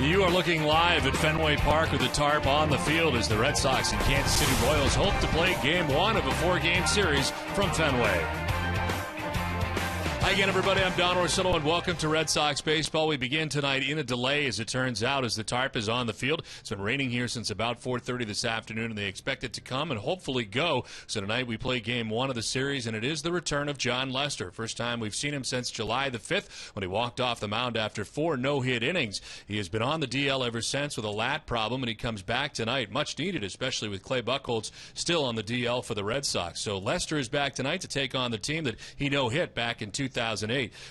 You are looking live at Fenway Park with the tarp on the field as the Red Sox and Kansas City Royals hope to play Game 1 of a 4-game series from Fenway. Hi again, everybody. I'm Don Orsillo, and welcome to Red Sox Baseball. We begin tonight in a delay, as it turns out, as the tarp is on the field. It's been raining here since about 4:30 this afternoon, and they expect it to come and hopefully go. So tonight we play Game 1 of the series, and it is the return of Jon Lester. First time we've seen him since July the 5th when he walked off the mound after 4 no-hit innings. He has been on the DL ever since with a lat problem, and he comes back tonight. Much needed, especially with Clay Buchholz still on the DL for the Red Sox. So Lester is back tonight to take on the team that he no-hit back in 2008.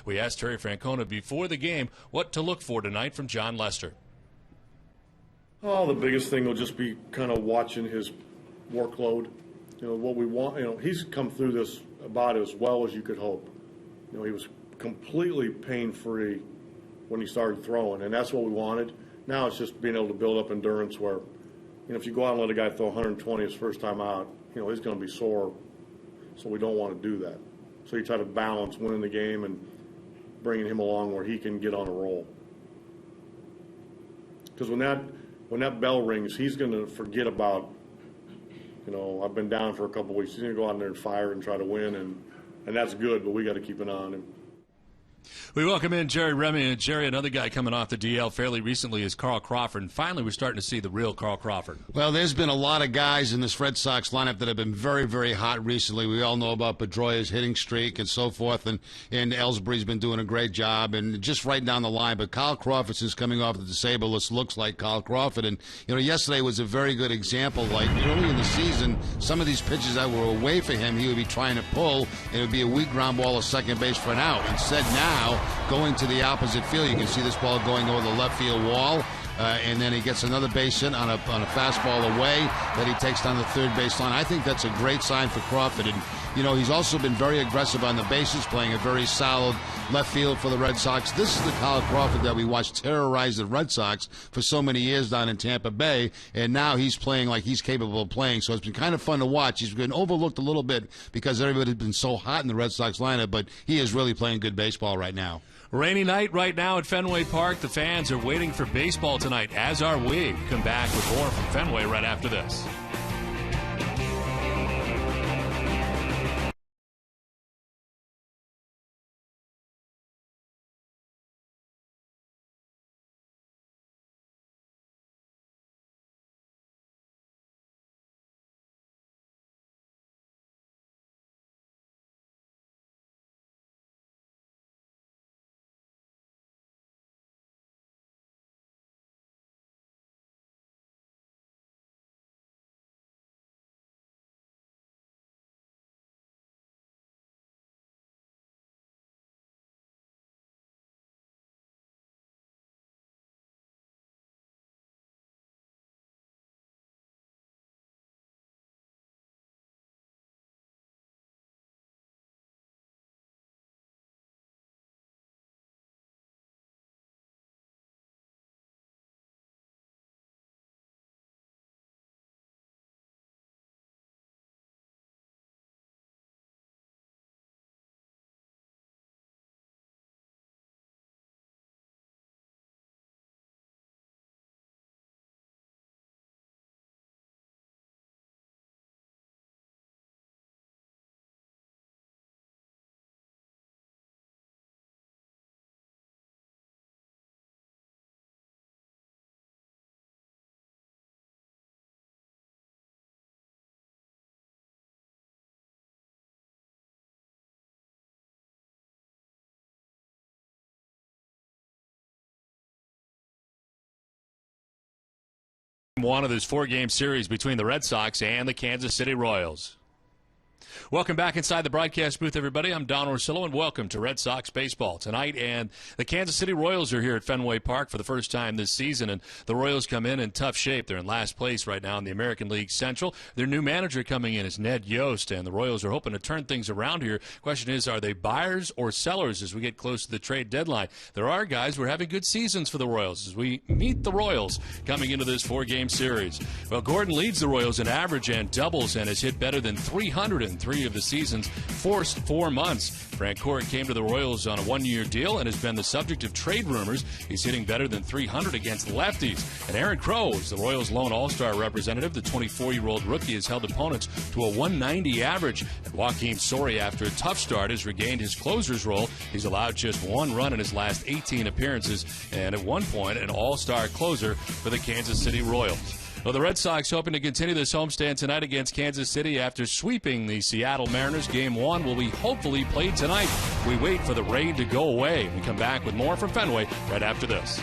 We asked Terry Francona before the game what to look for tonight from Jon Lester. Oh, the biggest thing will just be kind of watching his workload. You know, what we want, he's come through this about as well as you could hope. You know, he was completely pain-free when he started throwing, and that's what we wanted. Now it's just being able to build up endurance where, if you go out and let a guy throw 120 his first time out, he's going to be sore, so we don't want to do that. So you try to balance winning the game and bringing him along where he can get on a roll. Because when that bell rings, he's going to forget about, I've been down for a couple of weeks. He's going to go out there and fire and try to win, and that's good, but we got to keep an eye on him. We welcome in Jerry Remy. And Jerry, another guy coming off the DL fairly recently is Carl Crawford. And finally, we're starting to see the real Carl Crawford. Well, there's been a lot of guys in this Red Sox lineup that have been very, very hot recently. We all know about Pedroia's hitting streak and so forth, and Ellsbury's been doing a great job, and just right down the line. But Carl Crawford, since coming off the disabled list, looks like Carl Crawford. And, yesterday was a very good example. Like early in the season, some of these pitches that were away for him, he would be trying to pull, and it would be a weak ground ball to second base for an out. Instead now, going to the opposite field. You can see this ball going over the left field wall, and then he gets another base hit on a fastball away that he takes down the third base line. I think that's a great sign for Crawford. And, he's also been very aggressive on the bases, playing a very solid left field for the Red Sox. This is the Carl Crawford that we watched terrorize the Red Sox for so many years down in Tampa Bay, and now he's playing like he's capable of playing. So it's been kind of fun to watch. He's been overlooked a little bit because everybody's been so hot in the Red Sox lineup, but he is really playing good baseball right now. Rainy night right now at Fenway Park. The fans are waiting for baseball tonight, as are we. Come back with more from Fenway right after this. One of this 4-game series between the Red Sox and the Kansas City Royals. Welcome back inside the broadcast booth, everybody. I'm Don Orsillo, and welcome to Red Sox Baseball tonight. And the Kansas City Royals are here at Fenway Park for the first time this season, and the Royals come in tough shape. They're in last place right now in the American League Central. Their new manager coming in is Ned Yost, and the Royals are hoping to turn things around here. Question is, are they buyers or sellers as we get close to the trade deadline? There are guys who are having good seasons for the Royals as we meet the Royals coming into this 4-game series. Well, Gordon leads the Royals in average and doubles and has hit better than 300 in in 3 of the season's first 4 months. Francourt came to the Royals on a 1-year deal and has been the subject of trade rumors. He's hitting better than .300 against lefties. And Aaron Crow is the Royals' lone All-Star representative. The 24-year-old rookie has held opponents to a 190 average. And Joakim Soria, after a tough start, has regained his closer's role. He's allowed just 1 run in his last 18 appearances, and at one point, an all-star closer for the Kansas City Royals. Well, the Red Sox hoping to continue this homestand tonight against Kansas City after sweeping the Seattle Mariners. Game 1 will be hopefully played tonight. We wait for the rain to go away. We come back with more from Fenway right after this.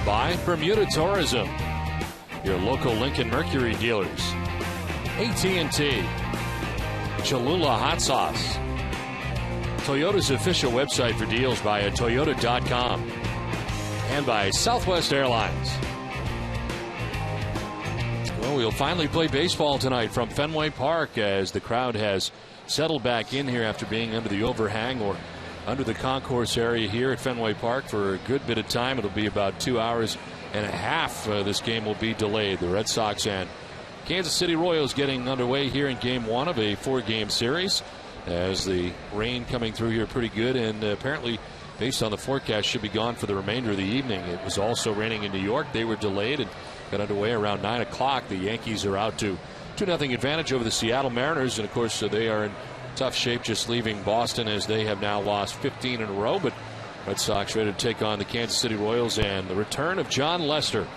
by Bermuda Tourism, your local Lincoln Mercury dealers, AT&T, Cholula Hot Sauce, Toyota's official website for deals via Toyota.com, and by Southwest Airlines. Well, we'll finally play baseball tonight from Fenway Park as the crowd has settled back in here after being under the overhang or under the concourse area here at Fenway Park for a good bit of time. It'll be about 2 hours and a half. This game will be delayed. The Red Sox and Kansas City Royals getting underway here in game one of a 4-game series as the rain coming through here pretty good, and apparently based on the forecast should be gone for the remainder of the evening. It was also raining in New York. They were delayed and got underway around 9 o'clock. The Yankees are out to 2-0 advantage over the Seattle Mariners, and of course they are in tough shape just leaving Boston as they have now lost 15 in a row. But Red Sox ready to take on the Kansas City Royals, and the return of John Lester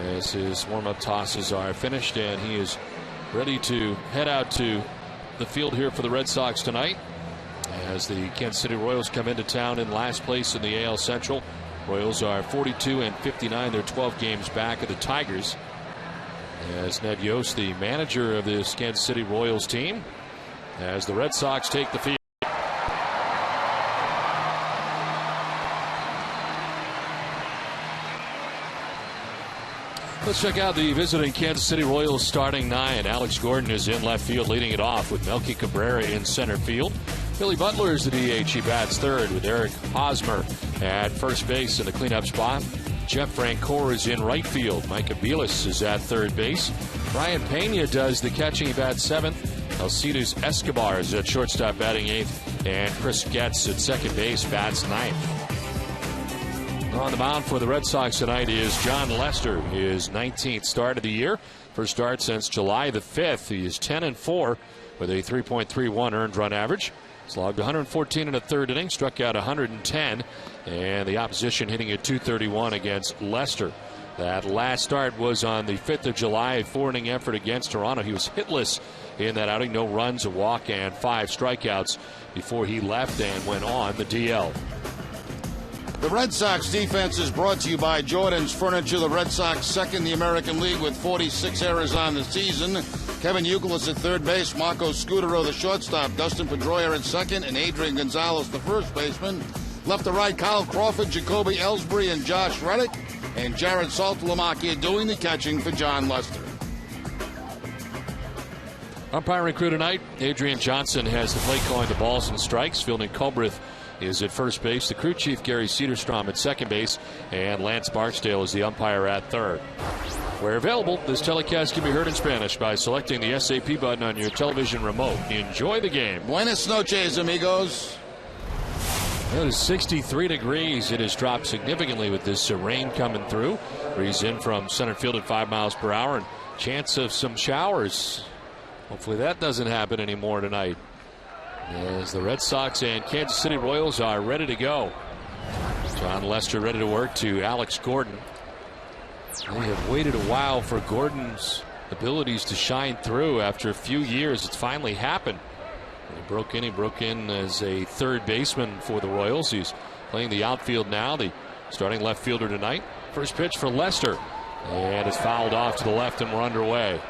as his warm-up tosses are finished, and he is ready to head out to the field here for the Red Sox tonight as the Kansas City Royals come into town in last place in the AL Central. Royals are 42-59. They're 12 games back of the Tigers as Ned Yost, the manager of this Kansas City Royals team, as the Red Sox take the field. Let's check out the visiting Kansas City Royals starting 9. Alex Gordon is in left field leading it off with Melky Cabrera in center field. Billy Butler is the DH. He bats third with Eric Hosmer at first base in the cleanup spot. Jeff Francoeur is in right field. Mike Abelis is at third base. Brian Pena does the catching. He bats seventh. Alcides Escobar is at shortstop batting eighth. And Chris Getz at second base bats ninth. On the mound for the Red Sox tonight is John Lester, his 19th start of the year. First start since July the 5th. He is 10-4 with a 3.31 earned run average. He's logged 114 in a third inning, struck out 110, and the opposition hitting at 231 against Lester. That last start was on the 5th of July, a 4-inning effort against Toronto. He was hitless in that outing, no runs, a walk, and 5 strikeouts before he left and went on the DL. The Red Sox defense is brought to you by Jordan's Furniture. The Red Sox second in the American League with 46 errors on the season. Kevin Youkilis at third base, Marco Scutero the shortstop, Dustin Pedroia at second, and Adrian Gonzalez the first baseman. Left to right, Kyle Crawford, Jacoby Ellsbury, and Josh Reddick, and Jared Saltalamacchia doing the catching for John Lester. Umpiring crew tonight, Adrian Johnson has the play calling the balls and strikes. Fielding Culbreth is at first base. The crew chief, Gary Cedarstrom, at second base. And Lance Barksdale is the umpire at third. Where available, this telecast can be heard in Spanish by selecting the SAP button on your television remote. Enjoy the game. Buenas noches, amigos. It is 63 degrees. It has dropped significantly with this rain coming through. Breeze in from center field at 5 miles per hour, and chance of some showers. Hopefully that doesn't happen anymore tonight, as the Red Sox and Kansas City Royals are ready to go. John Lester ready to work to Alex Gordon. They have waited a while for Gordon's abilities to shine through. After a few years, it's finally happened. He broke in as a third baseman for the Royals. He's playing the outfield now, the starting left fielder tonight. First pitch for Lester, and it's fouled off to the left, and we're underway.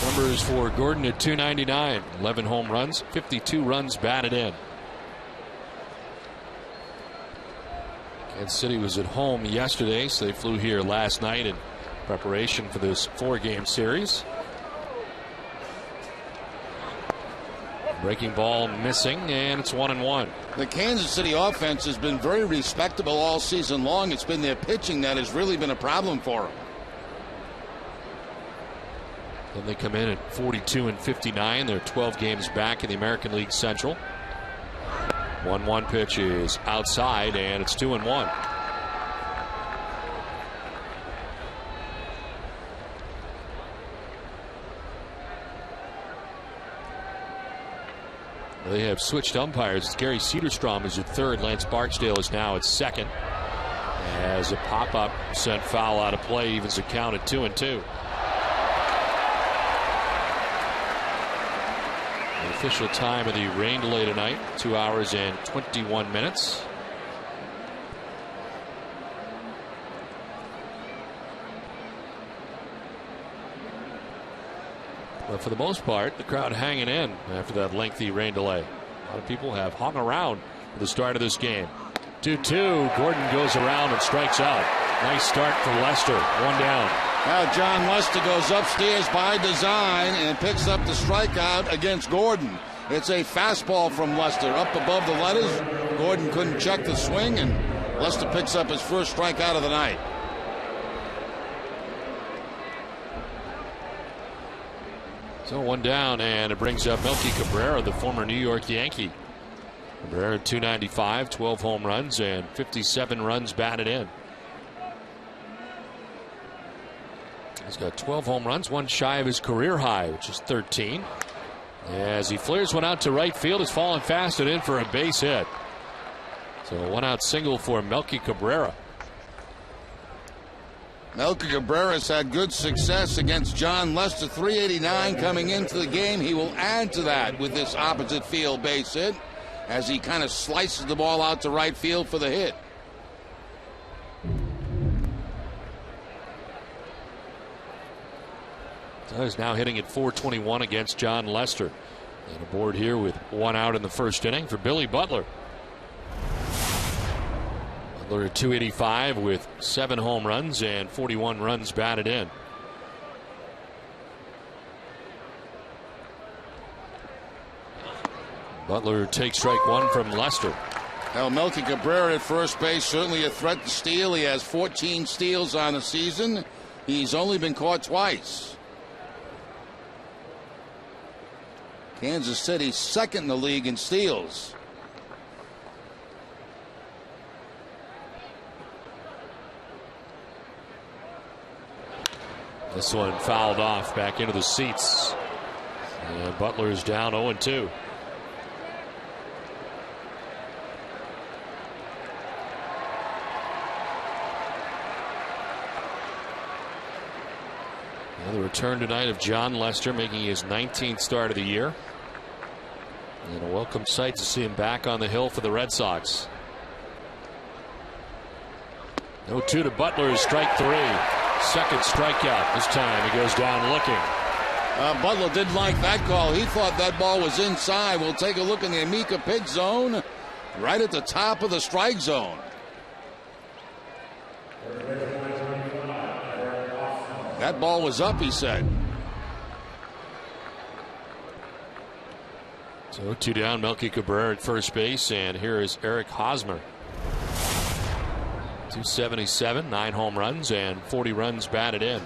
Numbers for Gordon at .299, 11 home runs, 52 runs batted in. Kansas City was at home yesterday, so they flew here last night in preparation for this 4-game series. Breaking ball missing, and it's 1-1. The Kansas City offense has been very respectable all season long. It's been their pitching that has really been a problem for them. Then they come in at 42-59. They're 12 games back in the American League Central. 1-1 pitch is outside, and it's 2-1. They have switched umpires. Gary Cedarstrom is at third. Lance Barksdale is now at second. As a pop-up sent foul out of play, evens the count at 2-2. The official time of the rain delay tonight, 2 hours and 21 minutes. But for the most part, the crowd hanging in after that lengthy rain delay. A lot of people have hung around for the start of this game. 2-2. Gordon goes around and strikes out. Nice start for Lester. One down. Now John Lester goes upstairs by design and picks up the strikeout against Gordon. It's a fastball from Lester up above the letters. Gordon couldn't check the swing, and Lester picks up his first strikeout of the night. So one down, and it brings up Melky Cabrera, the former New York Yankee. Cabrera 295, 12 home runs, and 57 runs batted in. He's got 12 home runs, one shy of his career high, which is 13. As he flares one out to right field, is falling fast and in for a base hit. So a one-out single for Melky Cabrera. Melky Cabrera's had good success against John Lester. 389 coming into the game. He will add to that with this opposite field base hit as he kind of slices the ball out to right field for the hit. So he's now hitting at .421 against John Lester. And aboard here with one out in the first inning for Billy Butler. Butler at .285 with 7 home runs and 41 runs batted in. Butler takes strike one from Lester. Now Melky Cabrera at first base, certainly a threat to steal. He has 14 steals on the season. He's only been caught twice. Kansas City second in the league in steals. This one fouled off back into the seats. And Butler's down 0-2. The return tonight of John Lester, making his 19th start of the year. And a welcome sight to see him back on the hill for the Red Sox. 0-2 to Butler, strike 3. Second strikeout. This time he goes down looking. Butler didn't like that call. He thought that ball was inside. We'll take a look in the Amica pitch zone, right at the top of the strike zone. That ball was up, he said. So 2 down, Melky Cabrera at first base, and here is Eric Hosmer. 277, 9 home runs, and 40 runs batted in.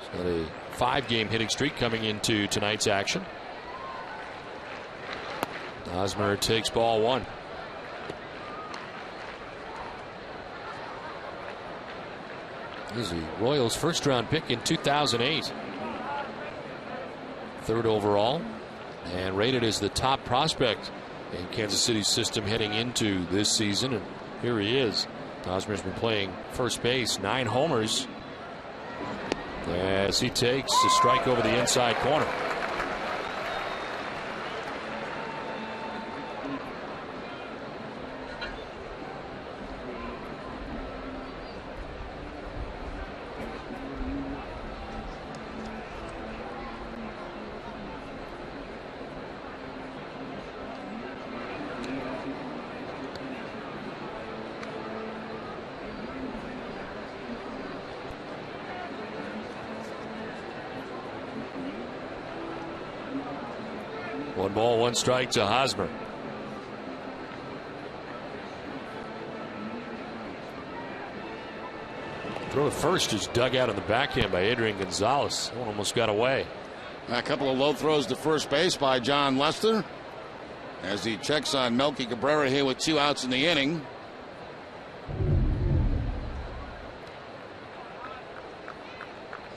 He's got a 5-game hitting streak coming into tonight's action. Hosmer takes ball 1. He's the Royals' first-round pick in 2008. 3rd overall, and rated as the top prospect in Kansas City's system heading into this season. And here he is. Hosmer's been playing first base, 9 homers, as he takes a strike over the inside corner. One ball, one strike to Hosmer. Throw to first is dug out in the backhand by Adrian Gonzalez. That one almost got away. A couple of low throws to first base by John Lester as he checks on Melky Cabrera here with 2 outs in the inning.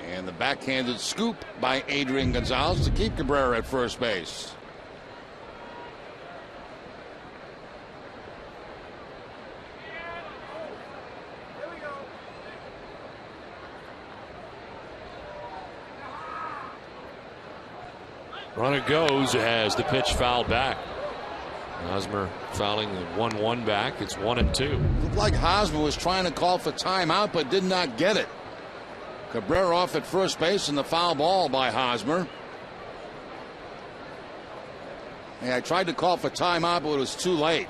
And the backhanded scoop by Adrian Gonzalez to keep Cabrera at first base. Runner goes as the pitch fouled back. Hosmer fouling the 1-1 back. It's 1-2. Looked like Hosmer was trying to call for timeout but did not get it. Cabrera off at first base, and the foul ball by Hosmer. And I tried to call for timeout, but it was too late.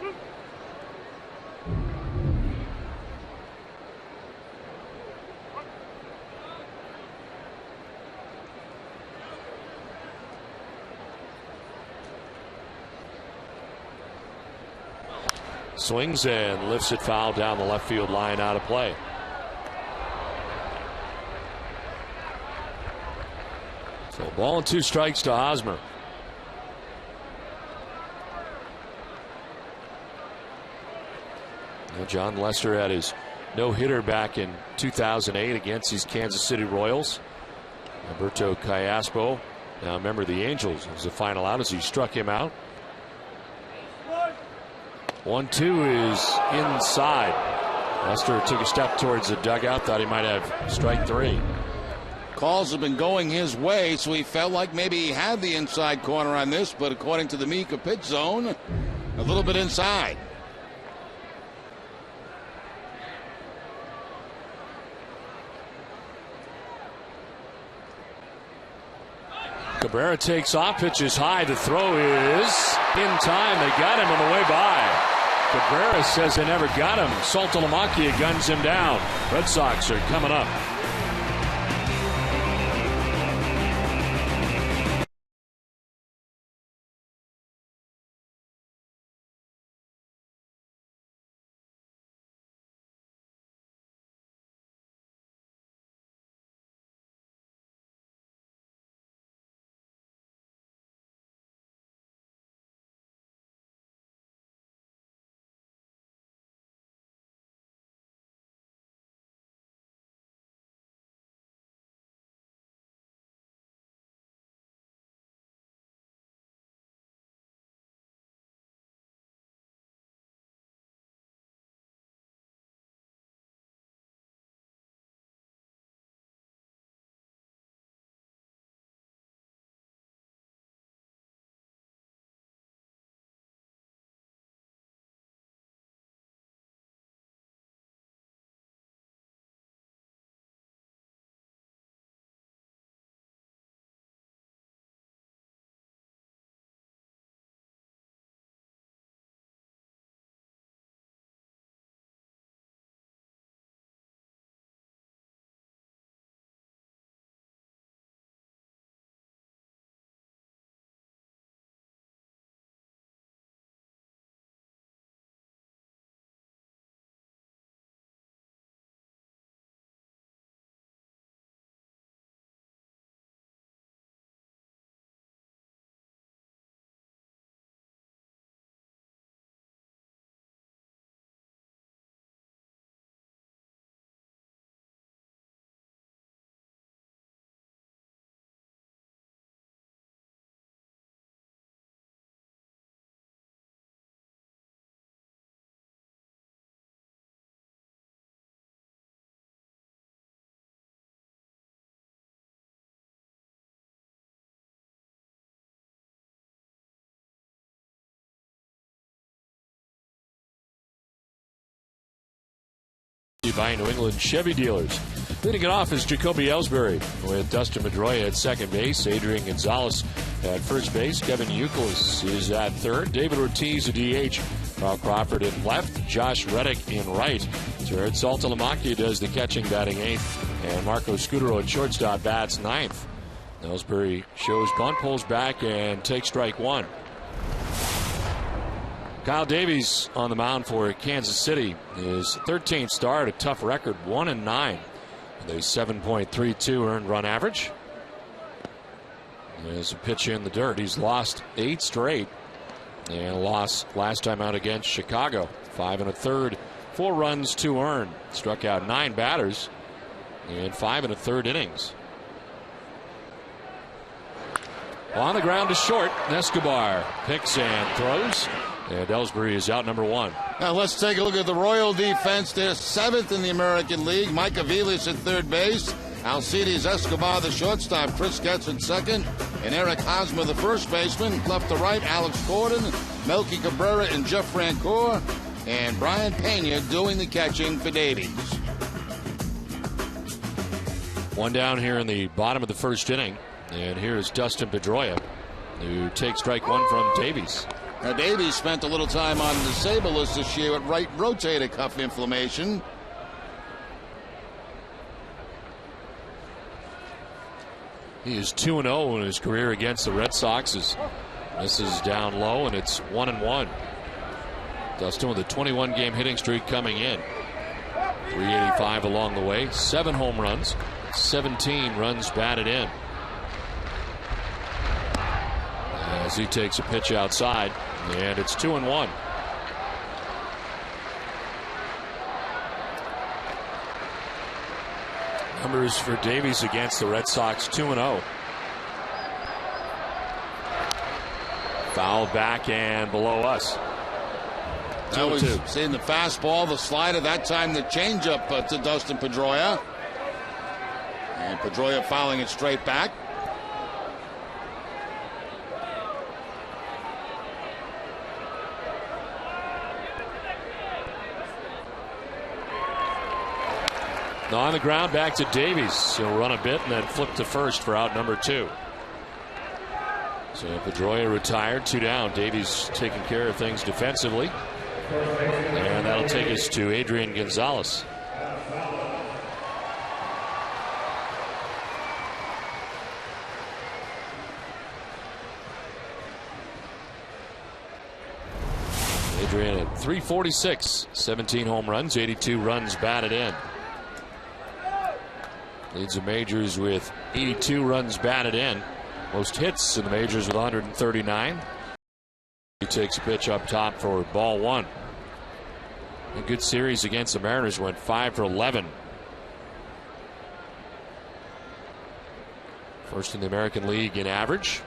Swings and lifts it foul down the left field line, out of play. So ball and 2 strikes to Hosmer. Now John Lester had his no-hitter back in 2008 against these Kansas City Royals. Alberto Callaspo, now a member of the Angels, was the final out as he struck him out. 1-2 is inside. Lester took a step towards the dugout, thought he might have strike 3. Calls have been going his way, so he felt like maybe he had the inside corner on this, but according to the Mika pitch zone, a little bit inside. Cabrera takes off, pitches high. The throw is in time. They got him on the way by. Cabrera says they never got him. Saltalamacchia guns him down. Red Sox are coming up. By New England Chevy dealers. Leading it off is Jacoby Ellsbury with Dustin Pedroia at second base, Adrian Gonzalez at first base, Kevin Youkilis is at third, David Ortiz at DH, Carl Crawford in left, Josh Reddick in right. Jared Saltalamacchia does the catching, batting eighth, and Marco Scudero at shortstop bats ninth. Ellsbury shows bunt, pulls back, and takes strike 1. Kyle Davies on the mound for Kansas City. His 13th start, a tough record, 1-9. With a 7.32 earned run average. There's a pitch in the dirt. He's lost 8 straight. And lost last time out against Chicago. 5 1/3, 4 runs, 2 earned. Struck out 9 batters in 5 1/3 innings. On the ground to short, Escobar picks and throws. And Ellsbury is out, number 1. Now let's take a look at the Royal defense. They're 7th in the American League. Mike Aviles at third base. Alcides Escobar, the shortstop. Chris Getz at second. And Eric Hosmer, the first baseman. Left to right, Alex Gordon, Melky Cabrera, and Jeff Francoeur. And Brian Pena doing the catching for Davies. One down here in the bottom of the first inning. And here's Dustin Pedroia, who takes strike one from Davies. Now, Davies spent a little time on the disabled list this year with right rotator cuff inflammation. He is 2-0 in his career against the Red Sox. This is down low, and it's 1-1. Dustin with a 21-game hitting streak coming in. 385 along the way, 7 home runs, 17 runs batted in. As he takes a pitch outside, and it's 2-1. Numbers for Davies against the Red Sox, 2-0. Foul back and below us. That was seeing the fastball, the slider, that time the changeup to Dustin Pedroia. And Pedroia fouling it straight back. Now on the ground, back to Davies. He'll run a bit and then flip to first for out number 2. So Pedroia retired, 2 down. Davies taking care of things defensively. And that'll take us to Adrian Gonzalez. Adrian at 346, 17 home runs, 82 runs batted in. Leads the majors with 82 runs batted in. Most hits in the majors with 139. He takes a pitch up top for ball 1. A good series against the Mariners, went 5 for 11. First in the American League in average.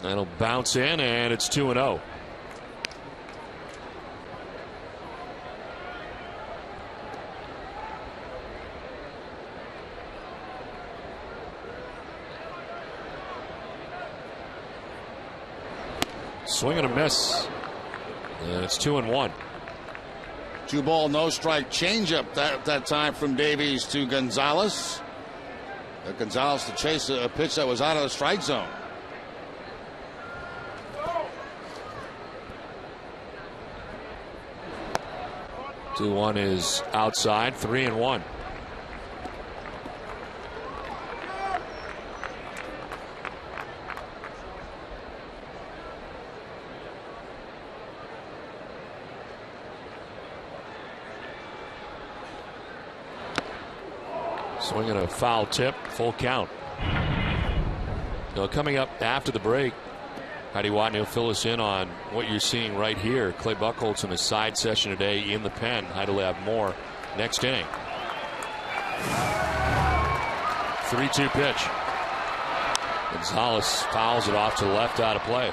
That'll bounce in, and it's 2-0. Swing and a miss. And it's 2-1. 2-ball, no strike changeup that time from Davies to Gonzalez. Gonzalez to chase a pitch that was out of the strike zone. Two one is outside, 3-1. Swinging a foul tip, full count. Now coming up after the break, Heidi Watney will fill us in on what you're seeing right here. Clay Buchholz in a side session today in the pen. Heidi will have more next inning. 3-2 pitch. Gonzalez fouls it off to the left, out of play.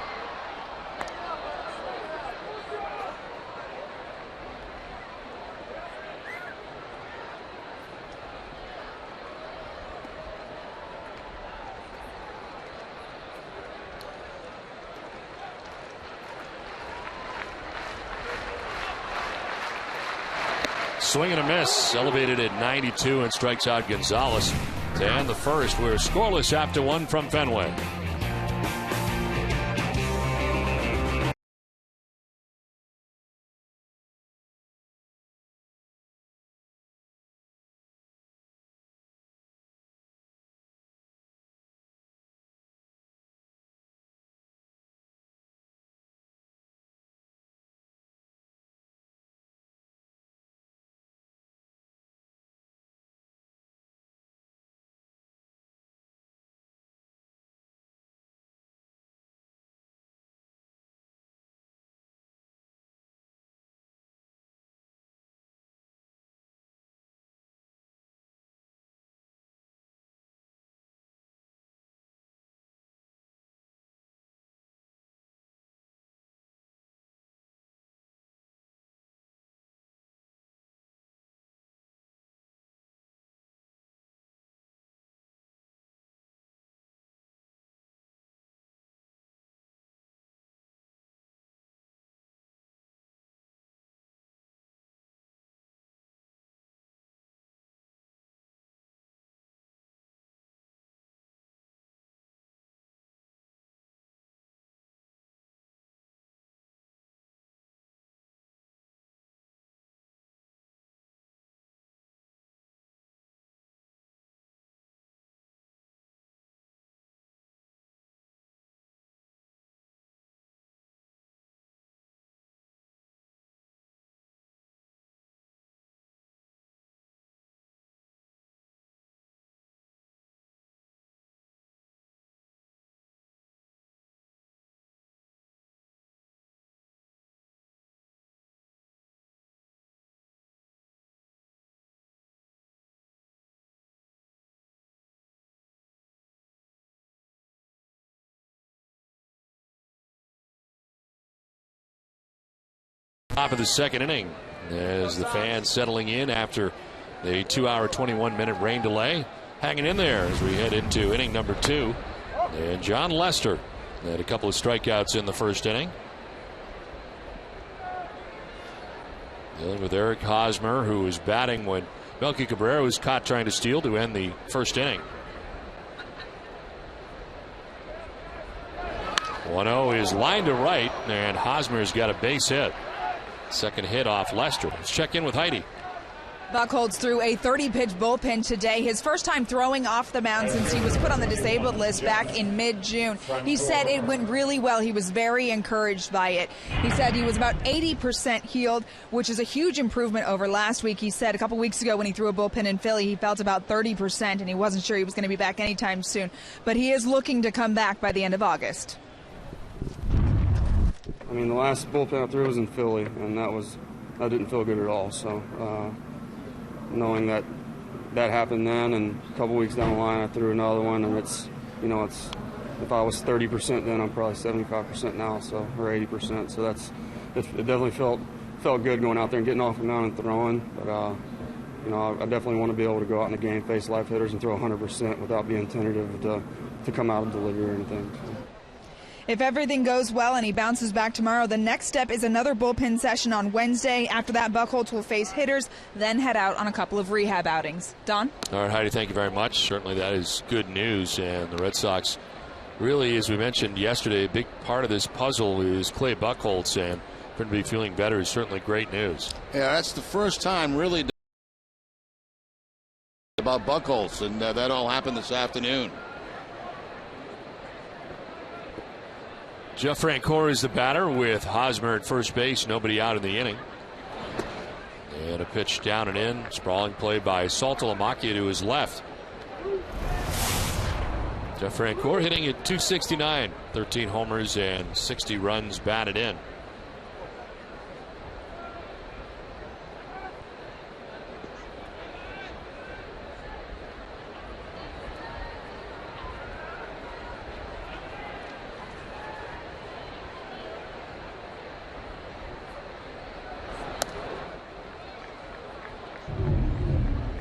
Swing and a miss, elevated at 92 and strikes out Gonzalez to end the first. We're scoreless after 1 from Fenway. Top of the second inning as the fans settling in after the 2-hour, 21-minute rain delay. Hanging in there as we head into inning number 2. And John Lester had a couple of strikeouts in the first inning. Dealing with Eric Hosmer, who was batting when Melky Cabrera was caught trying to steal to end the first inning. 1-0 is lined to right, and Hosmer's got a base hit. Second hit off Lester. Let's check in with Heidi. Buchholz threw a 30-pitch bullpen today, his first time throwing off the mound since he was put on the disabled list back in mid-June. He said it went really well. He was very encouraged by it. He said he was about 80% healed, which is a huge improvement over last week. He said a couple weeks ago when he threw a bullpen in Philly, he felt about 30%, and he wasn't sure he was going to be back anytime soon. But he is looking to come back by the end of August. I mean, the last bullpen I threw was in Philly, and that didn't feel good at all. So knowing that happened then, and a couple weeks down the line I threw another one, and it's if I was 30% then, I'm probably 75% now, so or 80%. So it definitely felt good going out there and getting off the mound and throwing. But I definitely want to be able to go out in the game, face live hitters, and throw 100% without being tentative to come out of delivery or anything. So. If everything goes well and he bounces back tomorrow, the next step is another bullpen session on Wednesday. After that, Buchholz will face hitters, then head out on a couple of rehab outings. Don? All right, Heidi, thank you very much. Certainly that is good news. And the Red Sox really, as we mentioned yesterday, a big part of this puzzle is Clay Buchholz, and for him to be feeling better is certainly great news. Yeah, that's the first time really about Buchholz, and that all happened this afternoon. Jeff Francoeur is the batter with Hosmer at first base, nobody out in the inning. And a pitch down and in, sprawling play by Saltalamacchia to his left. Jeff Francoeur hitting at .269, 13 homers and 60 runs batted in.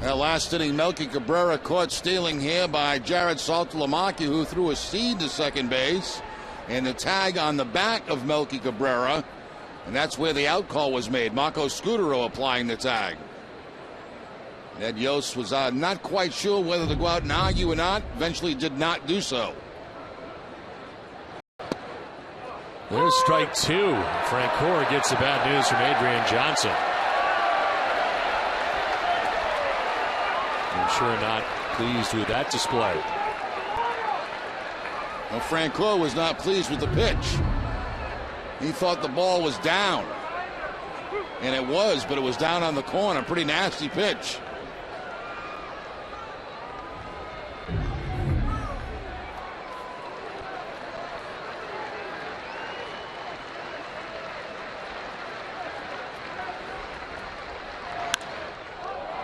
Last inning, Melky Cabrera caught stealing here by Jared Saltalamacchia, who threw a seed to second base, and the tag on the back of Melky Cabrera, and that's where the out call was made. Marco Scudero applying the tag. Ned Yost was not quite sure whether to go out and argue or not. Eventually did not do so. There's strike 2. Francoeur gets the bad news from Adrian Johnson. I'm sure not pleased with that display. Well, Francoeur was not pleased with the pitch. He thought the ball was down. And it was, but it was down on the corner. Pretty nasty pitch.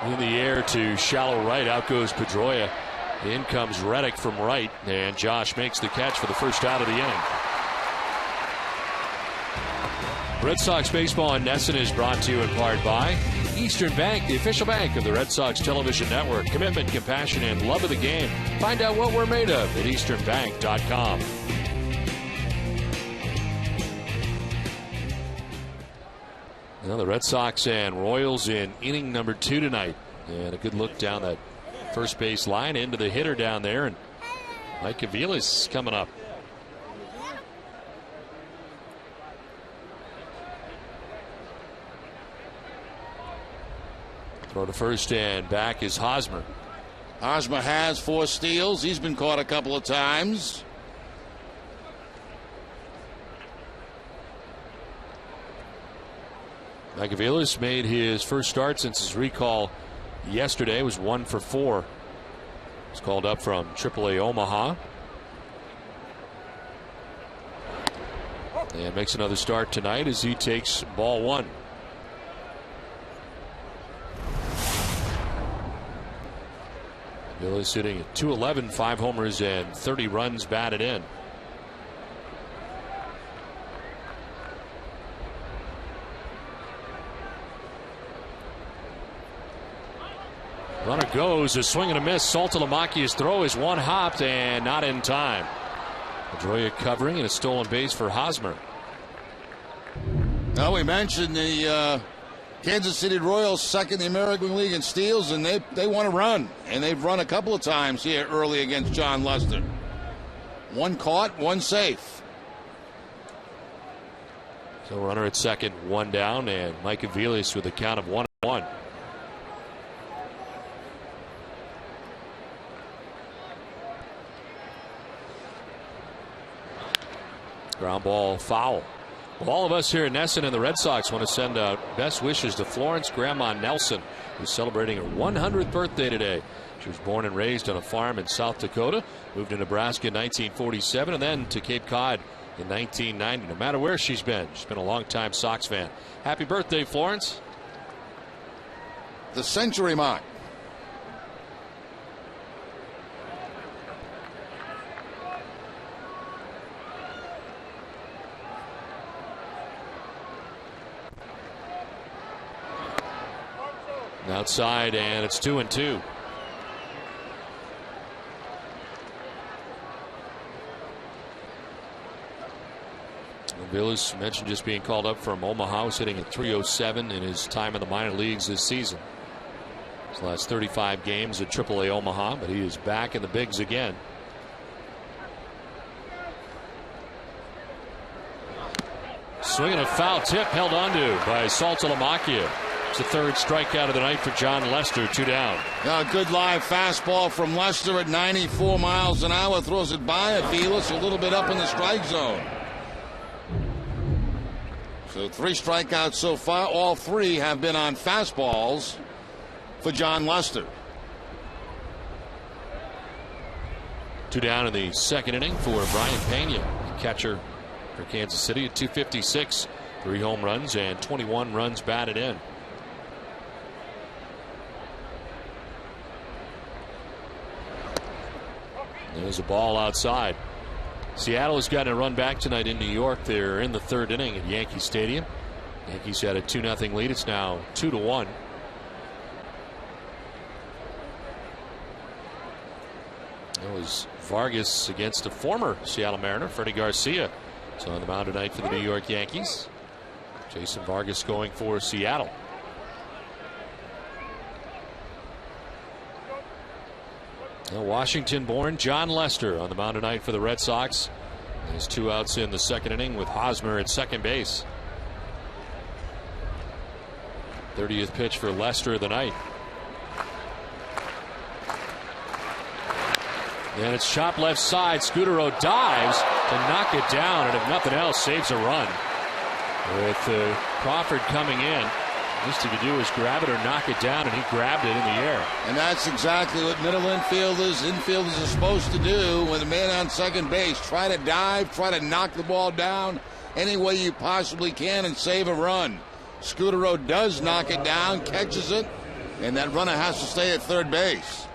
In the air to shallow right. Out goes Pedroia. In comes Reddick from right. And Josh makes the catch for the first out of the inning. Red Sox baseball on NESN is brought to you in part by Eastern Bank, the official bank of the Red Sox television network. Commitment, compassion, and love of the game. Find out what we're made of at easternbank.com. Well, the Red Sox and Royals in inning number 2 tonight. And a good look down that first base line into the hitter down there. And Mike Aviles coming up. Throw to first and back is Hosmer. Hosmer has 4 steals. He's been caught a couple of times. Mike Aviles made his first start since his recall yesterday. Was 1 for 4. He's called up from AAA Omaha. And makes another start tonight as he takes ball 1. Aviles sitting at .211, 5 homers and 30 runs batted in. Runner goes, a swing and a miss. Saltalamakia's throw is one hopped and not in time. Pedroia covering and a stolen base for Hosmer. Now we mentioned the Kansas City Royals second in the American League in steals, and they want to run. And they've run a couple of times here early against John Lester. One caught, one safe. So runner at second, one down, and Mike Aviles with a count of 1-1. Ground ball foul. Well, all of us here in Nesson and the Red Sox want to send out best wishes to Florence Grandma Nelson, who's celebrating her 100th birthday today. She was born and raised on a farm in South Dakota, moved to Nebraska in 1947, and then to Cape Cod in 1990. No matter where she's been a longtime Sox fan. Happy birthday, Florence. The century mark. Outside, and it's 2-2. Villas mentioned just being called up from Omaha. He's hitting at .307 in his time in the minor leagues this season. His last 35 games at AAA Omaha, but he is back in the bigs again. Swinging a foul tip held onto by Saltalamakia. It's the third strikeout of the night for John Lester, 2 down. Now a good live fastball from Lester at 94 miles an hour. Throws it by Aviles, a little bit up in the strike zone. So 3 strikeouts so far. All 3 have been on fastballs for John Lester. 2 down in the second inning for Brian Pena, catcher for Kansas City at .256. 3 home runs and 21 runs batted in. There's a ball outside. Seattle has gotten a run back tonight in New York. They're in the third inning at Yankee Stadium. Yankees had a 2-0 lead. It's now 2-1. That was Vargas against a former Seattle Mariner, Freddie Garcia. So on the mound tonight for the New York Yankees. Jason Vargas going for Seattle. Washington-born John Lester on the mound tonight for the Red Sox. There's 2 outs in the second inning with Hosmer at second base. 30th pitch for Lester of the night. And it's chopped left side. Scudero dives to knock it down, and if nothing else, saves a run. With Crawford coming in, least he could do is grab it or knock it down, and he grabbed it in the air. And that's exactly what middle infielders are supposed to do with a man on second base. Try to dive, try to knock the ball down any way you possibly can and save a run. Scudero does knock it down, catches it, and that runner has to stay at third base.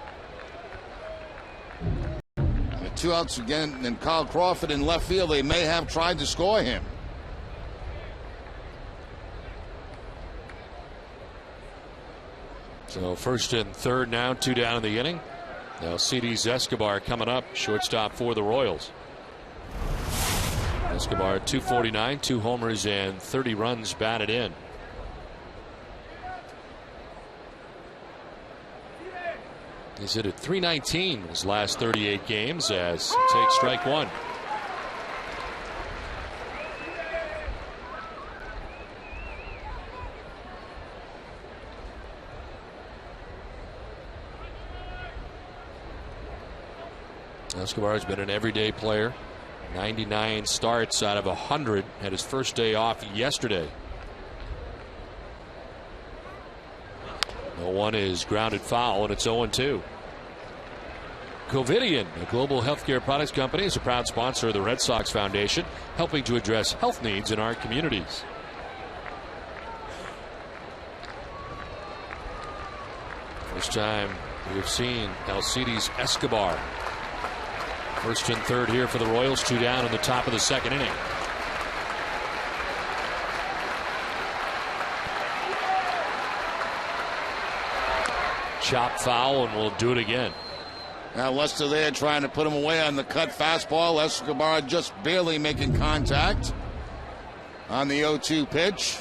And 2 outs again, and Kyle Crawford in left field. They may have tried to score him. So first and third now, 2 down in the inning. Now Alcides Escobar coming up, shortstop for the Royals. Escobar 249, 2 homers and 30 runs batted in. He's hit at .319 his last 38 games as he takes strike 1. Escobar has been an everyday player. 99 starts out of 100. Had his first day off yesterday. 0-1 is grounded foul, and it's 0-2. Covidien, a global healthcare products company, is a proud sponsor of the Red Sox Foundation, helping to address health needs in our communities. First time we've seen Alcides Escobar. First and third here for the Royals, 2 down in the top of the second inning. chop foul, and we'll do it again. Now Lester there trying to put him away on the cut fastball. Escobar just barely making contact on the 0-2 pitch.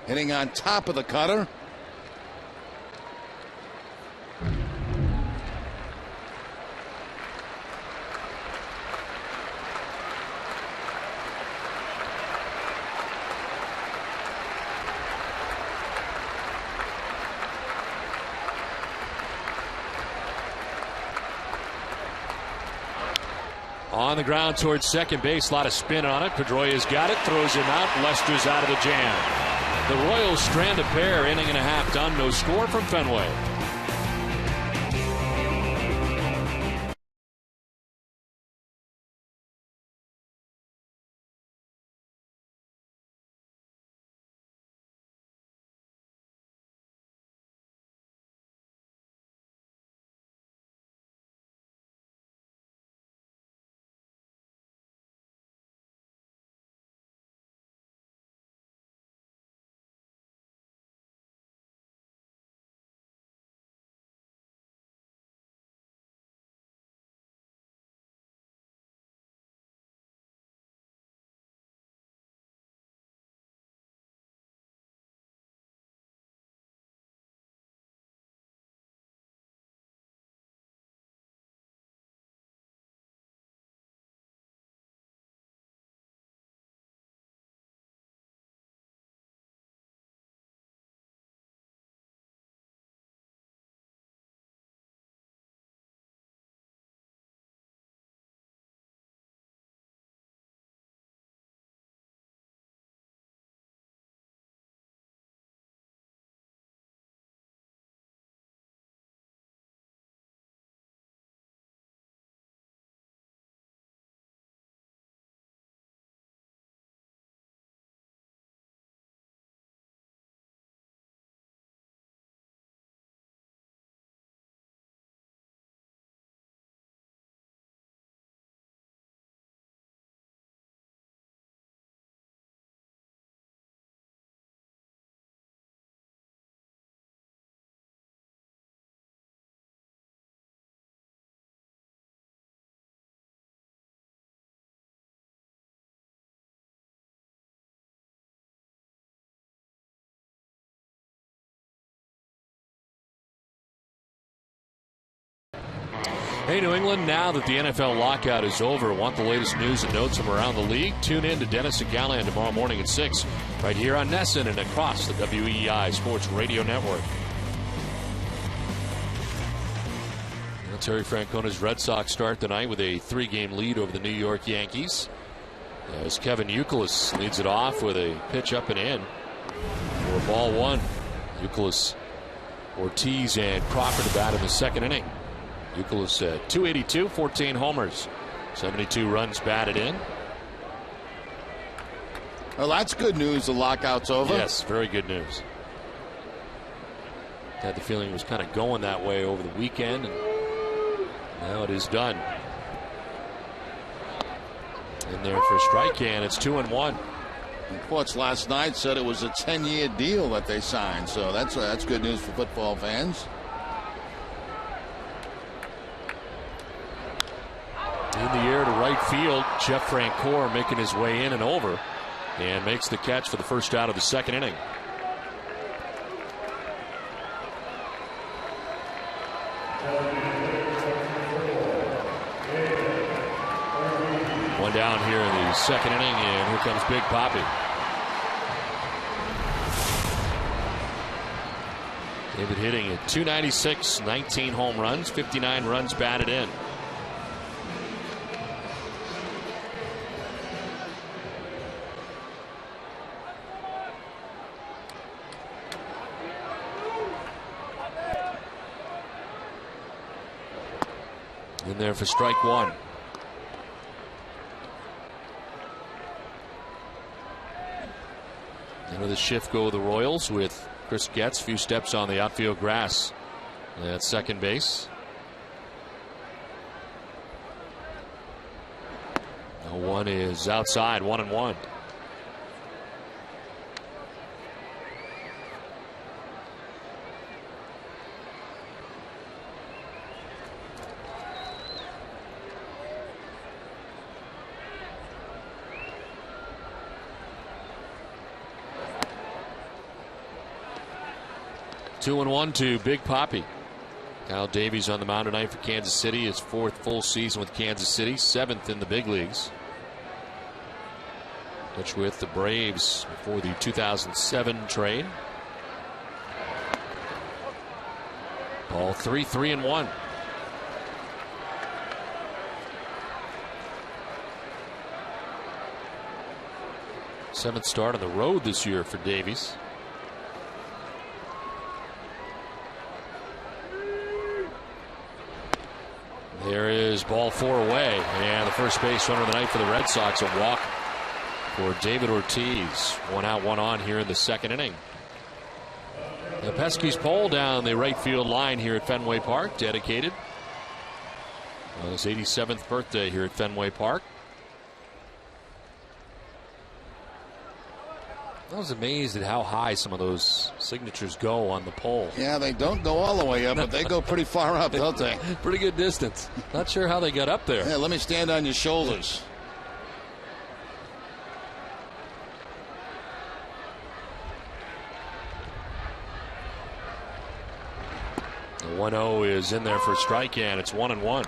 Hitting on top of the cutter. On the ground towards second base. A lot of spin on it. Pedroia's got it. Throws him out. Lester's out of the jam. The Royals strand a pair. Inning and a half done. No score from Fenway. Hey, New England, now that the NFL lockout is over, want the latest news and notes from around the league? Tune in to Dennis and Callahan tomorrow morning at 6, right here on Nesson and across the WEEI Sports Radio Network. Well, Terry Francona's Red Sox start tonight with a 3-game lead over the New York Yankees. As Kevin Youkilis leads it off with a pitch up and in for ball one. Youkilis, Ortiz, and Crawford to bat in the second inning. Youkilis 282, 14 homers, 72 runs batted in. Well, that's good news. The lockout's over. Yes, very good news. Had the feeling it was kind of going that way over the weekend, and now it is done. In there for strike, and it's 2-1. Reports last night said it was a 10-year deal that they signed, so that's good news for football fans. In the air to right field, Jeff Francoeur making his way in and over, and makes the catch for the first out of the second inning. One down here in the second inning, and here comes Big Poppy. David hitting at .296, 19 home runs, 59 runs batted in. In there for strike one. Into the shift go the Royals with Chris Getz. Few steps on the outfield grass at second base. No one is outside, 1-1. 2-1 to Big Papi. Kyle Davies on the mound tonight for Kansas City. His 4th full season with Kansas City, 7th in the big leagues. Which with the Braves before the 2007 trade. Ball 3-1. Seventh start on the road this year for Davies. There is ball 4 away, and the first base runner of the night for the Red Sox, a walk for David Ortiz. 1 out, 1 on here in the 2nd inning. The Pesky's pole down the right field line here at Fenway Park, dedicated on his 87th birthday here at Fenway Park. I was amazed at how high some of those signatures go on the pole. Yeah, they don't go all the way up, but they go pretty far up, don't they? Pretty good distance. Not sure how they got up there. Yeah, let me stand on your shoulders. The 1-0 is in there for a strike, and it's 1-1.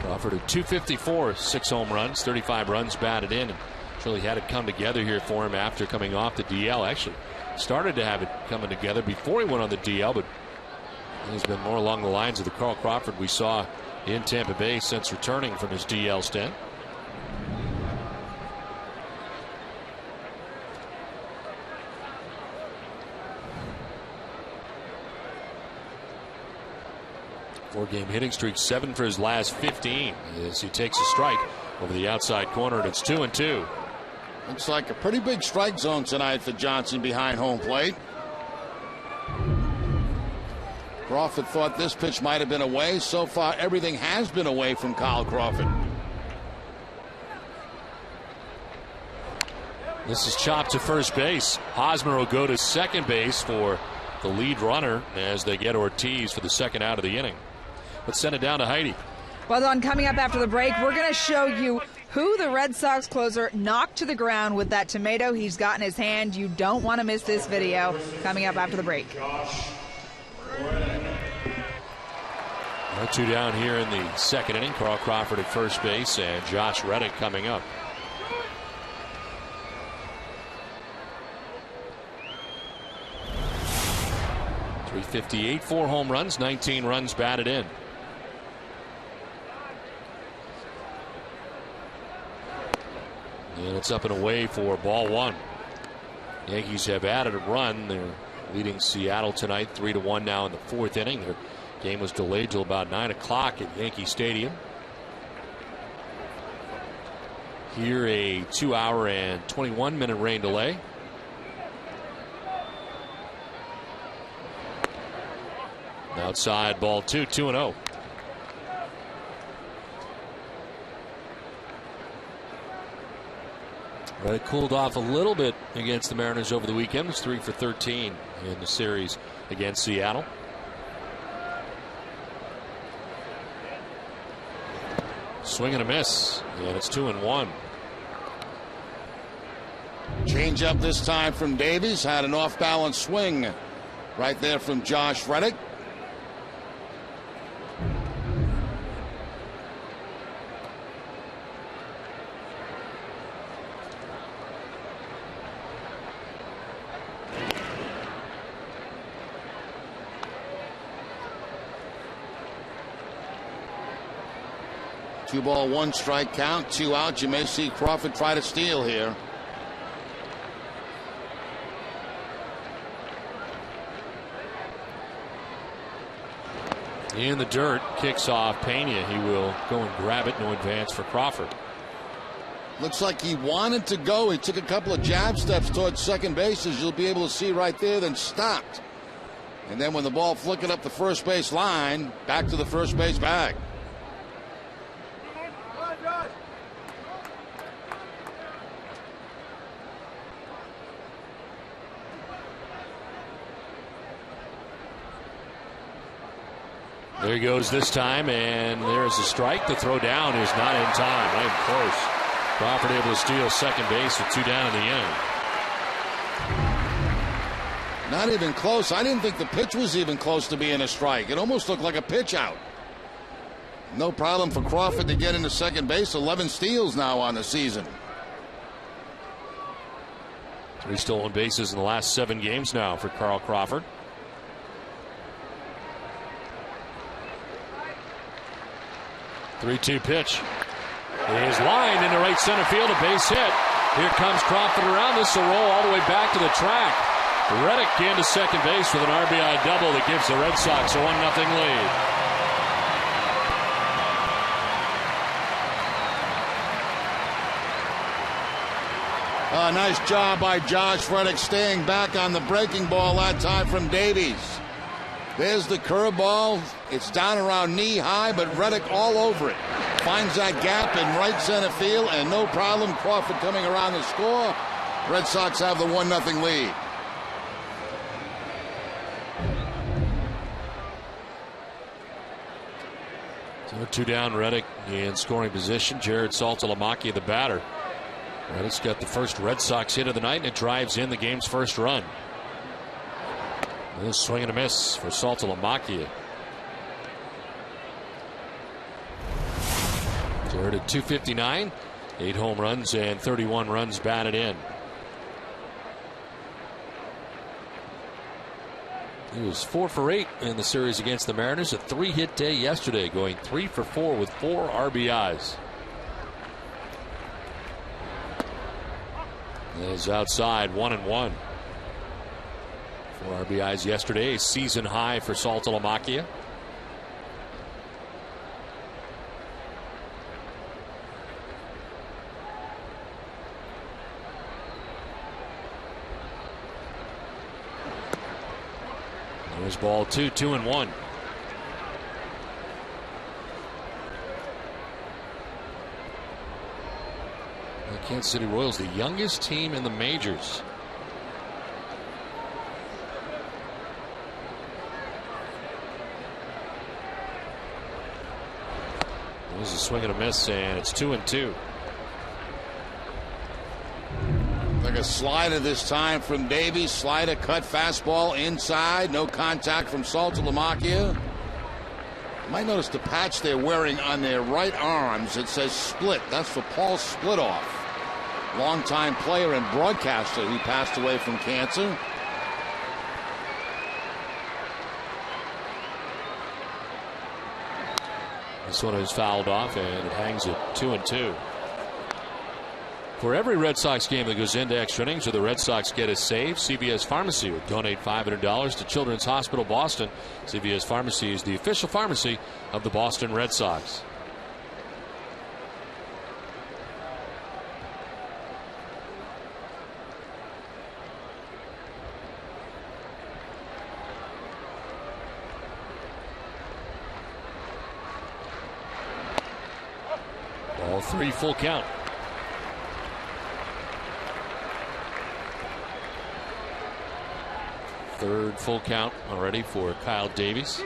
Crawford at 254, 6 home runs, 35 runs batted in, and really had it come together here for him after coming off the DL. Actually started to have it coming together before he went on the DL, but he's been more along the lines of the Carl Crawford we saw in Tampa Bay since returning from his DL stint. Four-game hitting streak, 7 for his last 15 as he takes a strike over the outside corner, and it's 2-2. Looks like a pretty big strike zone tonight for Johnson behind home plate. Crawford thought this pitch might have been away. So far, everything has been away from Kyle Crawford. This is chopped to first base. Hosmer will go to second base for the lead runner as they get Ortiz for the 2nd out of the inning. Let's send it down to Heidi. Well, Don, coming up after the break, we're going to show you who the Red Sox closer knocked to the ground with that tomato he's got in his hand. You don't want to miss this video. Coming up after the break. 2 down here in the 2nd inning. Carl Crawford at first base and Josh Reddick coming up. .358, 4 home runs, 19 runs batted in. And it's up and away for ball 1. Yankees have added a run. They're leading Seattle tonight 3-1 now in the 4th inning. Their game was delayed till about 9 o'clock at Yankee Stadium. Here a 2-hour and 21-minute rain delay. Outside ball 2, 2-0. But it cooled off a little bit against the Mariners over the weekend. It was 3 for 13 in the series against Seattle. Swing and a miss, and it's 2-1. Change up this time from Davies. Had an off-balance swing right there from Josh Reddick. Two ball, 1 strike count, 2 out. You may see Crawford try to steal here. In the dirt, kicks off Pena. He will go and grab it. No advance for Crawford. Looks like he wanted to go. He took a couple of jab steps towards second base, as you'll be able to see right there, then stopped. And then when the ball flickered up the first base line, back to the first base bag. There he goes this time, and there's a strike. The throw down is not in time, not even close. Crawford able to steal second base with 2 down in the inning. Not even close. I didn't think the pitch was even close to being a strike. It almost looked like a pitch out. No problem for Crawford to get into second base. 11 steals now on the season. 3 stolen bases in the last 7 games now for Carl Crawford. Three-two pitch. Is lined into right center field, a base hit. Here comes Crawford around. This will roll all the way back to the track. Reddick into second base with an RBI double that gives the Red Sox a 1-0 lead. Nice job by Josh Reddick staying back on the breaking ball that time from Davies. There's the curveball. It's down around knee high, but Reddick all over it. Finds that gap in right center field, and no problem. Crawford coming around the score. Red Sox have the 1-0 lead. So 2 down, Reddick in scoring position. Jared Saltalamacchia, the batter. Reddick's got the first Red Sox hit of the night, and it drives in the game's first run. This swing and a miss for Saltalamacchia. Jared at 259, 8 home runs and 31 runs batted in. He was 4 for 8 in the series against the Mariners. A 3-hit day yesterday, going 3 for 4 with 4 RBIs. Is outside 1-1. 4 RBIs yesterday, a season high for Saltalamacchia. There's ball 2, 2-1. The Kansas City Royals, the youngest team in the majors. There's a swing and a miss, and it's 2-2. Like a slider this time from Davies. Slider, cut, fastball inside. No contact from Saltalamacchia. You might notice the patch they're wearing on their right arms. It says split. That's for Paul Splitoff, longtime player and broadcaster who passed away from cancer. This one is fouled off, and it hangs at 2-2. For every Red Sox game that goes into extra innings or the Red Sox get a save, CVS Pharmacy would donate $500 to Children's Hospital Boston. CVS Pharmacy is the official pharmacy of the Boston Red Sox. Ball 3, full count. Third full count already for Kyle Davies.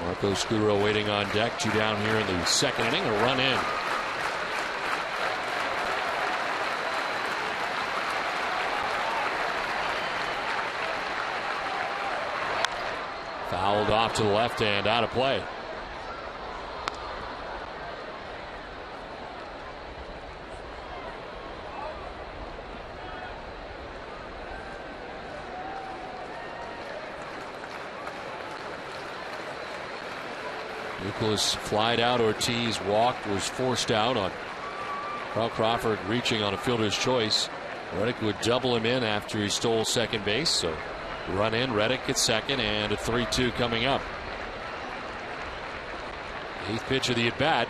Marco Scutaro waiting on deck. 2 down here in the second inning. A run in. Fouled off to the left and out of play. Nicholas flied out. Ortiz walked, was forced out on Carl Crawford reaching on a fielder's choice. Reddick would double him in after he stole second base. So run in, Reddick at second, and a 3-2 coming up. 8th pitch of the at bat,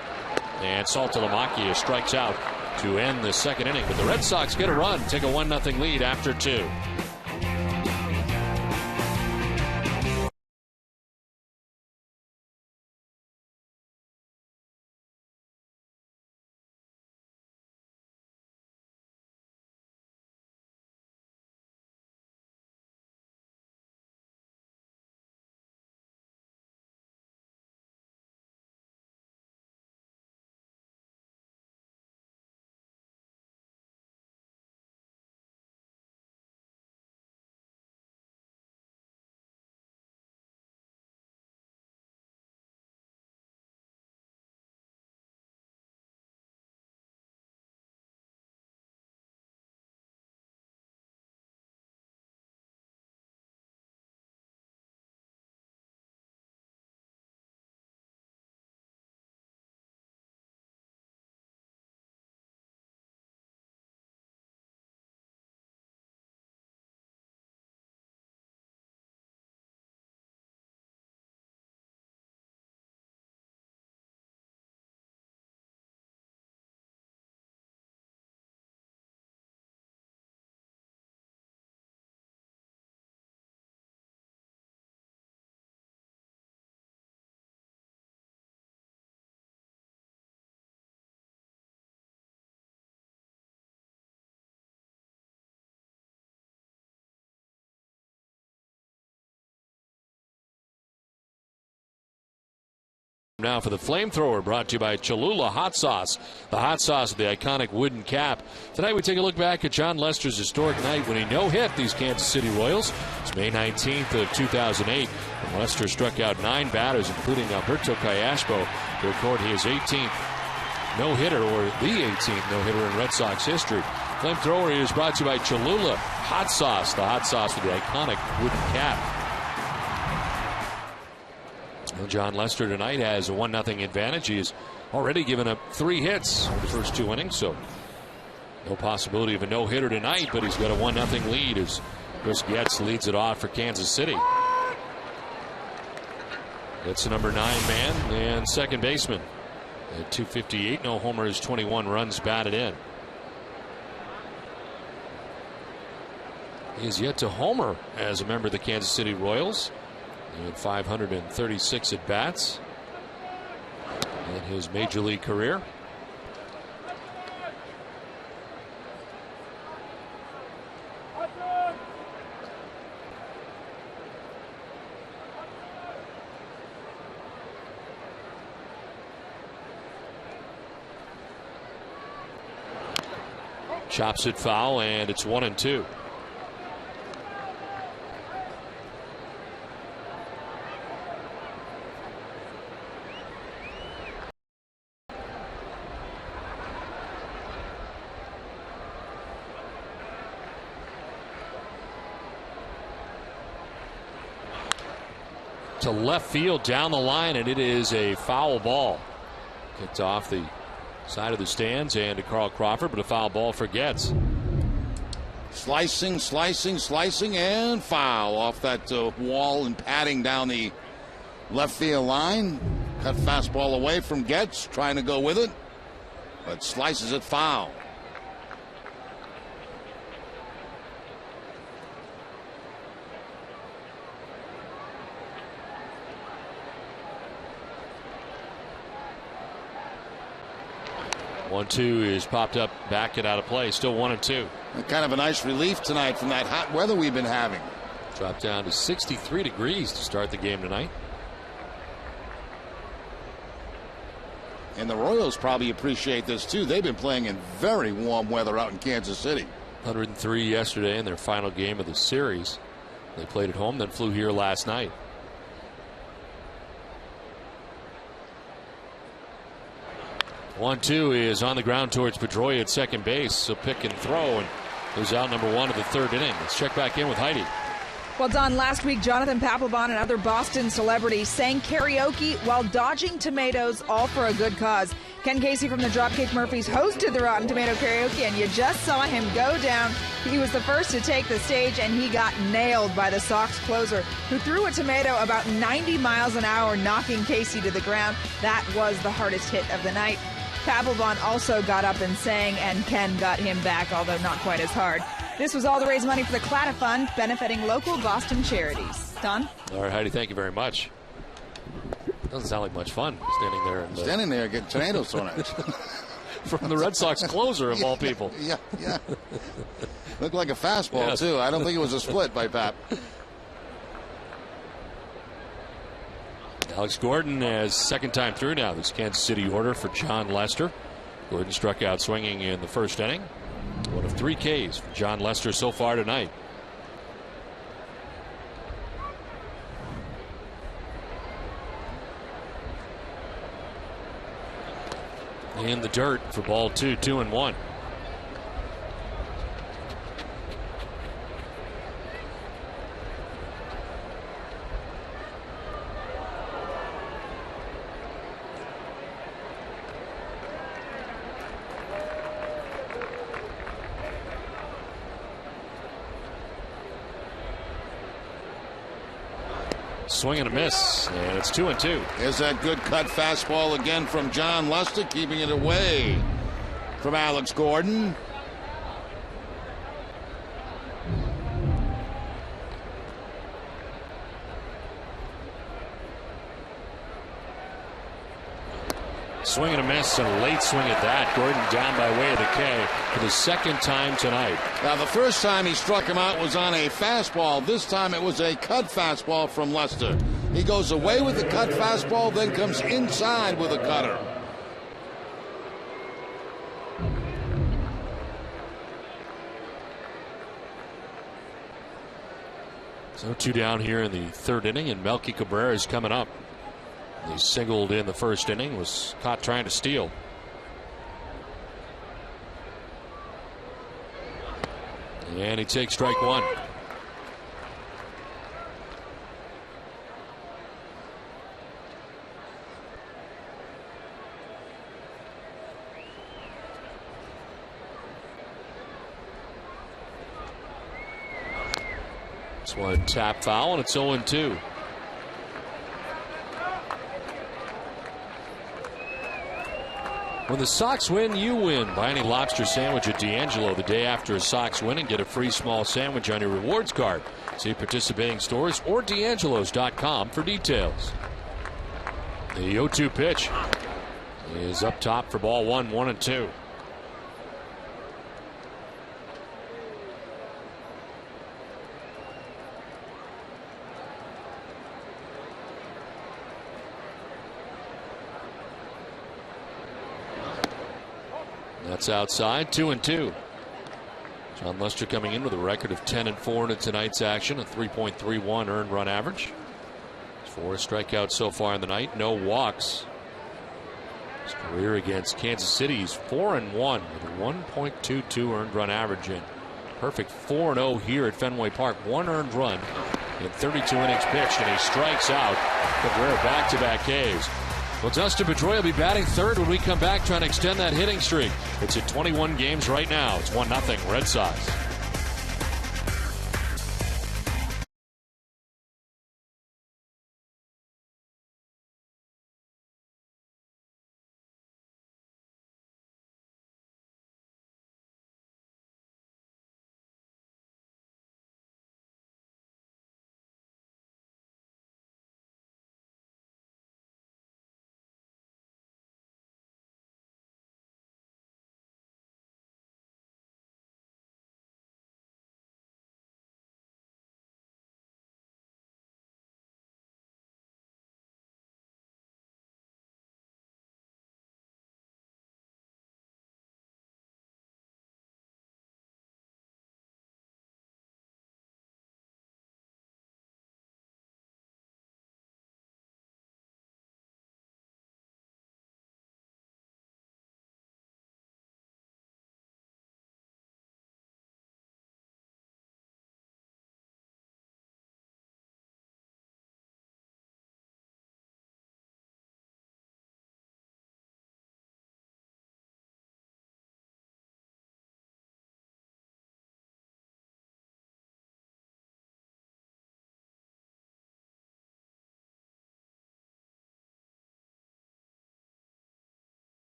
and Saltalamacchia strikes out to end the second inning. But the Red Sox get a run, take a 1-0 lead after 2. Now for the flamethrower, brought to you by Cholula Hot Sauce, the hot sauce with the iconic wooden cap. Tonight we take a look back at John Lester's historic night when he no-hit these Kansas City Royals. It's May 19th of 2008, when Lester struck out 9 batters, including Alberto Callashpo, to record his 18th no-hitter, or the 18th no-hitter in Red Sox history. Flamethrower is brought to you by Cholula Hot Sauce, the hot sauce with the iconic wooden cap. Well, John Lester tonight has a 1-0 advantage. He has already given up 3 hits in the first 2 innings, so no possibility of a no-hitter tonight, but he's got a 1-0 lead as Chris Getz leads it off for Kansas City. It's the number 9 man and second baseman. At .258, no homers, 21 runs batted in. He is yet to homer as a member of the Kansas City Royals. He had 536 at-bats in his major league career. Chops it foul, and it's 1-2. To left field down the line, and it is a foul ball. Kicked off the side of the stands and to Carl Crawford, but a foul ball for Getz. Slicing, and foul off that wall and padding down the left field line. Cut fastball away from Getz, trying to go with it, but slices it foul. One-two is popped up, back it out of play. Still 1-2. Kind of a nice relief tonight from that hot weather we've been having. Dropped down to 63 degrees to start the game tonight. And the Royals probably appreciate this too. They've been playing in very warm weather out in Kansas City. 103 yesterday in their final game of the series. They played at home, then flew here last night. One-two is on the ground towards Pedroia at second base. So pick and throw, and goes out number 1 of the 3rd inning. Let's check back in with Heidi. Well, Don, last week, Jonathan Papelbon and other Boston celebrities sang karaoke while dodging tomatoes, all for a good cause. Ken Casey from the Dropkick Murphys hosted the Rotten Tomato karaoke, and you just saw him go down. He was the first to take the stage, and he got nailed by the Sox closer, who threw a tomato about 90 miles an hour, knocking Casey to the ground. That was the hardest hit of the night. Papelbon also got up and sang, and Ken got him back, although not quite as hard. This was all to raise money for the Clatta Fund, benefiting local Boston charities. Don? All right, Heidi, thank you very much. Doesn't sound like much fun standing there. And, standing there getting tomatoes thrown at you. From the Red Sox closer, of all people. Yeah. Looked like a fastball, too. I don't think it was a split by Pap. Alex Gordon has second time through now this Kansas City order for John Lester. Gordon struck out swinging in the first inning. 1 of 3 Ks for John Lester so far tonight. In the dirt for ball 2, 2-1. Swing and a miss, and it's 2-2. Here's that good cut fastball again from John Lester, keeping it away from Alex Gordon. Swing and a miss, and a late swing at that. Gordon down by way of the K for the second time tonight. Now, the first time he struck him out was on a fastball. This time it was a cut fastball from Lester. He goes away with the cut fastball, then comes inside with a cutter. So 2 down here in the third inning, and Melky Cabrera is coming up. He singled in the first inning, was caught trying to steal. And he takes strike one. This one tap foul, and it's 0-2. When the Sox win, you win. Buy any lobster sandwich at D'Angelo the day after a Sox win and get a free small sandwich on your rewards card. See participating stores or D'Angelo's.com for details. The 0-2 pitch is up top for ball one, 1-2. That's outside, 2-2. John Lester coming in with a record of 10-4 in tonight's action, a 3.31 earned run average. 4 strikeouts so far in the night, no walks. His career against Kansas City is 4-1 with a 1.22 earned run average, and perfect 4-0 here at Fenway Park. 1 earned run in 32 innings pitched, and he strikes out. Cabrera back-to-back Ks. Well, Dustin Pedroia will be batting third when we come back, trying to extend that hitting streak. It's at 21 games right now. It's 1-0 Red Sox.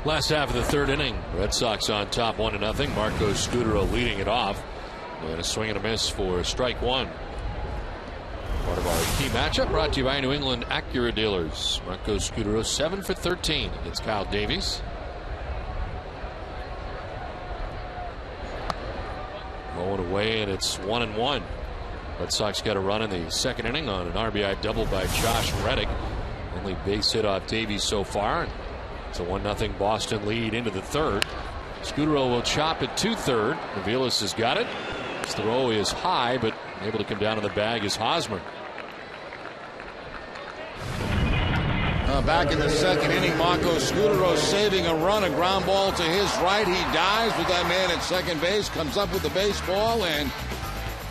Last half of the third inning, Red Sox on top 1-0. Marco Scutaro leading it off. And a swing and a miss for strike one. Part of our key matchup brought to you by New England Acura dealers. Marco Scutaro 7 for 13 against Kyle Davies. Going away, and it's 1-1. Red Sox got a run in the second inning on an RBI double by Josh Reddick. Only base hit off Davies so far. It's a 1-0 Boston lead into the third. Scutaro will chop it to third. Aviles has got it. His throw is high, but able to come down to the bag is Hosmer. Back in the second inning, Marco Scutaro saving a run, a ground ball to his right. He dives with that man at second base, comes up with the baseball, and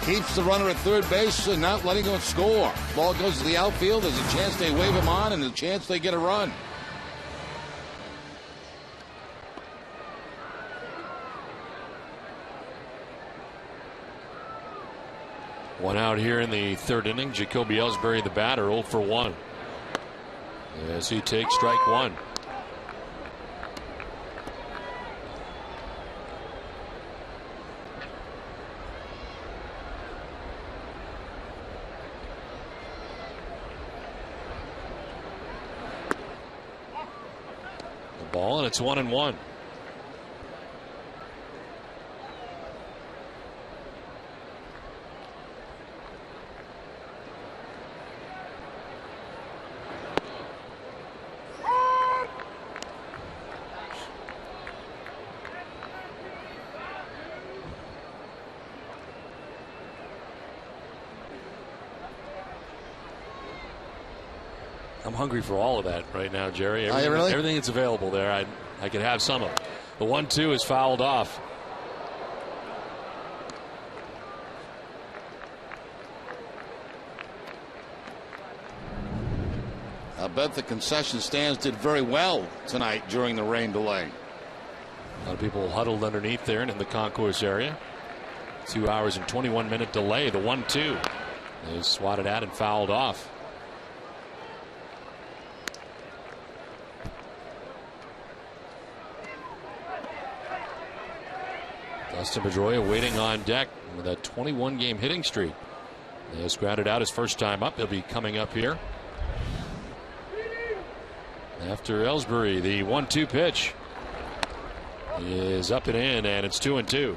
keeps the runner at third base and not letting him score. Ball goes to the outfield. There's a chance they wave him on and a chance they get a run. One out here in the third inning. Jacoby Ellsbury, the batter, 0 for 1. As he takes strike one. The ball, and it's 1-1. I'm hungry for all of that right now, Jerry. Everything that's available there, I could have some of it. The 1-2 is fouled off. I bet the concession stands did very well tonight during the rain delay. A lot of people huddled underneath there and in the concourse area. 2 hours and 21-minute delay. The 1-2 is swatted at and fouled off. Dustin Pedroia waiting on deck with a 21-game hitting streak. He has grounded out his first time up. He'll be coming up here after Ellsbury. The 1-2 pitch is up and in, and it's 2-2.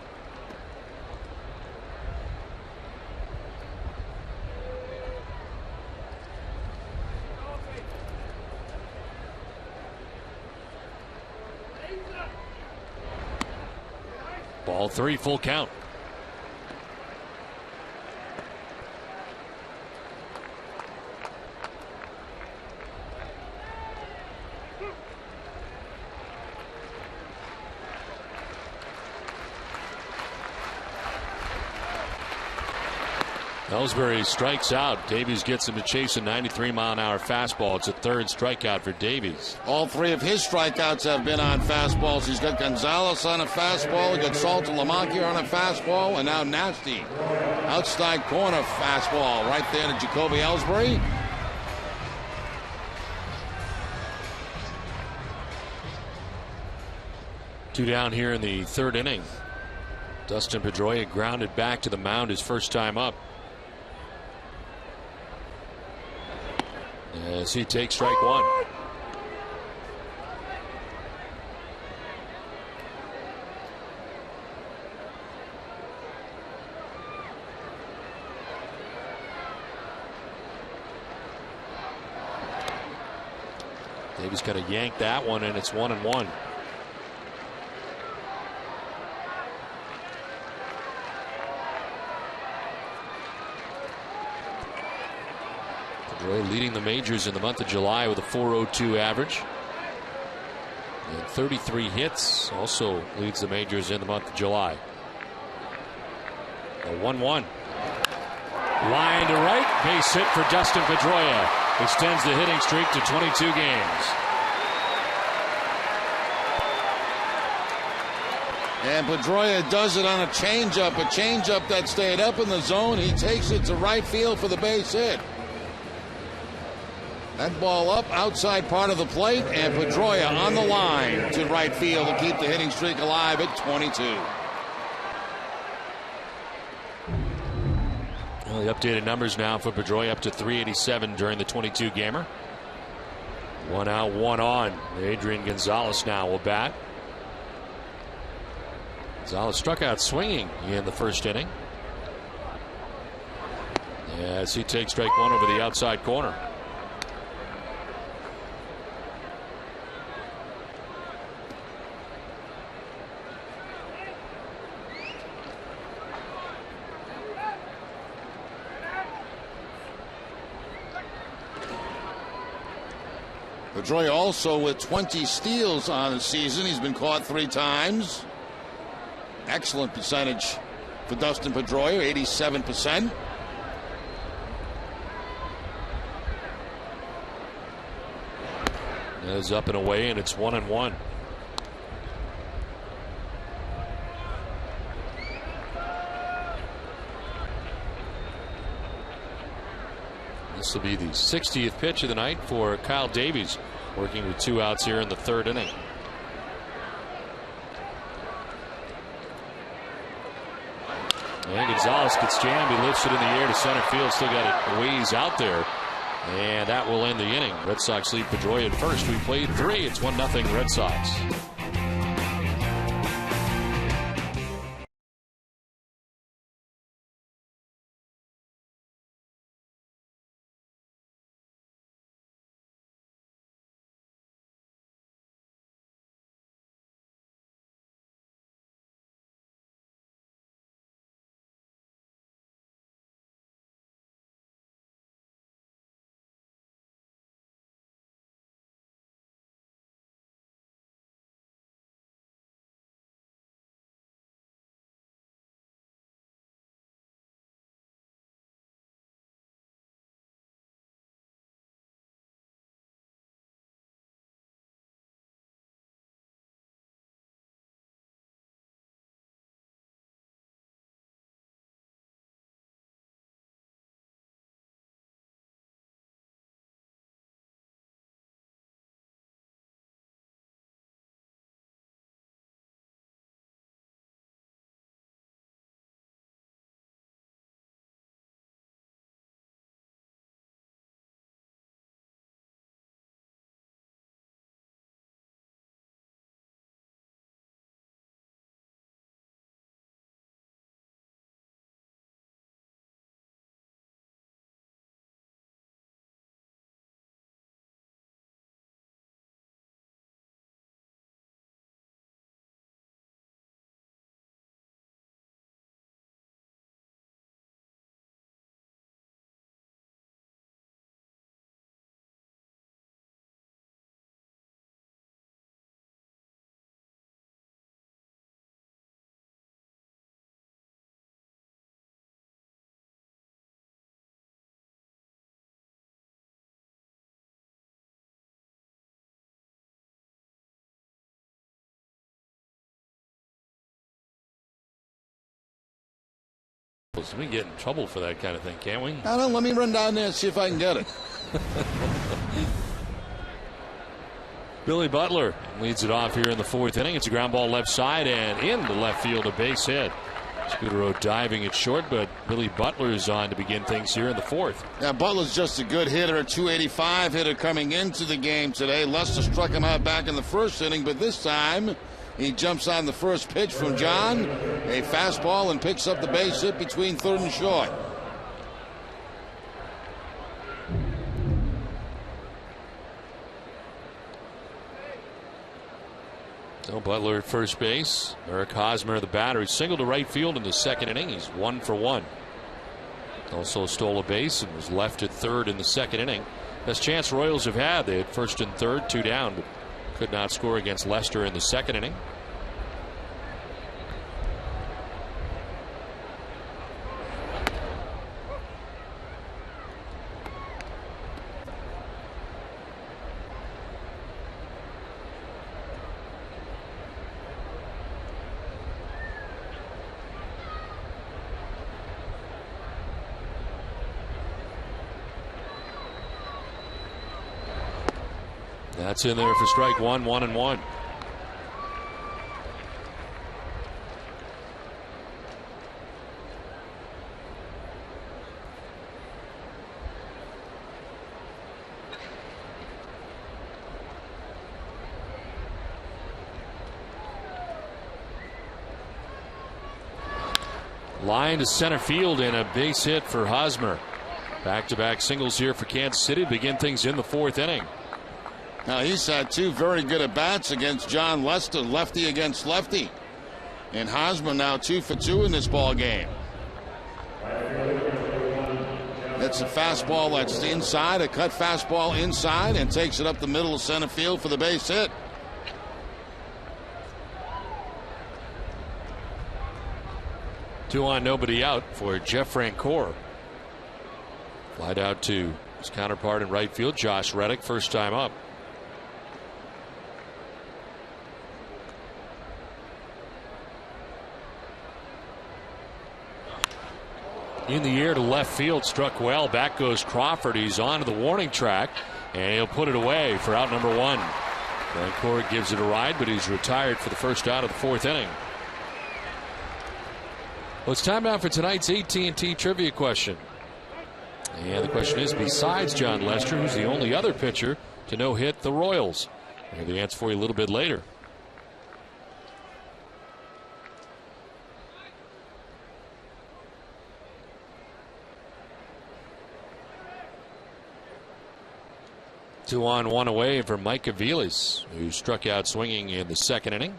Ball 3, full count. Ellsbury strikes out. Davies gets him to chase a 93-mile-an-hour fastball. It's a third strikeout for Davies. All 3 of his strikeouts have been on fastballs. He's got Gonzalez on a fastball. He got Saltalamacchia on a fastball. And now Nasty. Outside corner fastball right there to Jacoby Ellsbury. Two down here in the third inning. Dustin Pedroia grounded back to the mound his first time up. As he takes strike one. Davies got to yank that one, and it's 1-1. Leading the majors in the month of July with a .402 average. And 33 hits. Also leads the majors in the month of July. A 1-1. Line to right. Base hit for Dustin Pedroia. Extends the hitting streak to 22 games. And Pedroia does it on a changeup that stayed up in the zone. He takes it to right field for the base hit. That ball up outside part of the plate, and Pedroia on the line to right field to keep the hitting streak alive at 22. Well, the updated numbers now for Pedroia up to 387 during the 22-gamer. 1 out, 1 on. Adrian Gonzalez now will bat. Gonzalez struck out swinging in the first inning. As he takes strike one over the outside corner. Pedroia also with 20 steals on the season. He's been caught 3 times. Excellent percentage for Dustin Pedroia, 87%. That is up and away, and it's 1-1. This will be the 60th pitch of the night for Kyle Davies, working with 2 outs here in the 3rd inning. And Gonzalez gets jammed. He lifts it in the air to center field. Still got it ways out there. And that will end the inning. Red Sox lead Pedroia at first. We played 3. It's 1-0 Red Sox. We get in trouble for that kind of thing, can't we? I don't. Let me run down there and see if I can get it. Billy Butler leads it off here in the 4th inning. It's a ground ball left side and into left field, a base hit. Scudero diving it short, but Billy Butler is on to begin things here in the 4th. Yeah, Butler's just a good hitter, a 285 hitter coming into the game today. Lester struck him out back in the 1st inning, but this time he jumps on the first pitch from John, a fastball, and picks up the base hit between 3rd and short. So Butler at first base. Eric Hosmer, the batter, singled to right field in the 2nd inning. He's 1 for 1. Also stole a base and was left at 3rd in the 2nd inning. Best chance Royals have had. They had 1st and 3rd, 2 down, but could not score against Leicester in the 2nd inning. That's in there for strike 1, 1-1. Line to center field and a base hit for Hosmer. Back-to-back singles here for Kansas City to begin things in the 4th inning. Now he's had 2 very good at-bats against John Lester, lefty against lefty. And Hosmer now 2 for 2 in this ball game. It's a fastball that's inside, a cut fastball inside, and takes it up the middle of center field for the base hit. Two on, nobody out for Jeff Francoeur. Flied out to his counterpart in right field, Josh Reddick, first time up. in the air to left field, struck well. Back goes Crawford. He's onto the warning track, and he'll put it away for out number 1. Vancouver gives it a ride, but he's retired for the first out of the 4th inning. Well, it's time now for tonight's AT&T trivia question. And the question is, besides John Lester, who's the only other pitcher to no-hit the Royals? I'll have the answer for you a little bit later. Two on, one away for Mike Aviles, who struck out swinging in the 2nd inning.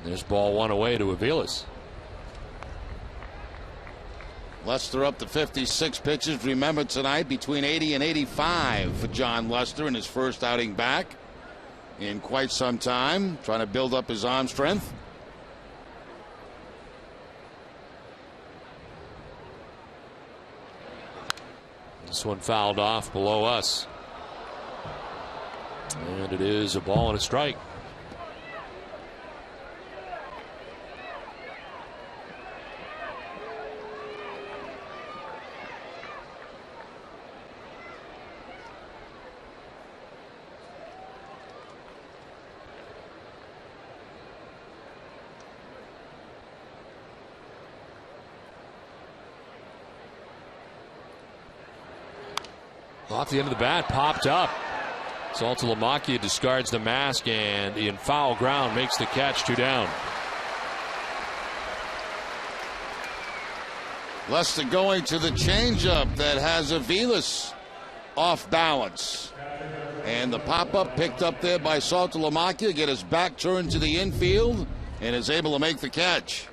This ball 1 away to Aviles. Lester up to 56 pitches. Remember tonight, between 80 and 85 for John Lester in his first outing back in quite some time, trying to build up his arm strength. This one fouled off below us. And it is a ball and a strike. Off the end of the bat, popped up. Saltalamacchia discards the mask and in foul ground makes the catch. 2 down. Lester going to the changeup that has Aviles off balance. And the pop-up picked up there by Saltalamacchia, get his back turned to the infield, and is able to make the catch.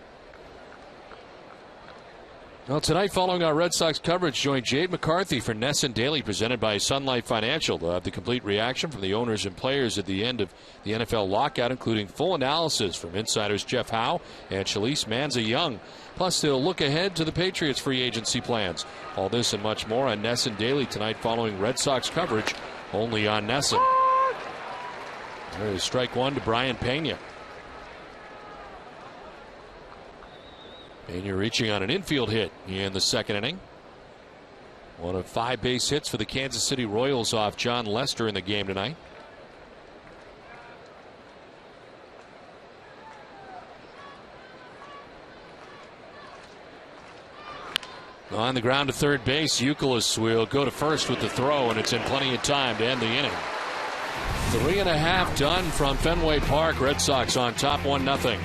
Well, tonight, following our Red Sox coverage, join Jade McCarthy for Nesson Daily, presented by Sun Life Financial. They'll have the complete reaction from the owners and players at the end of the NFL lockout, including full analysis from insiders Jeff Howe and Shalise Manza-Young. Plus, they'll look ahead to the Patriots' free agency plans. All this and much more on Nesson Daily tonight, following Red Sox coverage only on Nesson. There is strike 1 to Brian Pena. And you're reaching on an infield hit in the 2nd inning. One of 5 base hits for the Kansas City Royals off John Lester in the game tonight. On the ground to third base, Youkilis will go to first with the throw, and it's in plenty of time to end the inning. 3.5 done from Fenway Park. Red Sox on top 1-0.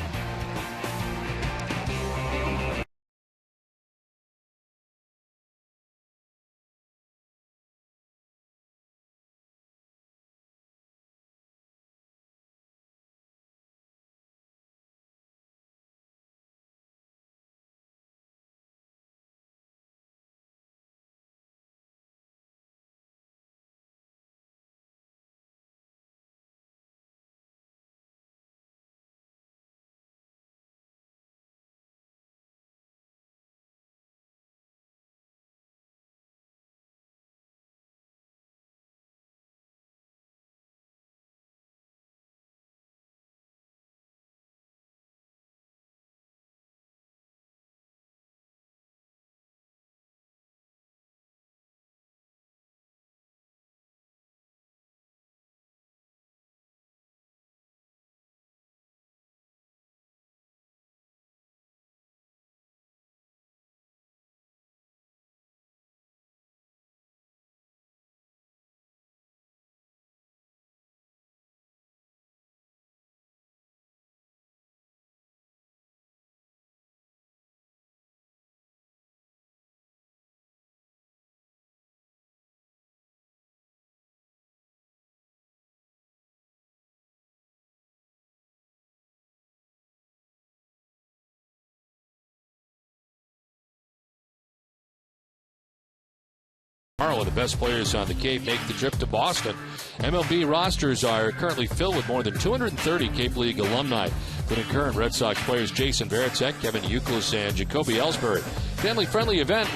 Tomorrow, the best players on the Cape make the trip to Boston. MLB rosters are currently filled with more than 230 Cape League alumni, including current Red Sox players Jason Varitek, Kevin Youkilis, and Jacoby Ellsbury. family-friendly event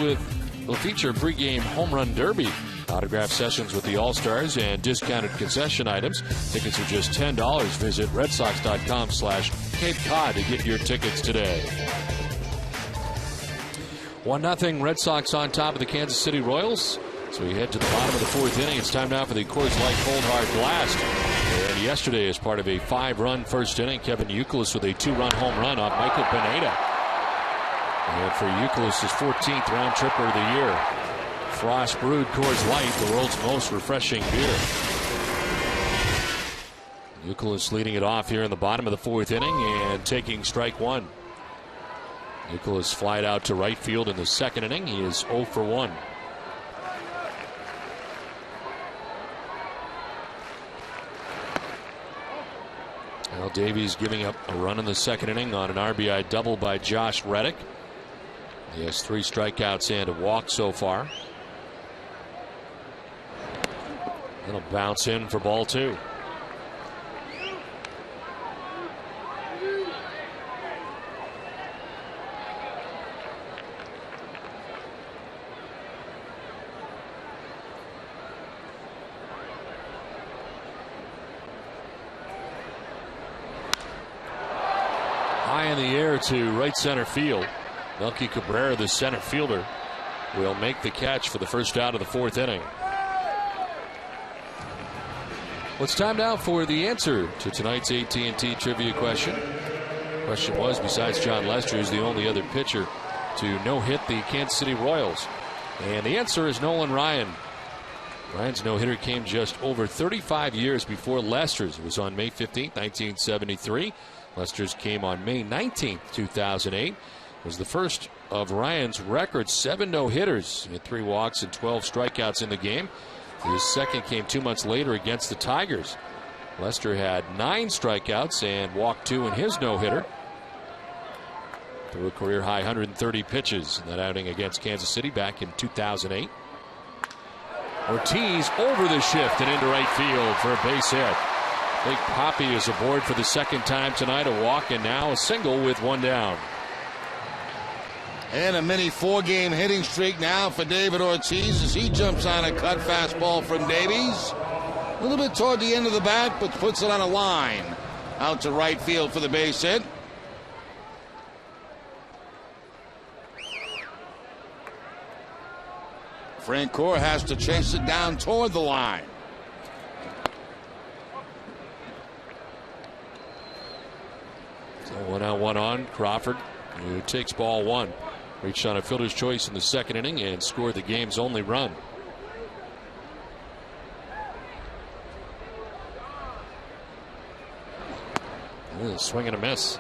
will feature a pregame home run derby, autograph sessions with the All-Stars, and discounted concession items. Tickets are just $10. Visit redsox.com/Cape Cod to get your tickets today. 1-0 Red Sox on top of the Kansas City Royals. So we head to the bottom of the fourth inning. It's time now for the Coors Light Cold Hard Blast. And yesterday, as part of a 5-run first inning, Kevin Youkilis with a 2-run home run off Michael Pineda. And for Youkilis, his 14th round tripper of the year. Frost brewed Coors Light, the world's most refreshing beer. Youkilis leading it off here in the bottom of the fourth inning and taking strike one. Youkilis flied out to right field in the second inning. He is 0 for 1. Al Davies giving up a run in the second inning on an RBI double by Josh Reddick. He has 3 strikeouts and a walk so far. It'll bounce in for ball 2. High in the air to right center field. Melky Cabrera, the center fielder, will make the catch for the first out of the fourth inning. Well, it's time now for the answer to tonight's AT&T trivia question. The question was, besides John Lester, who's the only other pitcher to no-hit the Kansas City Royals? And the answer is Nolan Ryan. Ryan's no-hitter came just over 35 years before Lester's. It was on May 15th, 1973. Lester's came on May 19th, 2008. It was the first of Ryan's record 7 no-hitters. He had 3 walks and 12 strikeouts in the game. His second came 2 months later against the Tigers. Lester had 9 strikeouts and walked 2 in his no-hitter. Threw a career-high 130 pitches in that outing against Kansas City back in 2008. Ortiz over the shift and into right field for a base hit. Big Poppy is aboard for the second time tonight. A walk and now a single with 1 down. And a mini 4-game hitting streak now for David Ortiz as he jumps on a cut fastball from Davies. A little bit toward the end of the bat, but puts it on a line. Out to right field for the base hit. Francoeur has to chase it down toward the line. So 1 out, 1 on. Crawford, who takes ball 1. Reached on a fielder's choice in the second inning and scored the game's only run. Swing and a miss.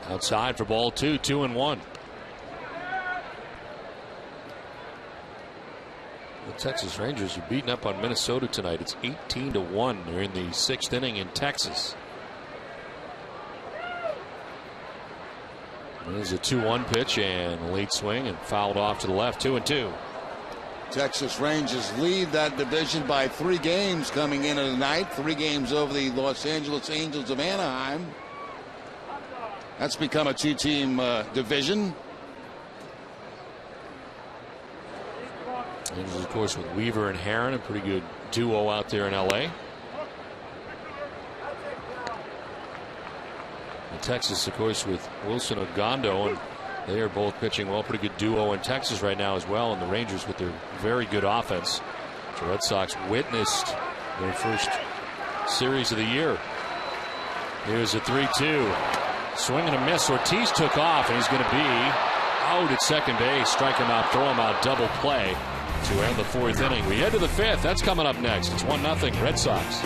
Outside for ball 2, 2-1. The Texas Rangers are beating up on Minnesota tonight. It's 18-1. They're in the 6th inning in Texas. There's a 2-1 pitch and a late swing and fouled off to the left. 2-2. Texas Rangers lead that division by 3 games coming into the night. 3 games over the Los Angeles Angels of Anaheim. That's become a 2-team division. Angels, of course, with Weaver and Herron, a pretty good duo out there in L.A. And Texas, of course, with Wilson Ogondo, and they are both pitching well. Pretty good duo in Texas right now as well. And the Rangers with their very good offense. The Red Sox witnessed their first series of the year. Here's a 3-2. Swing and a miss. Ortiz took off, and he's going to be out at second base. Strike him out, throw him out, double play to end the 4th inning. We head to the 5th. That's coming up next. It's 1-0 Red Sox.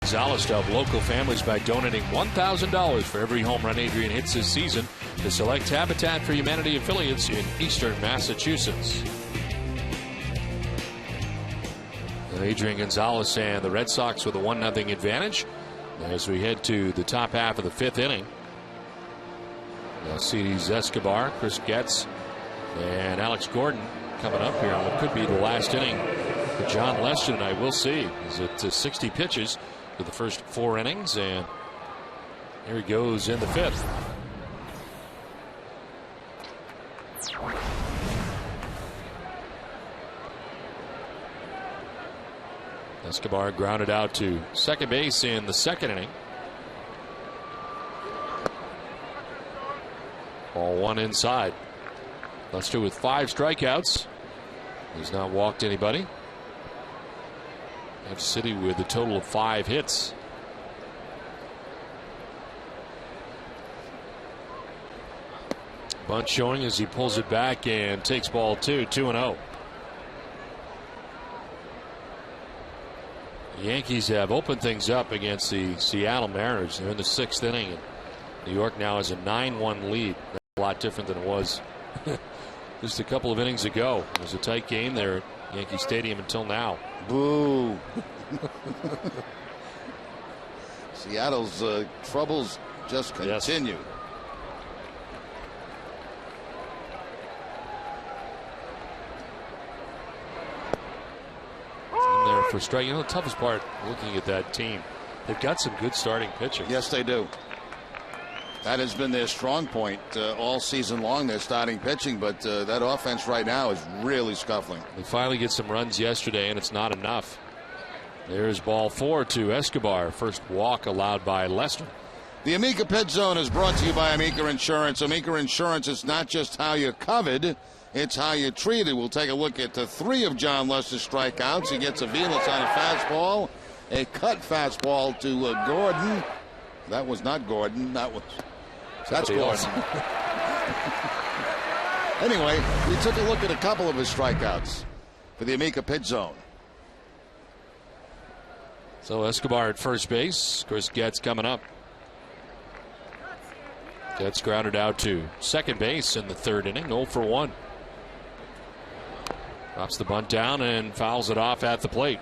Gonzalez to help local families by donating $1,000 for every home run Adrian hits this season to select Habitat for Humanity affiliates in eastern Massachusetts. Adrian Gonzalez and the Red Sox with a 1-0 advantage as we head to the top half of the 5th inning. Alcides Escobar, Chris Getz, and Alex Gordon coming up here on what could be the last inning for John Lester tonight. We'll see. Is it 60 pitches for the first 4 innings, and here he goes in the 5th. Escobar grounded out to second base in the 2nd inning. Ball 1 inside. Lester with 5 strikeouts. He's not walked anybody. Kansas City with a total of 5 hits. Bunt showing as he pulls it back and takes ball 2, 2-0. The Yankees have opened things up against the Seattle Mariners. They're in the 6th inning. And New York now has a 9-1 lead. That's a lot different than it was just a couple of innings ago. It was a tight game there at Yankee Stadium until now. Boo. Seattle's troubles just continue. Yes. In there for strike. You know, the toughest part looking at that team, they've got some good starting pitching. Yes, they do. That has been their strong point all season long, their starting pitching, but that offense right now is really scuffling. They finally get some runs yesterday, and it's not enough. There's ball 4 to Escobar. First walk allowed by Lester. The Amica Pit Zone is brought to you by Amica Insurance. Amica Insurance is not just how you're covered, it's how you're treated. We'll take a look at the 3 of John Lester's strikeouts. He gets a Venus on a fastball, a cut fastball to Gordon. That was not Gordon. That's Gordon. Anyway, we took a look at a couple of his strikeouts for the Amica Pit Zone. So Escobar at first base. Of course, Getz coming up. Getz grounded out to second base in the 3rd inning. 0 for 1. Drops the bunt down and fouls it off at the plate.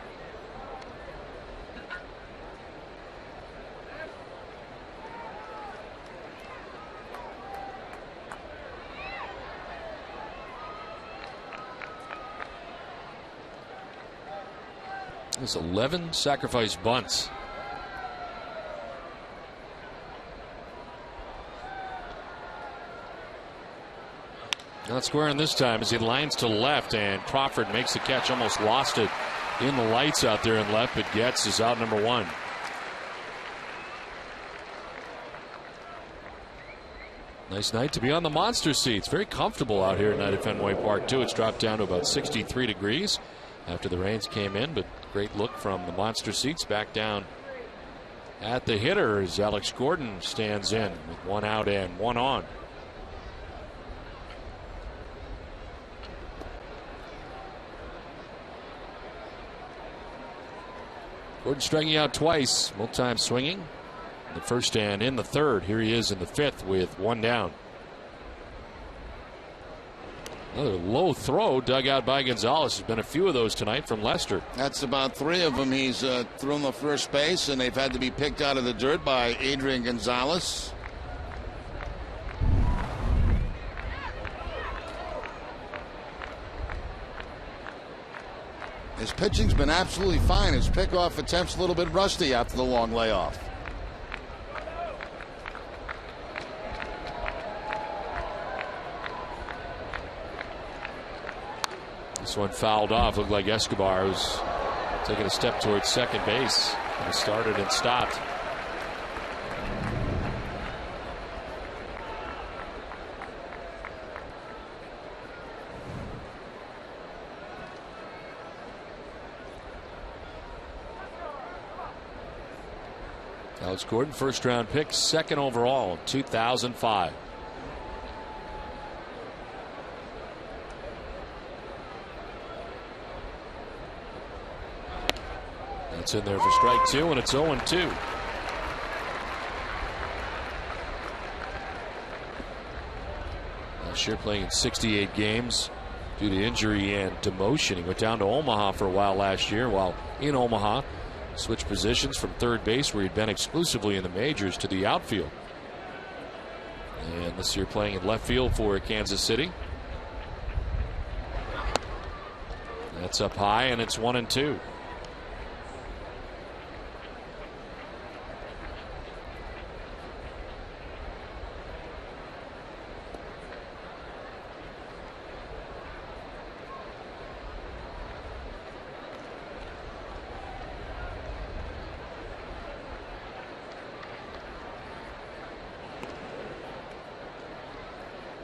There's 11 sacrifice bunts. Not squaring this time as he lines to left, and Crawford makes the catch. Almost lost it in the lights out there in left, but Getz is out number 1. Nice night to be on the monster seats. Very comfortable out here tonight at Fenway Park too. It's dropped down to about 63 degrees after the rains came in, but great look from the monster seats. Back down at the hitter as Alex Gordon stands in with 1 out and 1 on. Gordon striking out twice, both times swinging. In the 1st and in the 3rd. Here he is in the 5th with 1 down. Another low throw dug out by Gonzalez. There's been a few of those tonight from Lester. That's about 3 of them. He's thrown the first base, and they've had to be picked out of the dirt by Adrian Gonzalez. His pitching's been absolutely fine. His pickoff attempt's a little bit rusty after the long layoff. This one fouled off. Looked like Escobar was taking a step towards second base. And he started and stopped. Alex Gordon, 1st round pick, 2nd overall in 2005. That's in there for strike 2, and it's 0-2. Last year playing in 68 games due to injury and demotion. He went down to Omaha for a while last year. While in Omaha, switched positions from third base, where he'd been exclusively in the majors, to the outfield. And this year playing in left field for Kansas City. That's up high, and it's 1-2.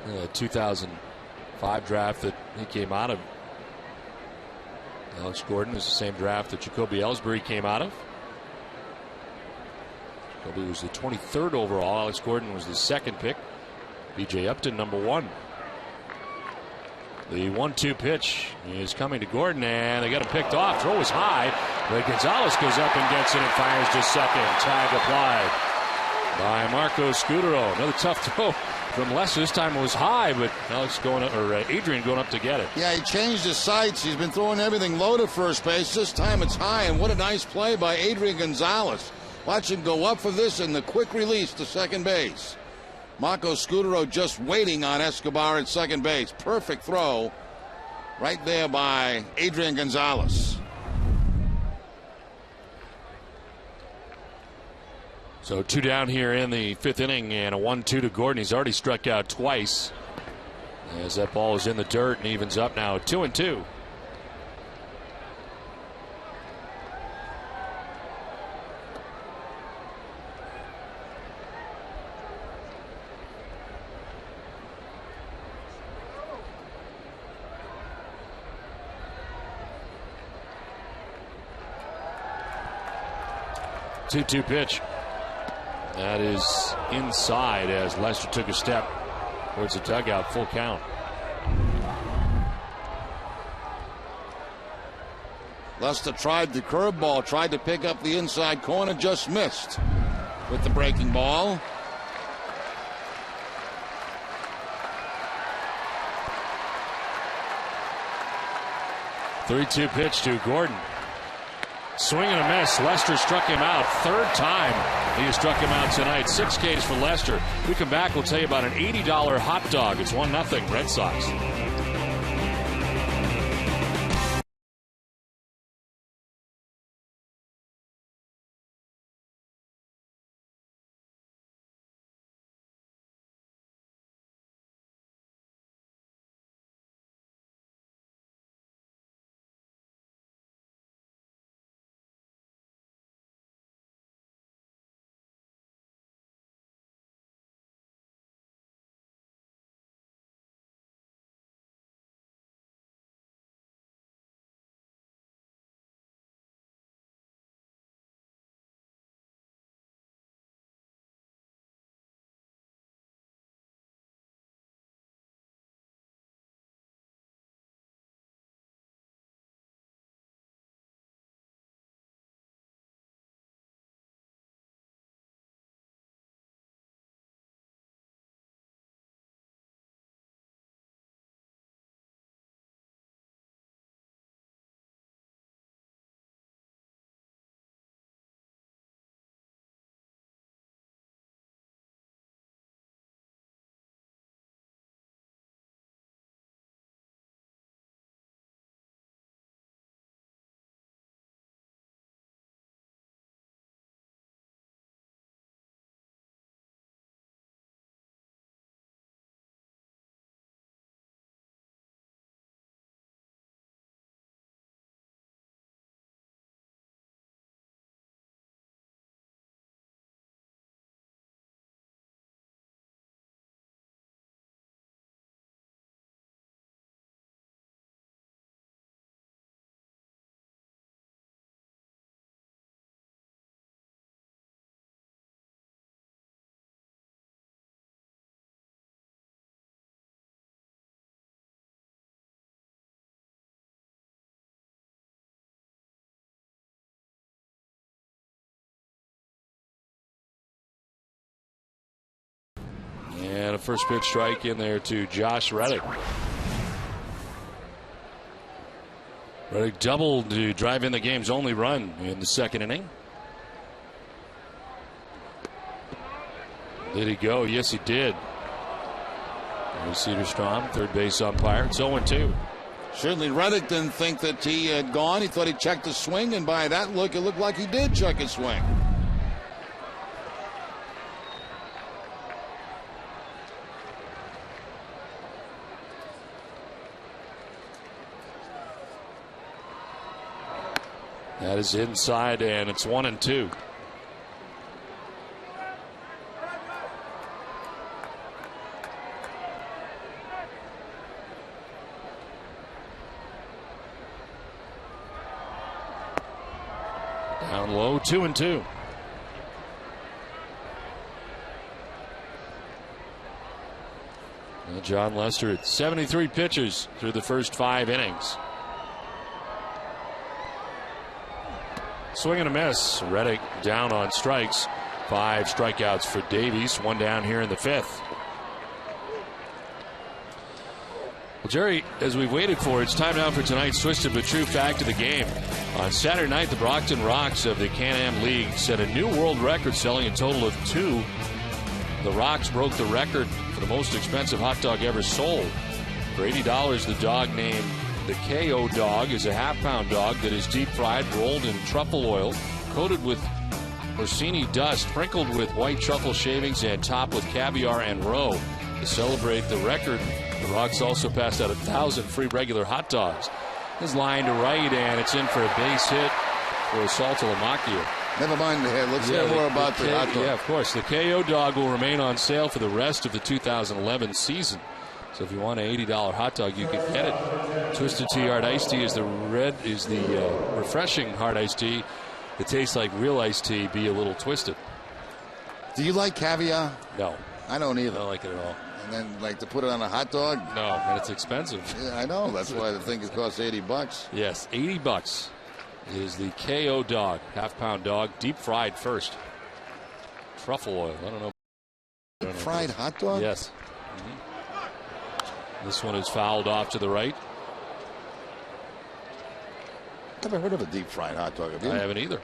The 2005 draft that he came out of, Alex Gordon, is the same draft that Jacoby Ellsbury came out of. Jacoby was the 23rd overall. Alex Gordon was the second pick. B.J. Upton, number 1. The 1-2 pitch is coming to Gordon, and they got him picked off. Throw was high, but Gonzalez goes up and gets it and fires to second. Tag applied by Marco Scudero. Another tough throw from Lester. This time it was high, but Adrian going up to get it. Yeah, he changed his sights. He's been throwing everything low to first base. This time it's high, and what a nice play by Adrian Gonzalez. Watch him go up for this and the quick release to second base. Marco Scudero just waiting on Escobar at second base. Perfect throw right there by Adrian Gonzalez. So 2 down here in the 5th inning, and a 1-2 to Gordon. He's already struck out twice, as that ball is in the dirt and evens up now 2-2. Two pitch. That is inside as Lester took a step towards the dugout. Full count. Lester tried the curveball, tried to pick up the inside corner, just missed with the breaking ball. Three-two pitch to Gordon. Swing and a miss. Lester struck him out. 3rd time he has struck him out tonight. 6 Ks for Lester. We come back, we'll tell you about an $80 hot dog. It's 1-0 Red Sox. a first pitch strike in there to Josh Reddick. Reddick doubled to drive in the game's only run in the second inning. Did he go? Yes, he did. There's Cedarstrom, third base umpire. It's 0-2. Certainly Reddick didn't think that he had gone. He thought he checked his swing, and by that look, it looked like he did check his swing. That is inside, and it's 1-2. Down low, 2-2. Well, John Lester at 73 pitches through the first 5 innings. Swing and a miss. Reddick down on strikes. 5 strikeouts for Davies. 1 down here in the 5th. Well, Jerry, as we've waited for, it's time now for tonight's Twisted but True Fact of the Game. On Saturday night, the Brockton Rocks of the Can-Am League set a new world record, selling a total of 2. The Rocks broke the record for the most expensive hot dog ever sold. For $80, the dog named the KO dog is a half-pound dog that is deep-fried, rolled in truffle oil, coated with porcini dust, sprinkled with white truffle shavings, and topped with caviar and roe. To celebrate the record, the Rocks also passed out 1,000 free regular hot dogs. This line to right, and it's in for a base hit for Saltalamacchia. Never mind the head. Let's hear more about the hot dog. Yeah, of course. The KO dog will remain on sale for the rest of the 2011 season. So if you want an $80 hot dog, you can get it. Twisted Tea Hard Iced Tea is the refreshing hard iced tea. It tastes like real iced tea, be a little twisted. Do you like caviar? No. I don't either. I don't like it at all. And then, like, to put it on a hot dog? No, and it's expensive. Yeah, I know. That's why the thing costs $80. Yes, $80 is the KO dog, half-pound dog, deep-fried first. Truffle oil. I don't know. Deep-fried hot dog? Yes. This one is fouled off to the right. Never heard of a deep-fried hot dog, have you? I haven't either.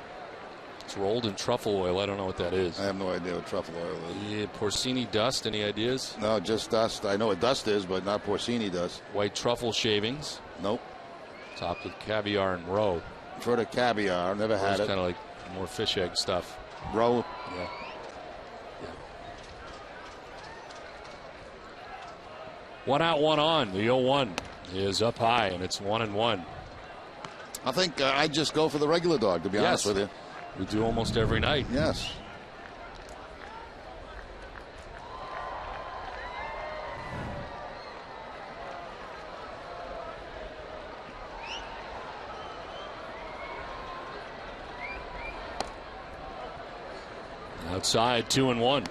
It's rolled in truffle oil. I don't know what that is. I have no idea what truffle oil is. Yeah, porcini dust. Any ideas? No, just dust. I know what dust is, but not porcini dust. White truffle shavings. Nope. Topped with caviar and roe. I've heard of caviar. Never had it. Kind of like more fish egg stuff. Roe. Yeah. One out, one on. The 0-1 is up high, and it's 1-1. I think I'd just go for the regular dog, to be honest with you. We do almost every night. Yes. Outside, 2-1.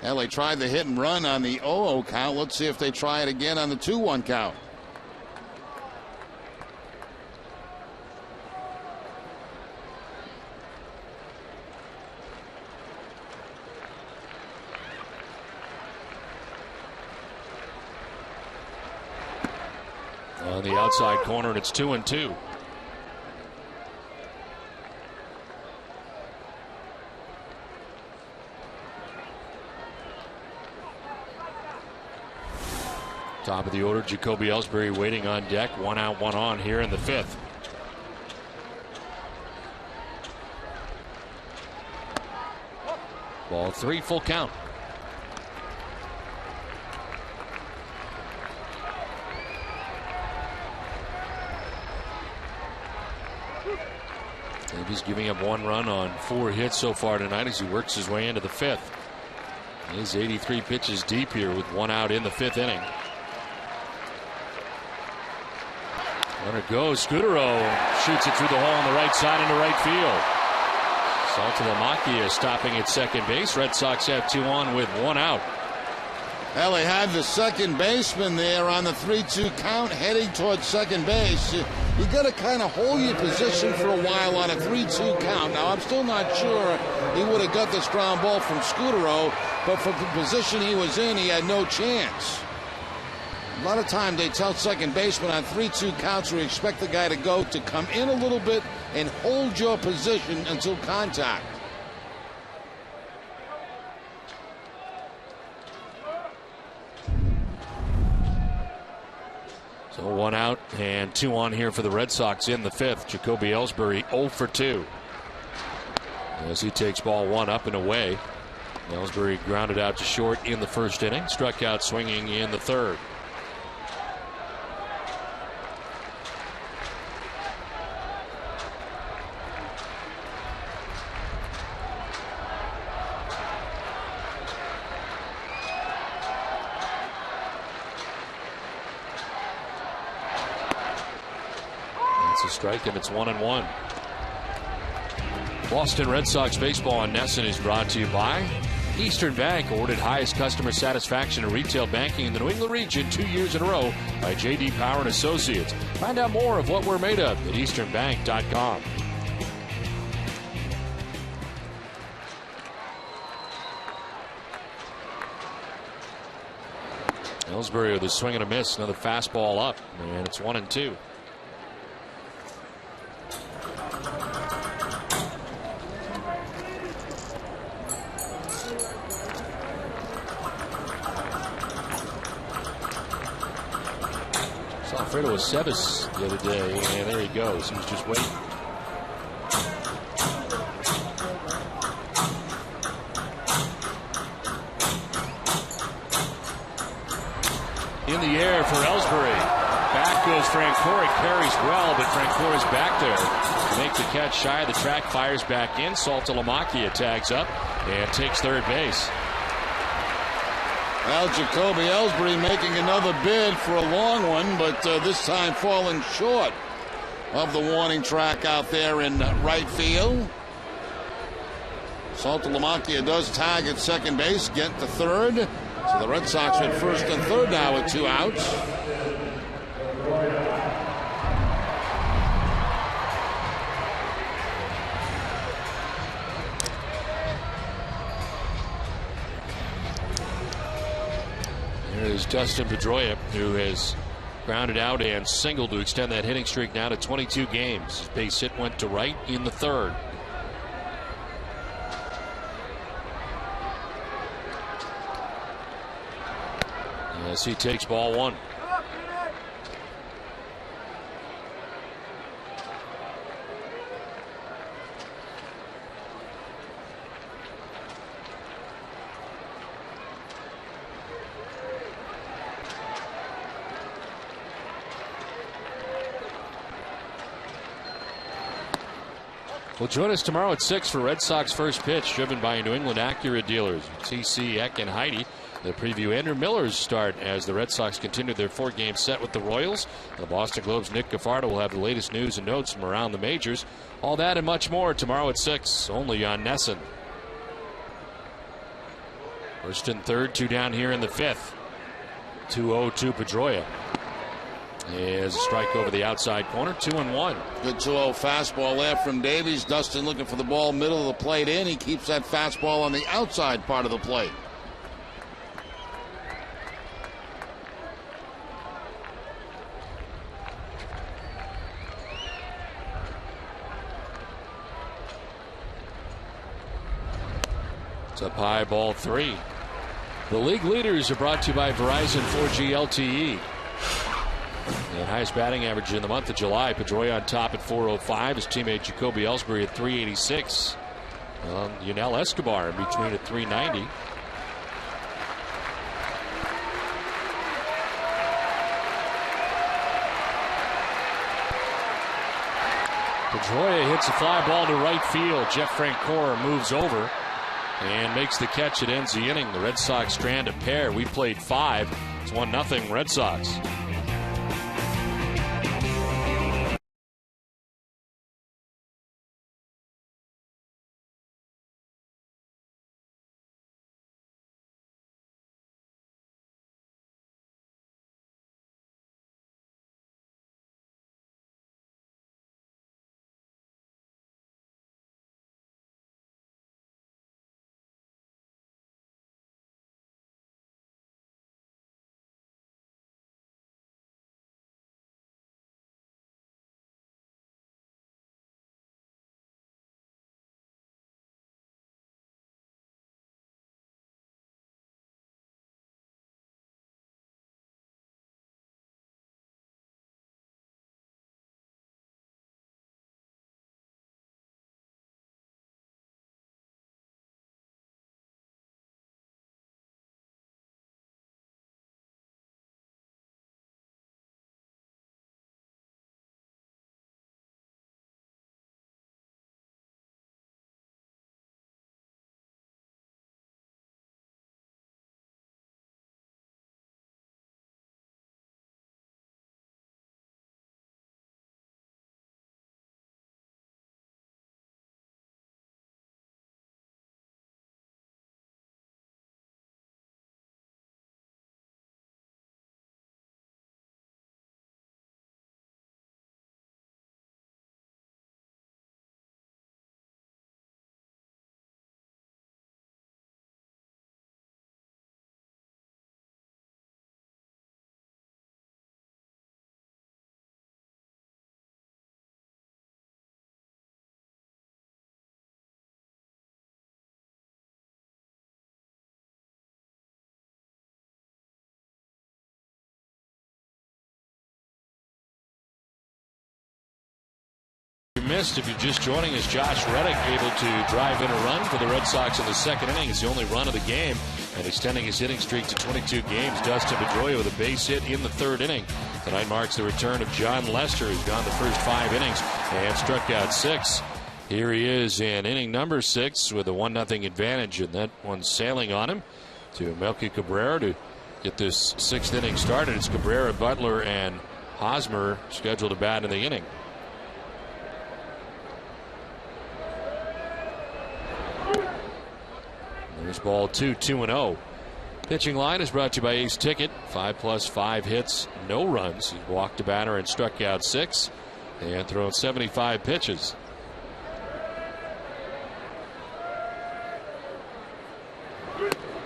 Well, they tried the hit and run on the 0-0 count. Let's see if they try it again on the 2-1 count. On the outside corner, and it's 2-2. Top of the order, Jacoby Ellsbury waiting on deck. 1 out, 1 on here in the 5th. Ball 3, full count. Davies giving up 1 run on 4 hits so far tonight as he works his way into the 5th. He's 83 pitches deep here with 1 out in the 5th inning. Runner goes. Scudero shoots it through the hole on the right side into right field. Saltalamacchia stopping at second base. Red Sox have 2 on with 1 out. Well, they had the second baseman there on the 3-2 count heading towards second base. You got to kind of hold your position for a while on a 3-2 count. Now, I'm still not sure he would have got this ground ball from Scutero, but for the position he was in, he had no chance. A lot of times they tell second baseman on 3-2 counts where you expect the guy to come in a little bit and hold your position until contact. So 1 out and 2 on here for the Red Sox in the 5th. Jacoby Ellsbury 0 for 2. As he takes ball 1 up and away. Ellsbury grounded out to short in the first inning. Struck out swinging in the 3rd. A strike, and it's 1-1. Boston Red Sox baseball on NESN is brought to you by Eastern Bank, awarded highest customer satisfaction in retail banking in the New England region 2 years in a row by J.D. Power and Associates. Find out more of what we're made of at easternbank.com. Ellsbury with a swing and a miss, another fastball up, and it's 1-2. Alfredo Aceves the other day, and there he goes. He's just waiting. In the air for Ellsbury. Back goes Francoeur. It carries well, but Francoeur is back there to make the catch shy of the track. Fires back in. Saltalamacchia tags up and takes third base. Well, Jacoby Ellsbury making another bid for a long one, but this time falling short of the warning track out there in right field. Saltalamacchia does tag at second base, get to third. So the Red Sox at first and third now with 2 outs. Here's Dustin Pedroia, who has grounded out and singled to extend that hitting streak now to 22 games. His base hit went to right in the 3rd. As he takes ball 1. Well, join us tomorrow at 6 for Red Sox first pitch, driven by New England Acura dealers TC, Eck, and Heidi. The preview Andrew Miller's start as the Red Sox continue their 4-game set with the Royals. The Boston Globe's Nick Gafardo will have the latest news and notes from around the majors. All that and much more tomorrow at 6, only on NESN. First and third, 2 down here in the 5th. 2-0 to Pedroia. Is a strike over the outside corner, 2-1. Good 2-0 fastball there from Davies. Dustin looking for the ball middle of the plate in. He keeps that fastball on the outside part of the plate. It's up high, ball 3. The league leaders are brought to you by Verizon 4G LTE. The highest batting average in the month of July. Pedroia on top at 405. His teammate Jacoby Ellsbury at 386. Yunel Escobar in between at 390. Pedroia hits a fly ball to right field. Jeff Francoeur moves over and makes the catch. It ends the inning. The Red Sox strand a pair. We played 5. It's 1-0 Red Sox. Missed. If you're just joining us, Josh Reddick able to drive in a run for the Red Sox in the second inning. It's the only run of the game and extending his hitting streak to 22 games. Dustin Pedroia with a base hit in the third inning. Tonight marks the return of John Lester, who's gone the first 5 innings and struck out 6. Here he is in inning number 6 with a 1-0 advantage, and that one's sailing on him to Melky Cabrera to get this 6th inning started. It's Cabrera, Butler, and Hosmer scheduled to bat in the inning. There's ball 2, 2-0. Pitching line is brought to you by Ace Ticket. 5+5 hits, no runs. He's walked a batter and struck out 6 and thrown 75 pitches.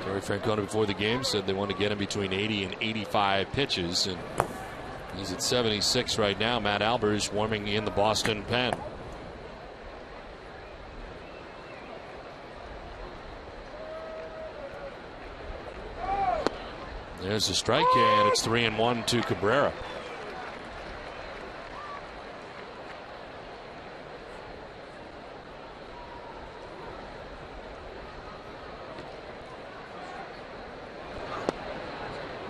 Terry Francona before the game said they want to get him between 80 and 85 pitches, and he's at 76 right now. Matt Albers warming in the Boston pen. There's a strike, and it's 3-1 to Cabrera.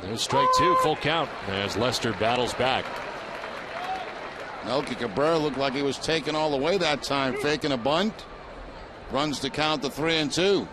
There's strike 2, full count as Lester battles back. Melky Cabrera looked like he was taken all the way that time, faking a bunt. Runs to count to 3-2.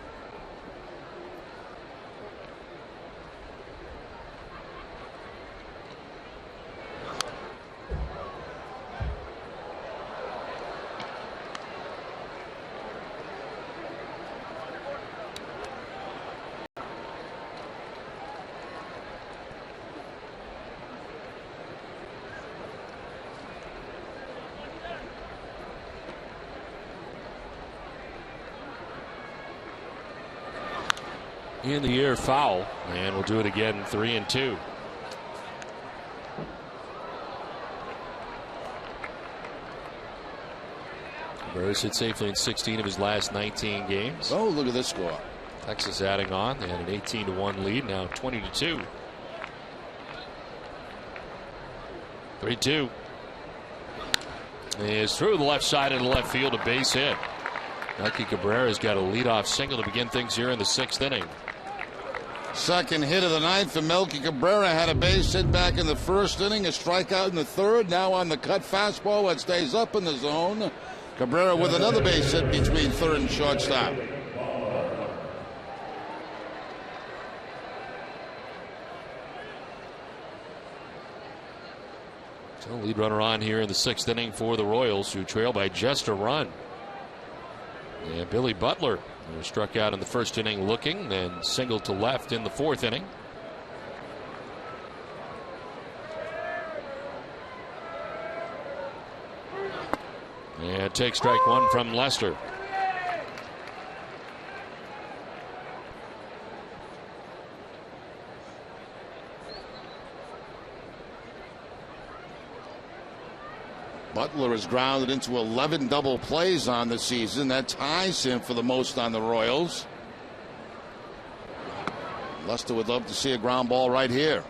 In the air, foul, and we'll do it again. 3-2. Cabrera's hit safely in 16 of his last 19 games. Oh, look at this score. Texas adding on. They had an 18-1 lead, now 20-2. 3-2 is through the left side of the left field, a base hit. Melky Cabrera's got a leadoff single to begin things here in the 6th inning. Second hit of the ninth for Melky Cabrera. Had a base hit back in the 1st inning, a strikeout in the 3rd. Now on the cut fastball that stays up in the zone. Cabrera with another base hit between 3rd and shortstop. So lead runner on here in the 6th inning for the Royals, who trail by just a run. And Billy Butler, who struck out in the 1st inning looking, then singled to left in the 4th inning. And take strike 1 from Lester. Butler is grounded into 11 double plays on the season. That ties him for the most on the Royals. Lester would love to see a ground ball right here.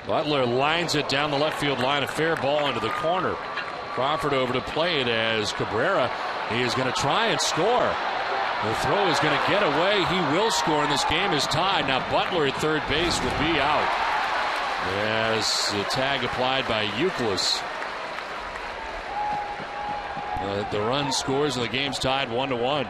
Butler lines it down the left field line, a fair ball into the corner. Crawford over to play it as Cabrera. He is going to try and score. The throw is going to get away. He will score, and this game is tied. Now Butler at third base will be out as the tag applied by Euclid. The run scores, and the game's tied 1-1.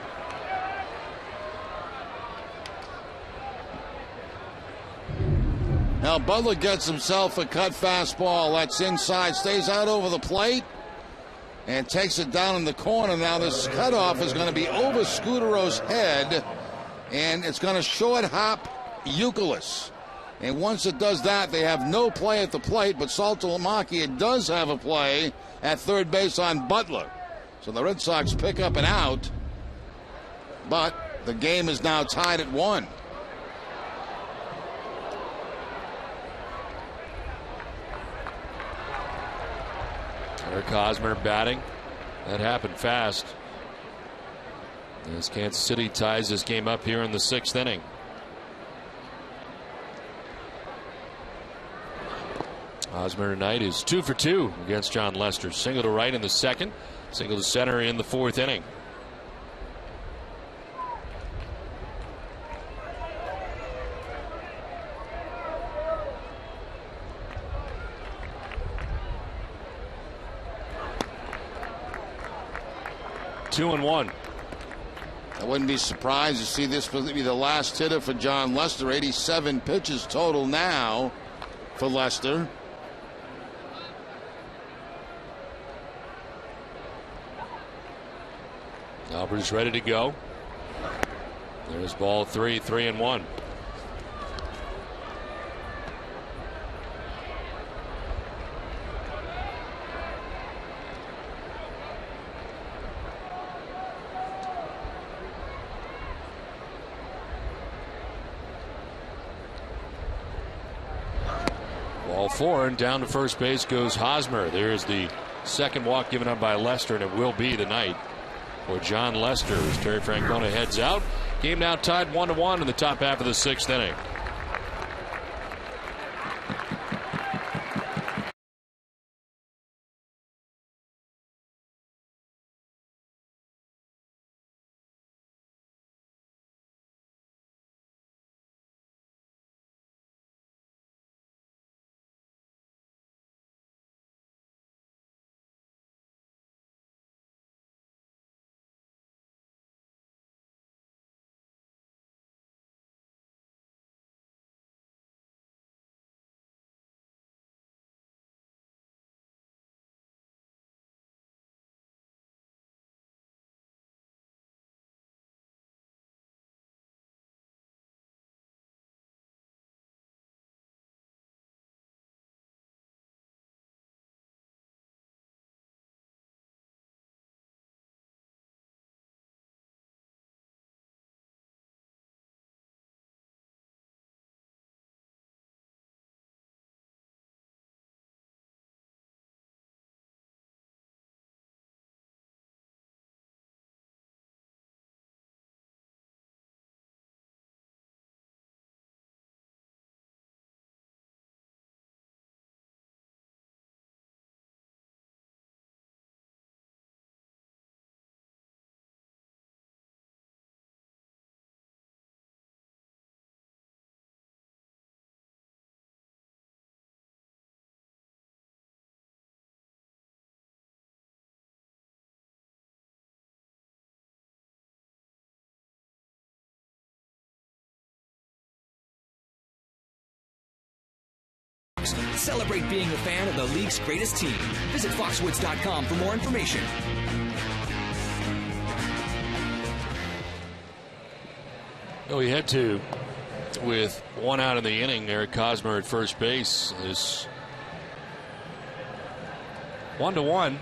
Now Butler gets himself a cut fastball that's inside, stays out over the plate, and takes it down in the corner. Now this cutoff is going to be over Scudero's head, and it's going to short hop Euclid. And once it does that, they have no play at the plate, but Saltalamacchia does have a play at third base on Butler. So the Red Sox pick up an out, but the game is now tied at 1. Eric Hosmer batting. That happened fast. As Kansas City ties this game up here in the 6th inning. Hosmer tonight is 2 for 2 against John Lester. Single to right in the 2nd, single to center in the 4th inning. Two and one. I wouldn't be surprised to see this be the last hitter for John Lester. 87 pitches total now for Lester. Albers ready to go. There's ball 3, 3-1. Ball 4, and down to first base goes Hosmer. There's the second walk given up by Lester, and it will be the night for John Lester as Terry Francona heads out. Game now tied 1-1 in the top half of the 6th inning. Celebrate being a fan of the league's greatest team. Visit foxwoods.com for more information. Well, we head to with one out in the inning. Eric Hosmer at first base is 1-1.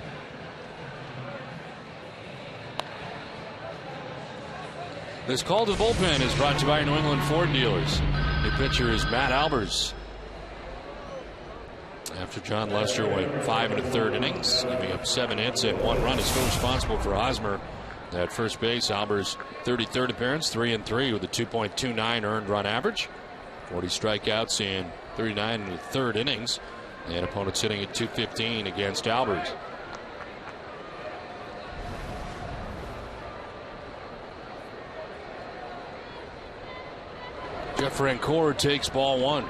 This call to the bullpen is brought to you by New England Ford dealers. The pitcher is Matt Albers. After John Lester went 5 1/3 innings, giving up 7 hits and 1 run, is still responsible for Hosmer at first base. Albers' 33rd appearance, 3-3 with a 2.29 earned run average, 40 strikeouts in 39 1/3 innings, and opponents sitting at 215 against Albers. Jeff Rancourt takes ball 1.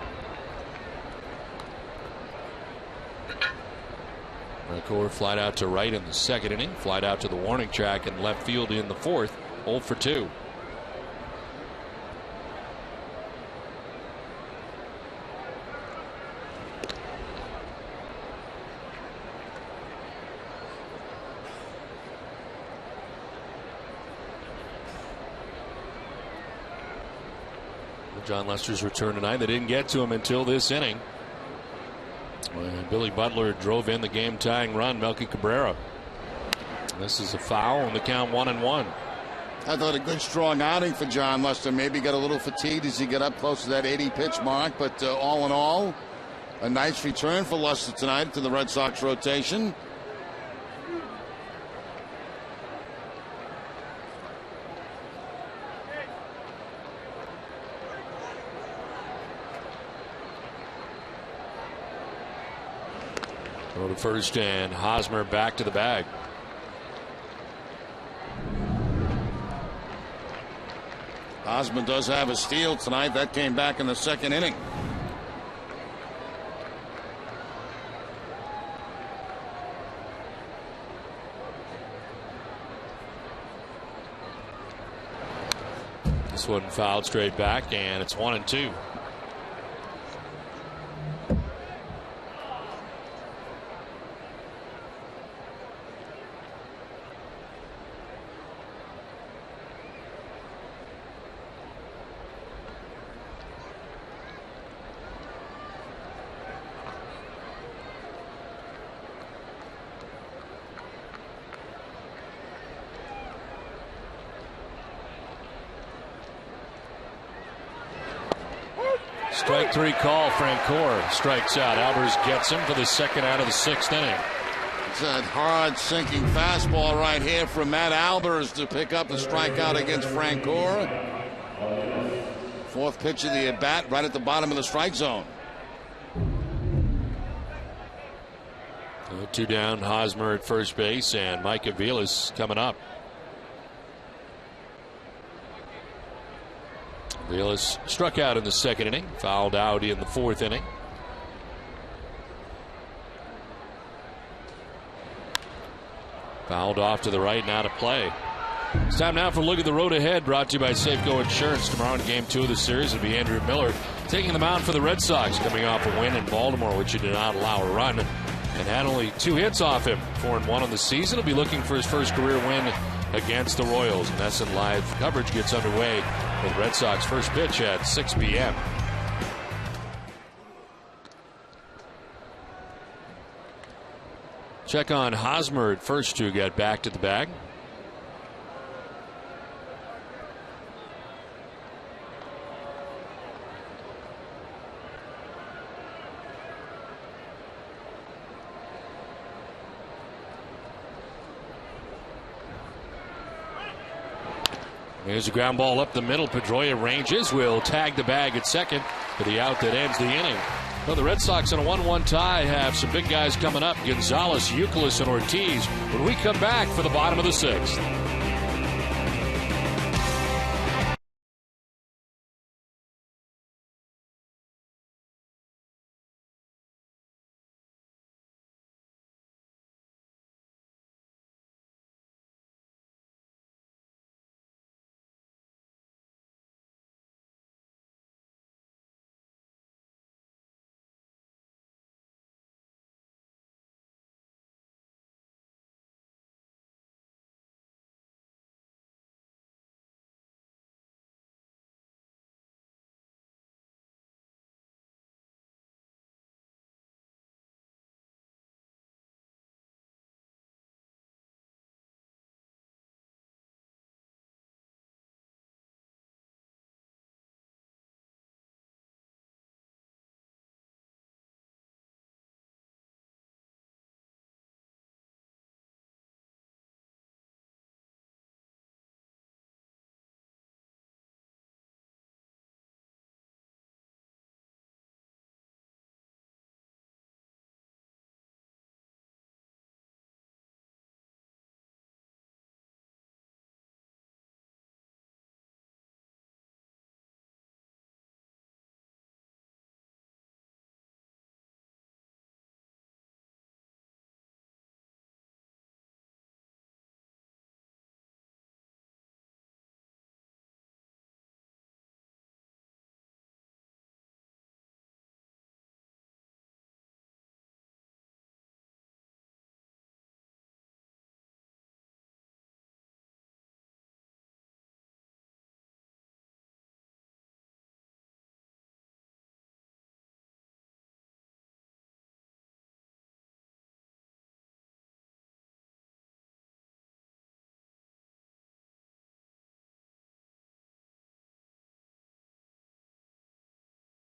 Rancourt flied out to right in the 2nd inning, flied out to the warning track in left field in the 4th, 0 for 2. John Lester's return tonight, they didn't get to him until this inning, when Billy Butler drove in the game-tying run, Melky Cabrera. This is a foul, and the count 1-1. I thought a good, strong outing for John Lester. Maybe got a little fatigued as he got up close to that 80-pitch mark, but all in all, a nice return for Lester tonight to the Red Sox rotation. Go to first, and Hosmer back to the bag. Hosmer does have a steal tonight. That came back in the second inning. This one fouled straight back, and it's 1-2. Strike three call. Francoeur strikes out. Albers gets him for the second out of the sixth inning. It's a hard sinking fastball right here from Matt Albers to pick up a strikeout against Francoeur. Fourth pitch of the at bat, right at the bottom of the strike zone. Two down. Hosmer at first base, and Mike Aviles coming up. Aviles struck out in the second inning, fouled out in the fourth inning. Fouled off to the right, now to play. It's time now for a look at the road ahead, brought to you by Safeco Insurance. Tomorrow in Game 2 of the series will be Andrew Miller taking the mound for the Red Sox, coming off a win in Baltimore, which he did not allow a run, and had only 2 hits off him. 4-1 on the season. He'll be looking for his first career win against the Royals. And NESN Live coverage gets underway with Red Sox first pitch at 6 p.m. Check on Hosmer at first to get back to the bag. Here's a ground ball up the middle. Pedroia ranges, will tag the bag at second for the out that ends the inning. Well, the Red Sox in a 1-1 tie have some big guys coming up. Gonzalez, Youkilis, and Ortiz when we come back for the bottom of the sixth.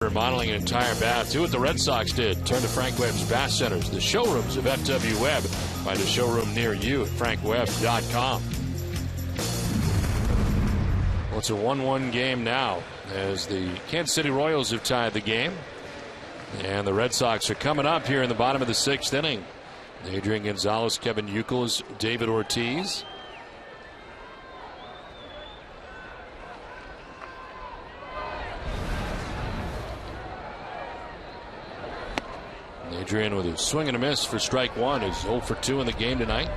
Remodeling an entire bath. Do what the Red Sox did. Turn to Frank Webb's Bath Centers, the showrooms of FW Webb. Find a showroom near you at frankwebb.com. Well, it's a 1-1 game now as the Kansas City Royals have tied the game. And the Red Sox are coming up here in the bottom of the sixth inning. Adrian Gonzalez, Kevin Youkilis, David Ortiz. Adrian with a swing and a miss for strike one is 0 for 2 in the game tonight.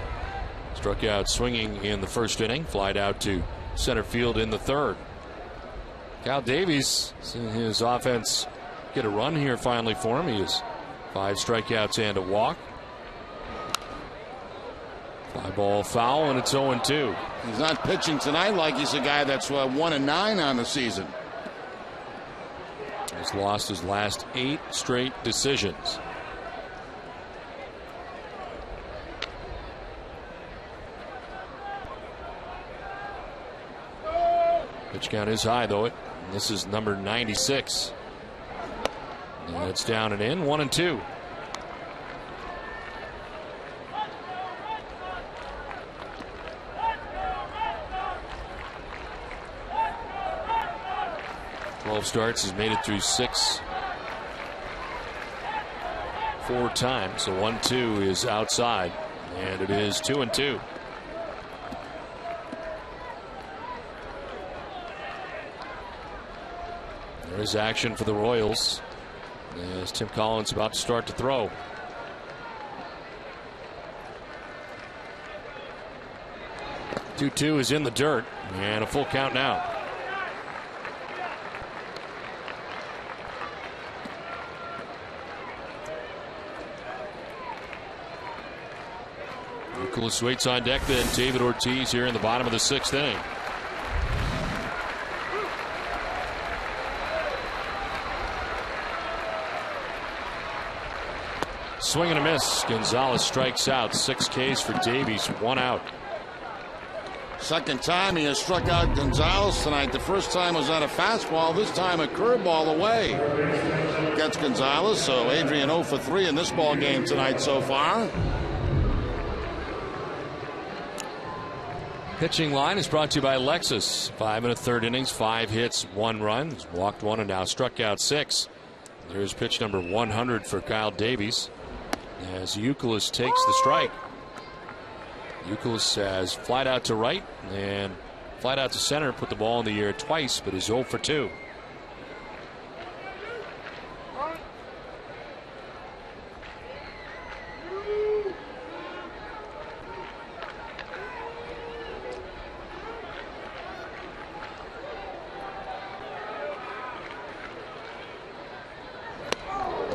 Struck out swinging in the first inning, flied out to center field in the third. Kyle Davies, seeing his offense get a run here finally for him. He has 5 strikeouts and a walk. Fly ball foul, and it's 0-2. He's not pitching tonight like he's a guy that's 1-9 on the season. He's lost his last 8 straight decisions. Pitch count is high, though. This is number 96. And it's down and in, 1-2. Starts, he's made it through 6 4 times. So 1-2 is outside, and it is 2-2. There is action for the Royals as Tim Collins about to start to throw. Two is in the dirt, and a full count now. Youkilis waits on deck, then David Ortiz here in the bottom of the 6th inning. Swing and a miss. Gonzalez strikes out. 6 Ks for Davies, 1 out. Second time he has struck out Gonzalez tonight. The first time was on a fastball. This time a curveball away. Gets Gonzalez. So Adrian 0 for 3 in this ball game tonight so far. Pitching line is brought to you by Lexus. 5 1/3 innings, 5 hits, 1 run. He's walked 1 and now struck out 6. There's pitch number 100 for Kyle Davies as Youkilis takes the strike. Youkilis has flied out to right and flied out to center, put the ball in the air twice, but is 0 for 2.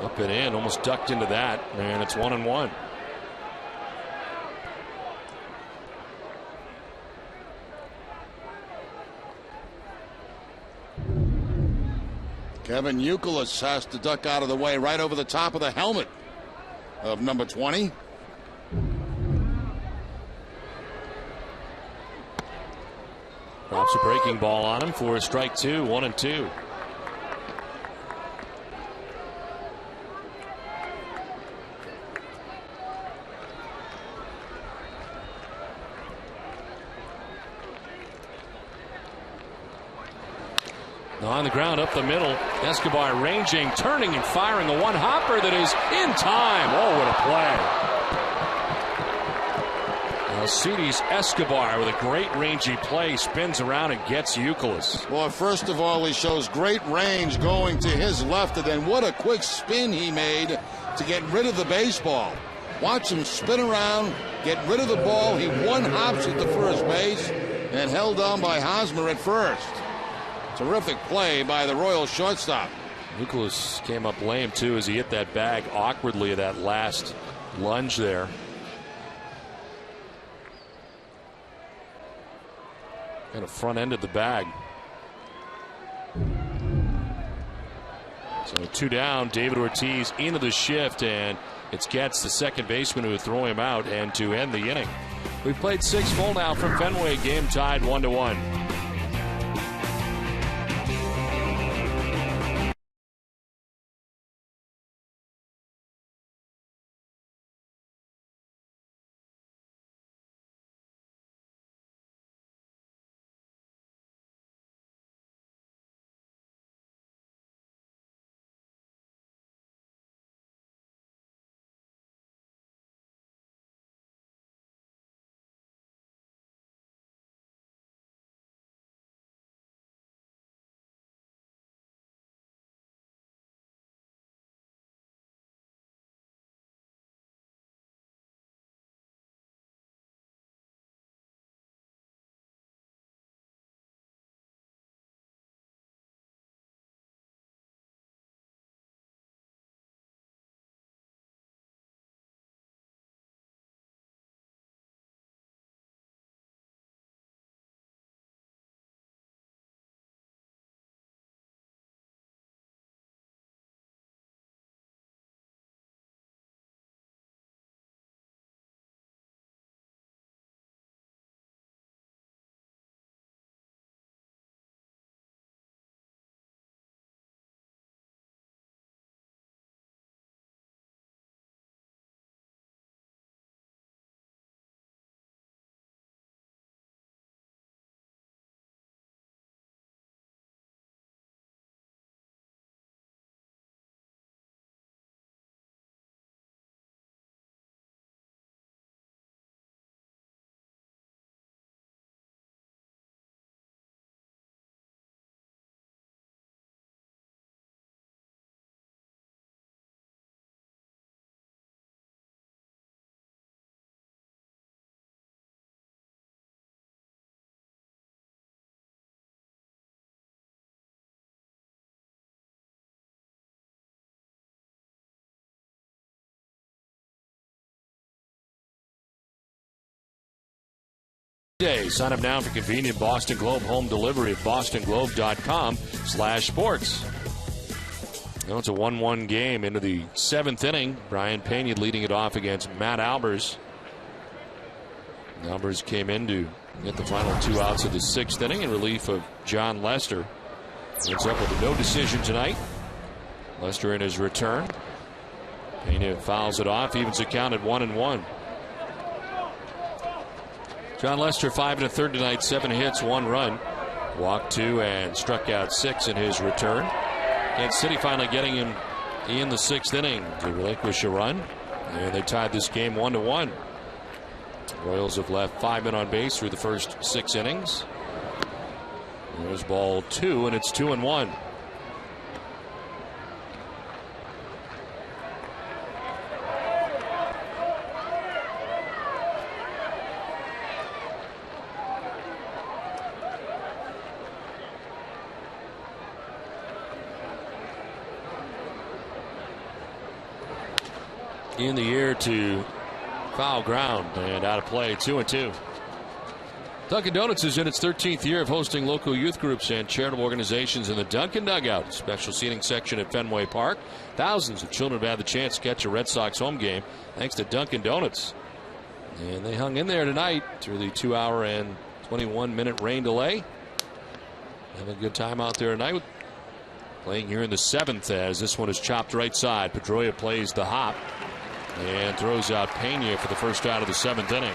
Up and in, almost ducked into that, and it's 1-1. Kevin Youkilis has to duck out of the way right over the top of the helmet of number 20. Drops a breaking ball on him for a strike 2, 1-2. On the ground up the middle. Escobar ranging, turning and firing a one-hopper that is in time. Oh, what a play. Alcides Escobar with a great rangy play, spins around and gets Youkilis. Well, first of all, he shows great range going to his left, and then what a quick spin he made to get rid of the baseball. Watch him spin around, get rid of the ball. He one-hops at the first base and held down by Hosmer at first. Terrific play by the Royals shortstop. Youkilis came up lame too as he hit that bag awkwardly at that last lunge there. Kind of front ended the bag. So 2 down, David Ortiz into the shift, and it's Getz, the second baseman, who would throw him out and to end the inning. We've played 6 full now from Fenway, game tied 1-1. Sign up now for convenient Boston Globe home delivery at bostonglobe.com/sports. Now it's a 1-1 game into the 7th inning. Brian Pena leading it off against Matt Albers. Albers came in to get the final 2 outs of the 6th inning in relief of John Lester. Ends up with a no decision tonight. Lester in his return. Pena fouls it off, evens the count at 1-1. John Lester 5 1/3 tonight, 7 hits, 1 run. Walked 2 and struck out 6 in his return. Kansas City finally getting him in the 6th inning to relinquish a run. And they tied this game 1-1. Royals have left 5 men on base through the first 6 innings. There's ball 2, and it's 2-1. In the air to foul ground and out of play. 2-2. Dunkin' Donuts is in its 13th year of hosting local youth groups and charitable organizations in the Dunkin' Dugout, special seating section at Fenway Park. Thousands of children have had the chance to catch a Red Sox home game thanks to Dunkin' Donuts. And they hung in there tonight through the 2-hour and 21-minute rain delay. Having a good time out there tonight. Playing here in the 7th as this one is chopped right side. Pedroia plays the hop and throws out Pena for the first out of the 7th inning.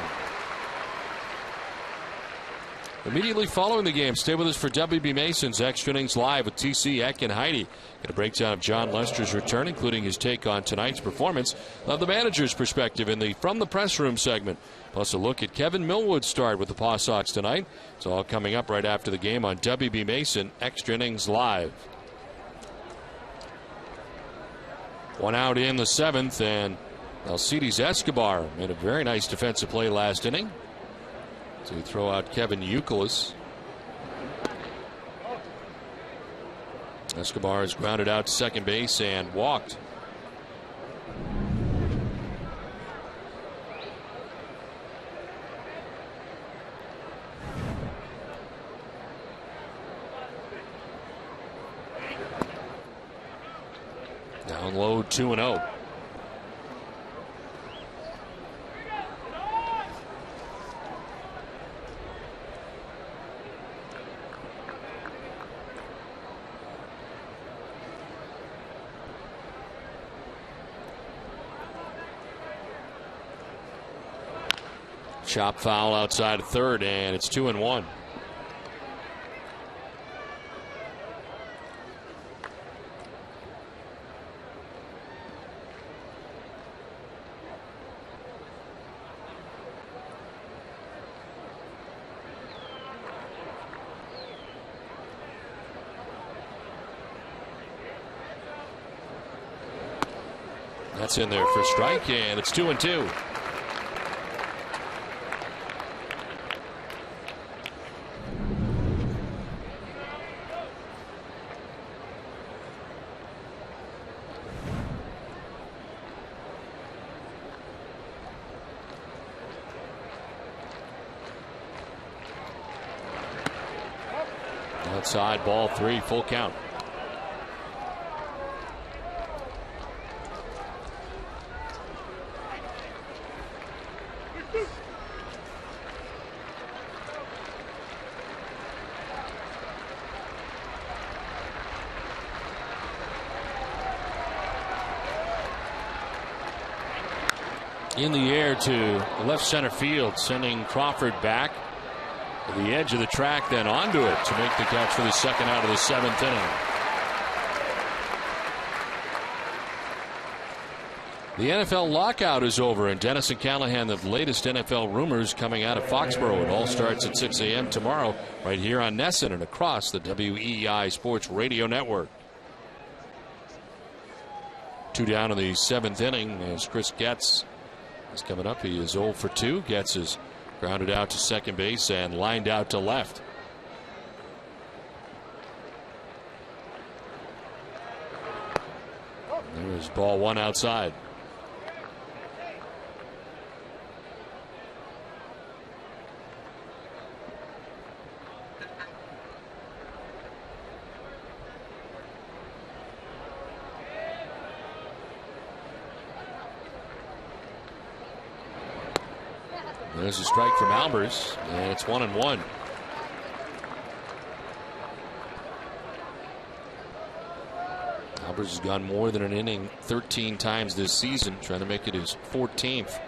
Immediately following the game, stay with us for WB Mason's Extra Innings Live with TC, Eck, and Heidi. Get a breakdown of John Lester's return, including his take on tonight's performance, of the manager's perspective in the From the Press Room segment. Plus a look at Kevin Millwood's start with the Paw Sox tonight. It's all coming up right after the game on WB Mason Extra Innings Live. 1 out in the 7th, and Alcides Escobar made a very nice defensive play last inning to throw out Kevin Youkilis. Escobar is grounded out to second base and walked. Down low, 2-0. Chop foul outside of third, and it's 2-1. That's in there for a strike, and it's 2-2. Outside, ball 3, full count. In the air to left center field, sending Crawford back to the edge of the track, then onto it to make the catch for the second out of the 7th inning. The NFL lockout is over, and Dennis and Callahan, the latest NFL rumors coming out of Foxborough. It all starts at 6 a.m. tomorrow right here on NESN and across the WEEI Sports Radio Network. 2 down in the 7th inning as Chris Getz is coming up. He is 0 for 2. Getz is grounded out to second base and lined out to left. There's ball 1 outside. There's a strike from Albers, and it's 1-1. Albers has gone more than an inning 13 times this season, trying to make it his 14th.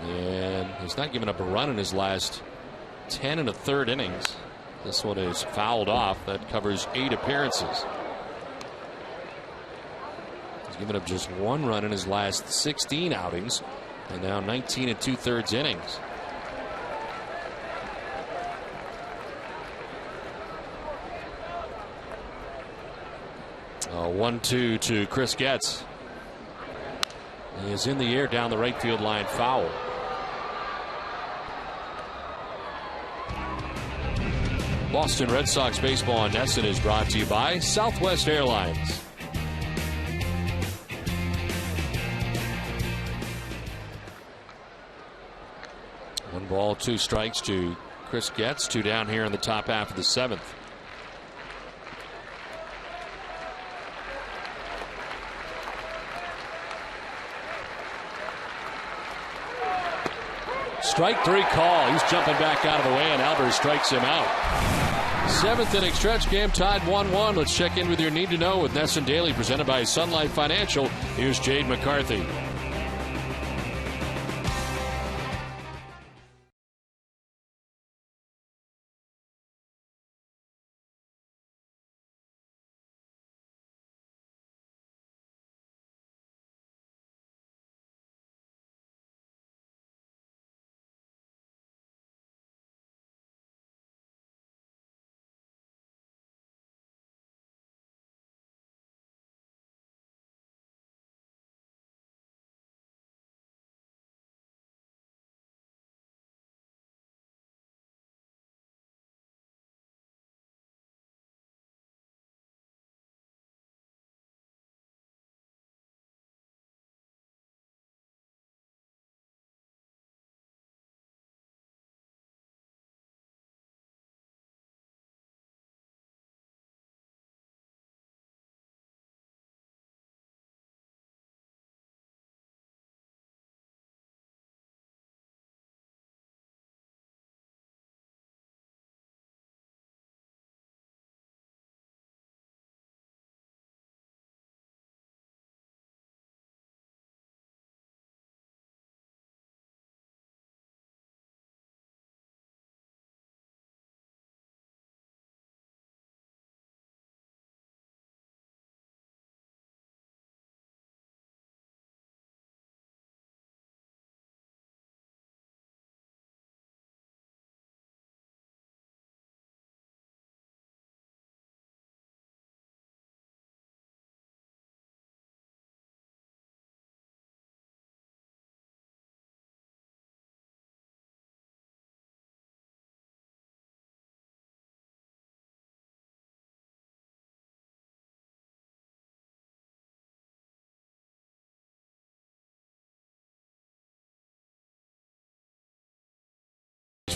And he's not given up a run in his last 10 1/3 innings. This one is fouled off. That covers 8 appearances. He's given up just 1 run in his last 16 outings, and now 19 2/3 innings. A 1-2 to Chris Getz. He is in the air down the right field line, foul. Boston Red Sox baseball on NESN is brought to you by Southwest Airlines. One ball, 2 strikes to Chris Getz. 2 down here in the top half of the 7th. Strike 3 call. He's jumping back out of the way, and Albers strikes him out. 7th inning stretch, game tied 1-1. Let's check in with your need to know with NESN Daily, presented by Sun Life Financial. Here's Jade McCarthy.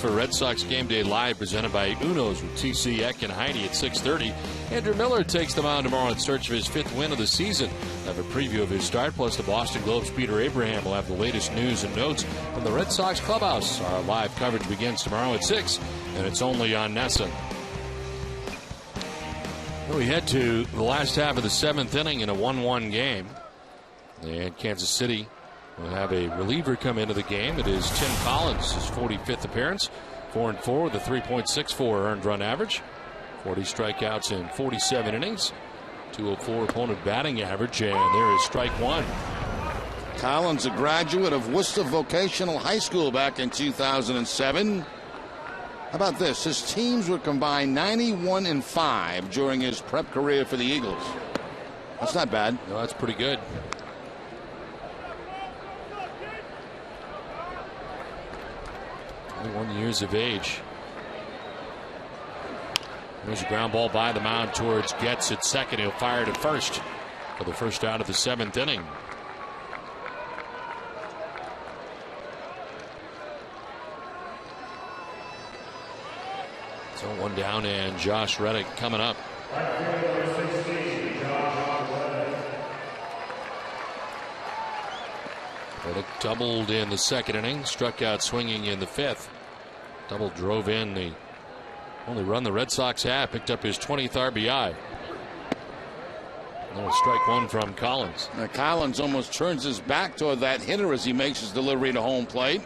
For Red Sox Game Day Live, presented by Uno's with TC Eck and Heidi at 6:30. Andrew Miller takes the mound tomorrow in search of his 5th win of the season. We'll have a preview of his start, plus the Boston Globe's Peter Abraham will have the latest news and notes from the Red Sox clubhouse. Our live coverage begins tomorrow at 6, and it's only on NESN. We head to the last half of the 7th inning in a 1-1 game, and Kansas City will have a reliever come into the game. It is Tim Collins, his 45th appearance, 4-4 with a 3.64 earned run average, 40 strikeouts in 47 innings, 204 opponent batting average, and there is strike 1. Collins, a graduate of Worcester Vocational High School back in 2007. How about this? His teams were combined 91-5 during his prep career for the Eagles. That's not bad. No, that's pretty good. 21 years of age. There's a ground ball by the mound towards Getz at second. He'll fire to first for the first out of the 7th inning. So 1 down, and Josh Reddick coming up. Reddick doubled in the second inning, struck out swinging in the fifth. Double drove in the only run the Red Sox had, picked up his 20th RBI. There's strike one from Collins. Now Collins almost turns his back toward that hitter as he makes his delivery to home plate.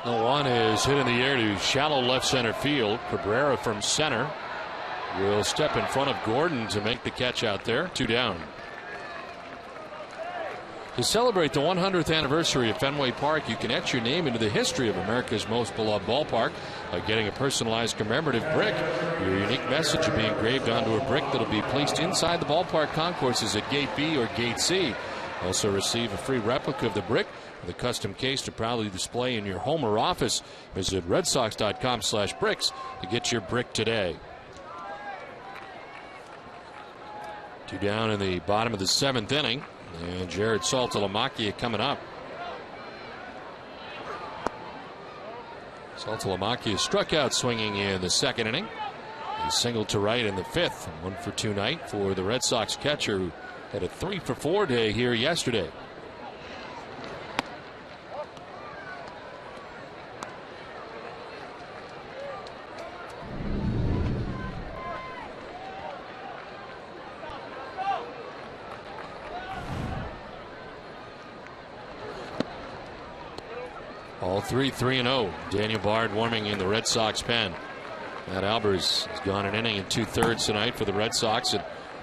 The one is hit in the air to shallow left center field. Cabrera from center will step in front of Gordon to make the catch out there. 2 down. To celebrate the 100th anniversary of Fenway Park, you can etch your name into the history of America's most beloved ballpark by getting a personalized commemorative brick. Your unique message will be engraved onto a brick that will be placed inside the ballpark concourses at Gate B or Gate C. Also receive a free replica of the brick with a custom case to proudly display in your home or office. Visit redsox.com/bricks to get your brick today. 2 down in the bottom of the 7th inning. And Jared Saltalamacchia coming up. Saltalamacchia struck out swinging in the second inning. He singled to right in the 5th. 1 for 2 night for the Red Sox catcher, who had a 3 for 4 day here yesterday. All 3-3-0. Daniel Bard warming in the Red Sox pen. Matt Albers has gone an inning and 2/3 tonight for the Red Sox in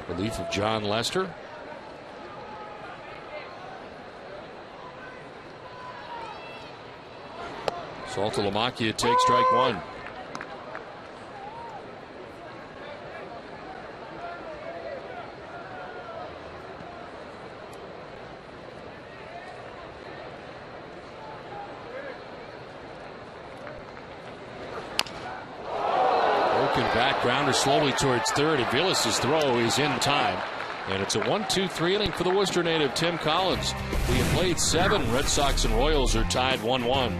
relief of John Lester. Saltalamacchia takes strike one. Back grounder slowly towards third. Aviles' throw is in time. And it's a 1-2-3 inning for the Worcester native Tim Collins. We have played 7. Red Sox and Royals are tied 1-1.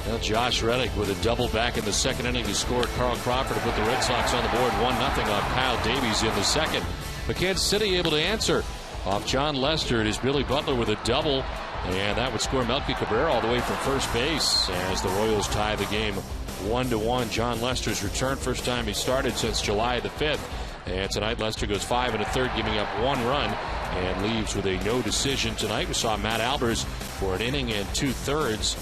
Now Josh Reddick with a double back in the second inning to score Carl Crawford to put the Red Sox on the board 1-0 off Kyle Davies in the second. But Kansas City able to answer off John Lester. It is Billy Butler with a double, and that would score Melky Cabrera all the way from first base as the Royals tie the game 1-1. John Lester's return, first time he started since July the 5th. And tonight Lester goes 5 1/3, giving up 1 run and leaves with a no decision tonight. We saw Matt Albers for an inning and 2/3.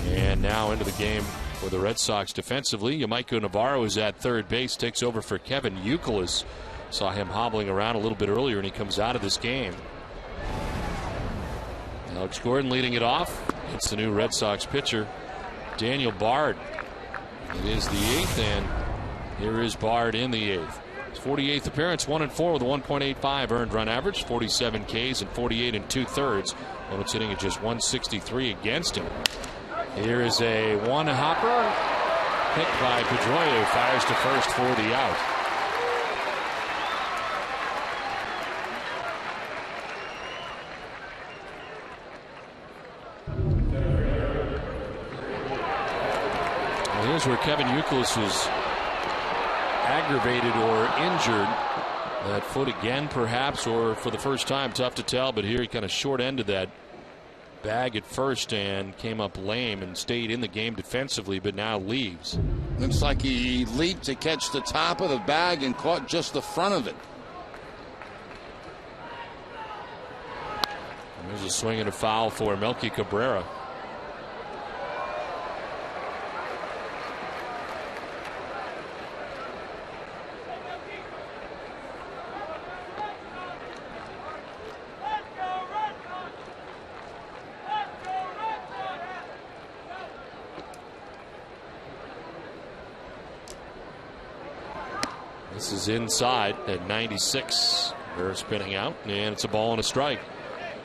And now into the game for the Red Sox defensively. Yamaiko Navarro is at third base, takes over for Kevin Youkilis. Saw him hobbling around a little bit earlier, and he comes out of this game. Alex Gordon leading it off. It's the new Red Sox pitcher, Daniel Bard. It is the 8th, and here is Bard in the 8th. His 48th appearance, 1-4 with a 1.85 earned run average, 47 Ks and 48 2/3. Opponents hitting at just 163 against him. Here is a one-hopper hit by Pedroia, who fires to first for the out. Well, here's where Kevin Youkilis was aggravated or injured. That foot again, perhaps, or for the first time, tough to tell. But here he kind of short-ended that bag at first and came up lame and stayed in the game defensively, but now leaves. Looks like he leaped to catch the top of the bag and caught just the front of it. There's a swing and a foul for Melky Cabrera. This is inside at 96. They're spinning out, and it's a ball and a strike.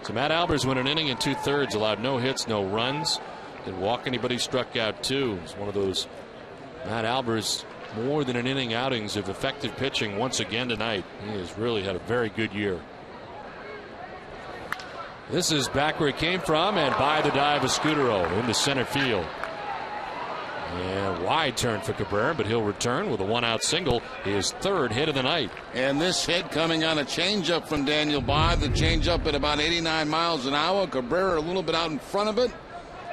So Matt Albers went an inning and 2/3, allowed no hits, no runs, didn't walk anybody, struck out 2. It's one of those Matt Albers more than an inning outings of effective pitching once again tonight. He has really had a very good year. This is back where it came from, and by the dive of Scudero into center field. And wide turn for Cabrera, but he'll return with a 1-out single, his 3rd hit of the night. And this hit coming on a changeup from Daniel Bard. The changeup at about 89 miles an hour. Cabrera a little bit out in front of it,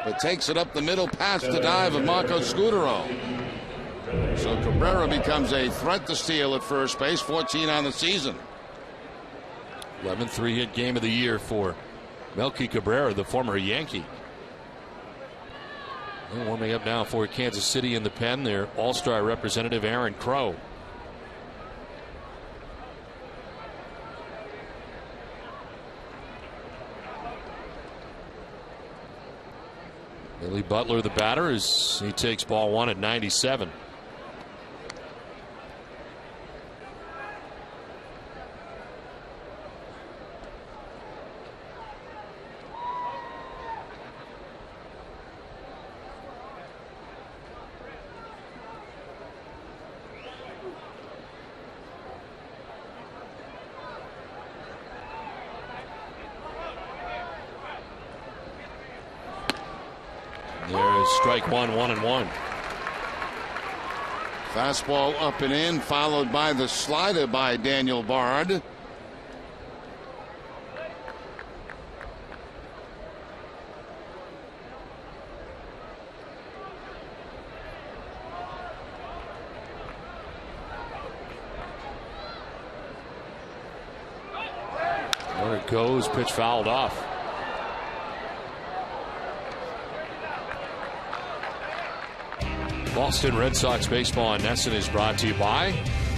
but takes it up the middle past the dive of Marco Scudero. So Cabrera becomes a threat to steal at first base, 14 on the season. 11th 3-hit game of the year for Melky Cabrera, the former Yankee. And warming up now for Kansas City in the pen, their all-star representative Aaron Crow. Billy Butler, the batter, as he takes ball 1 at 97. Strike 1, 1-1. Fastball up and in, followed by the slider by Daniel Bard. There it goes, pitch fouled off. Boston Red Sox baseball on NESN is brought to you by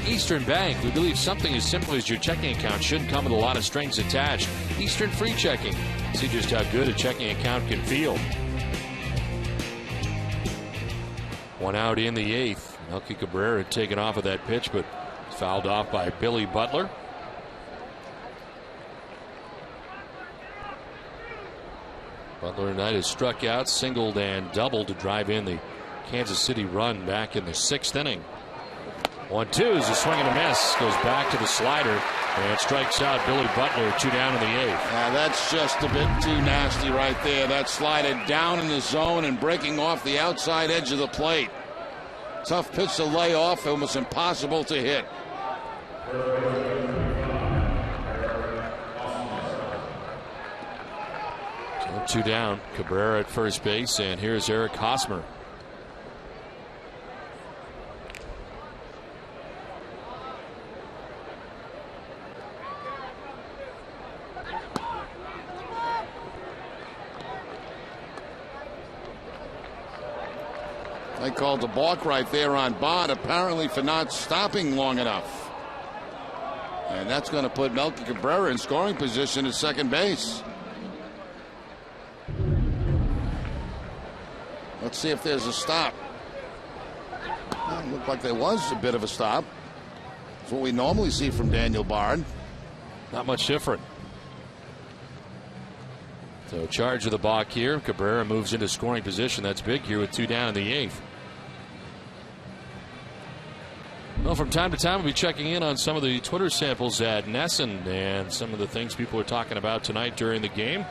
Eastern Bank. We believe something as simple as your checking account shouldn't come with a lot of strings attached. Eastern Free Checking. See just how good a checking account can feel. 1 out in the 8th. Melky Cabrera had taken off of that pitch, but fouled off by Billy Butler. Butler tonight has struck out, singled, and doubled to drive in the Kansas City run back in the 6th inning. 1-2 is a swing and a miss. Goes back to the slider and strikes out Billy Butler. 2 down in the 8th. Yeah, that's just a bit too nasty right there. That slider down in the zone and breaking off the outside edge of the plate. Tough pitch to lay off. Almost impossible to hit. So 2 down. Cabrera at first base, and here's Eric Hosmer. They called a balk right there on Bott, apparently for not stopping long enough. And that's going to put Melky Cabrera in scoring position at second base. Let's see if there's a stop. Well, looked like there was a bit of a stop. That's what we normally see from Daniel Bard. Not much different. So charge of the balk here. Cabrera moves into scoring position. That's big here with 2 down in the 8th. Well, from time to time, we'll be checking in on some of the Twitter samples at Nesson and some of the things people are talking about tonight during the game.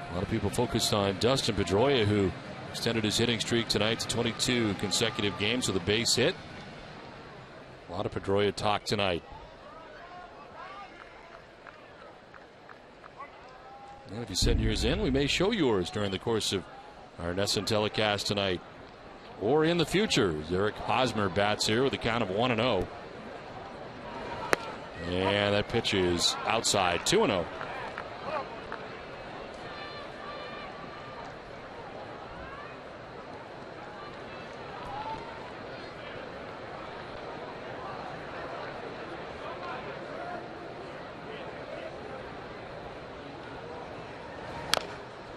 A lot of people focused on Dustin Pedroia, who extended his hitting streak tonight to 22 consecutive games with a base hit. A lot of Pedroia talk tonight. And if you send yours in, we may show yours during the course of our Nesson telecast tonight or in the future. Eric Hosmer bats here with a count of 1-0. And that pitch is outside, 2-0.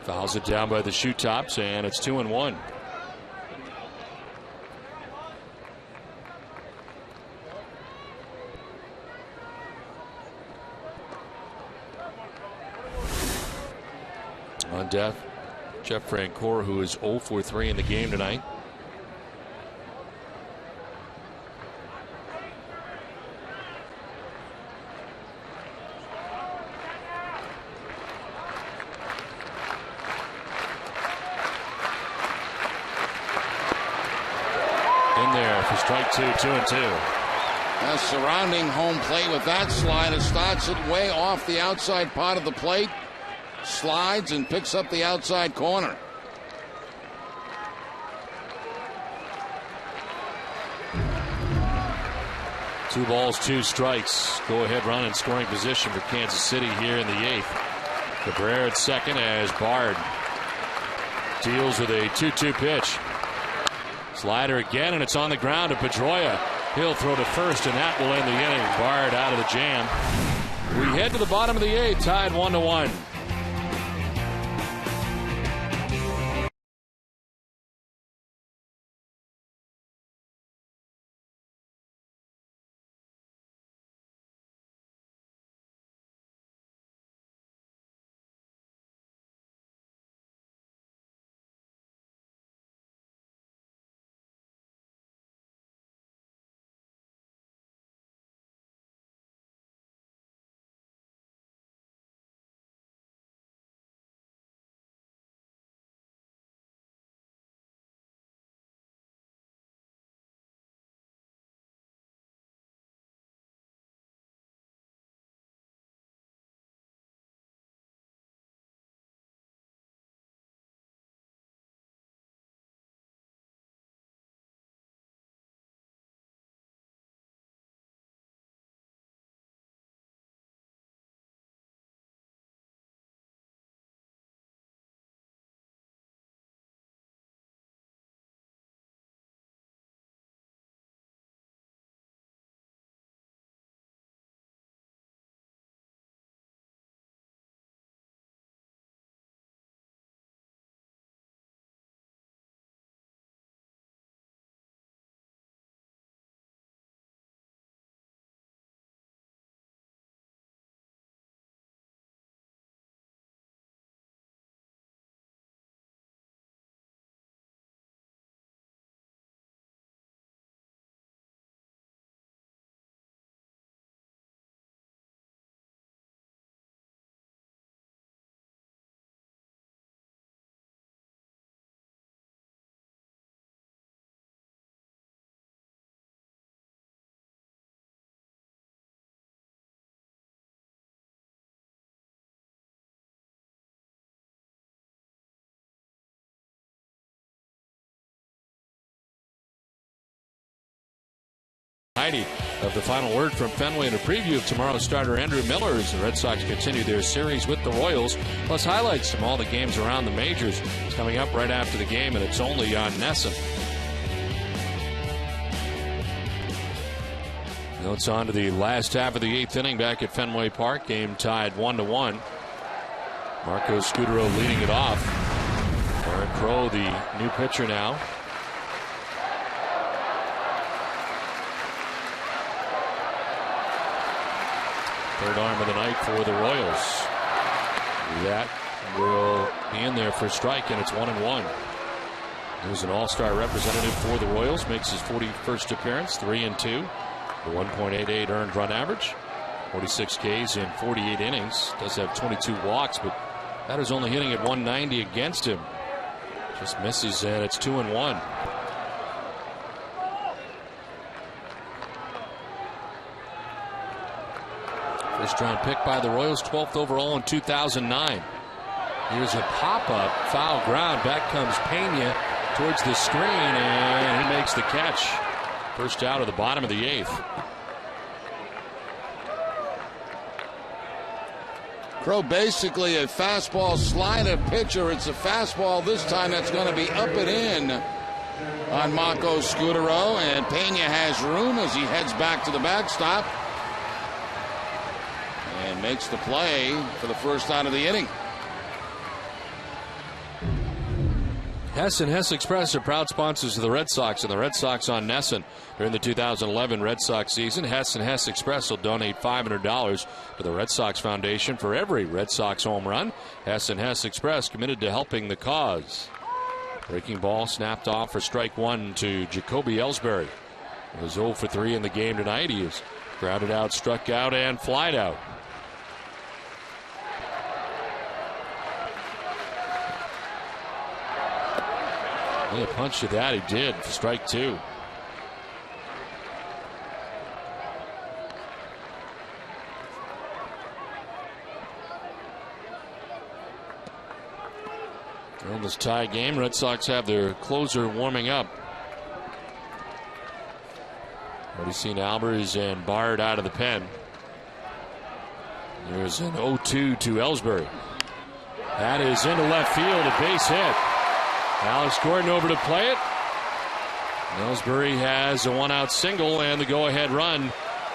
Fouls it down by the shoe tops, and it's 2-1. On death, Jeff Francoeur, who is 0 for 3 in the game tonight. In there for strike 2, 2-2. Surrounding home plate with that slider, starts it way off the outside part of the plate, slides and picks up the outside corner. Two balls, 2 strikes. Go ahead run in scoring position for Kansas City here in the 8th. Cabrera at second as Bard deals with a 2-2 pitch. Slider again, and it's on the ground to Pedroia. He'll throw to first, and that will end the inning. Bard out of the jam. We head to the bottom of the 8th, tied 1-1. Of the final word from Fenway and a preview of tomorrow's starter Andrew Miller as the Red Sox continue their series with the Royals, plus highlights from all the games around the majors. It's coming up right after the game, and it's only on Nesson. Now it's on to the last half of the 8th inning back at Fenway Park. Game tied 1-1. Marco Scudero leading it off. Aaron Crow, the new pitcher now. Third arm of the night for the Royals. That will be in there for a strike, and it's 1-1. He was an all-star representative for the Royals, makes his 41st appearance, 3-2. The 1.88 earned run average, 46 Ks in 48 innings. Does have 22 walks, but batter's only hitting at 190 against him. Just misses, and it's 2-1. First round pick by the Royals, 12th overall in 2009. Here's a pop-up, foul ground. Back comes Pena towards the screen, and he makes the catch. First out of the bottom of the 8th. Crow basically a fastball slider pitcher. It's a fastball this time that's going to be up and in on Marco Scudero, and Pena has room as he heads back to the backstop and makes the play for the first out of the inning. Hess and Hess Express are proud sponsors of the Red Sox and the Red Sox on Nesson. During the 2011 Red Sox season, Hess and Hess Express will donate $500 to the Red Sox Foundation for every Red Sox home run. Hess and Hess Express committed to helping the cause. Breaking ball snapped off for strike one to Jacoby Ellsbury. He was 0 for 3 in the game tonight. He is grounded out, struck out, and flied out. A punch to that he did for strike two. In this tie game, Red Sox have their closer warming up. Already seen Albers and Bard out of the pen. There's an 0-2 to Ellsbury. That is into left field, a base hit. Alex Gordon over to play it. Ellsbury has a one-out single, and the go-ahead run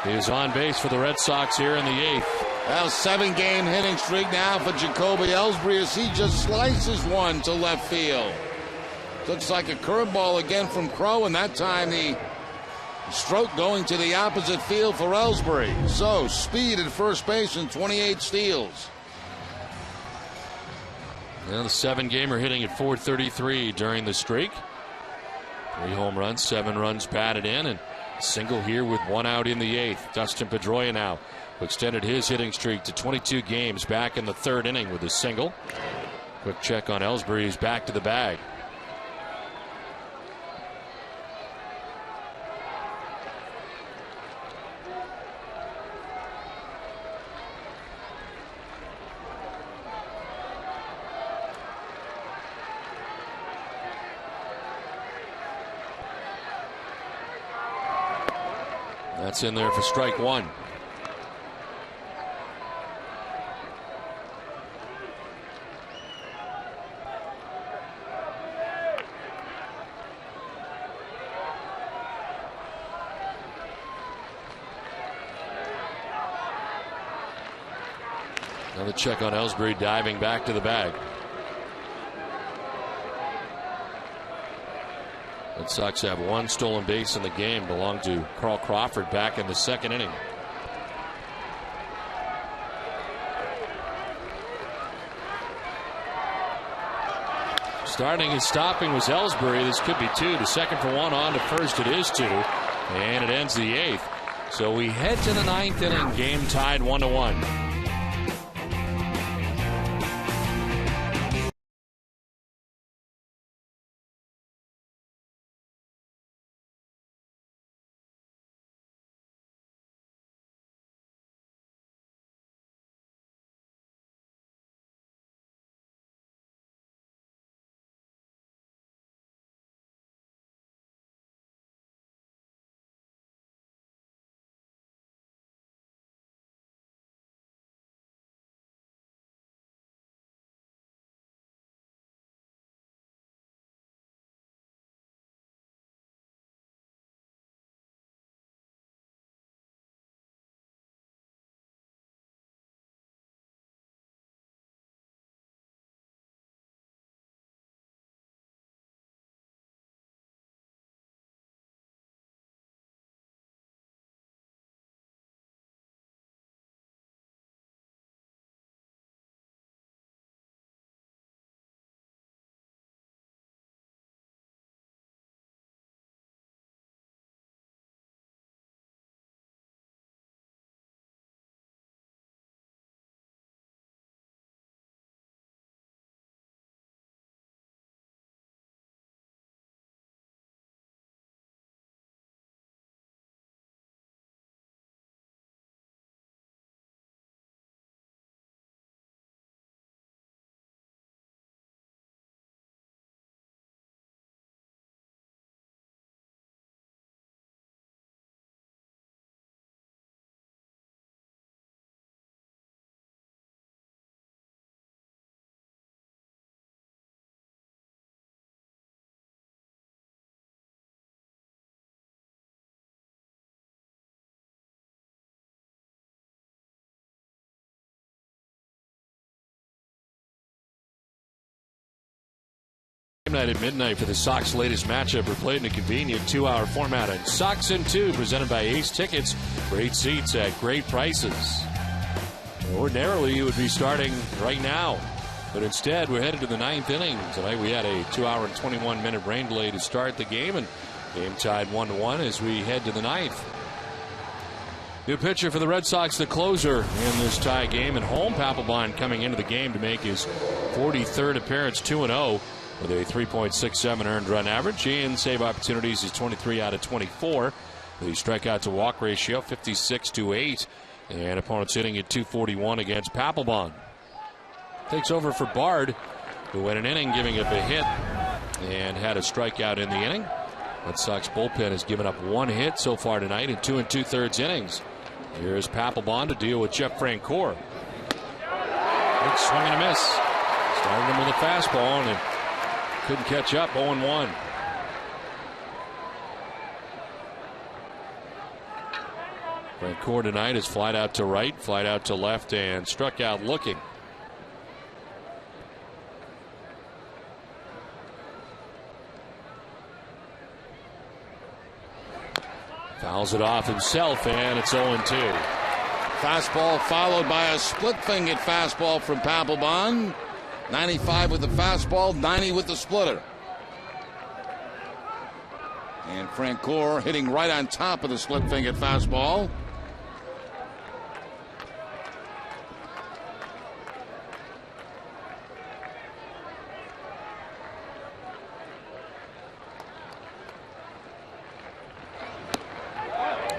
is on base for the Red Sox here in the 8th. Well, 7-game hitting streak now for Jacoby Ellsbury as he just slices one to left field. Looks like a curveball again from Crow, and that time the stroke going to the opposite field for Ellsbury. So, speed at first base and 28 steals. Well, the 7-gamer hitting at .433 during the streak. 3 home runs, 7 runs batted in, and a single here with 1 out in the 8th. Dustin Pedroia now extended his hitting streak to 22 games back in the 3rd inning with a single. Quick check on Ellsbury, who's back to the bag. That's in there for strike one. Another check on Ellsbury, diving back to the bag. Red Sox have 1 stolen base in the game, belonged to Carl Crawford back in the 2nd inning. Starting and stopping was Ellsbury. This could be 2. The second for 1 on to first. It is 2. And it ends the 8th. So we head to the 9th inning. Game tied 1-1. Tonight at midnight for the Sox latest matchup. We're played in a convenient 2-hour format on Sox in 2, presented by Ace Tickets. Great seats at great prices. Ordinarily, you would be starting right now, but instead we're headed to the 9th inning. Tonight we had a 2-hour and 21-minute rain delay to start the game, and game tied 1-1 as we head to the 9th. New pitcher for the Red Sox, the closer in this tie game at home. Papelbon coming into the game to make his 43rd appearance, 2-0 with a 3.67 earned run average. In save opportunities is 23 out of 24. The strikeout to walk ratio 56-8, and opponents hitting at 241 against Papelbon. Takes over for Bard, who went an inning giving up a hit and had a strikeout in the inning. Red Sox bullpen has given up 1 hit so far tonight in 2 2/3 innings. Here's Papelbon to deal with Jeff Francoeur. Big swing and a miss. Started him with a fastball and couldn't catch up. 0-1. Francoeur tonight is flied out to right, flied out to left, and struck out looking. Fouls it off himself, and it's 0-2. Fastball followed by a split-fingered fastball from Papelbon. 95 with the fastball, 90 with the splitter. And Francoeur hitting right on top of the split-fingered fastball.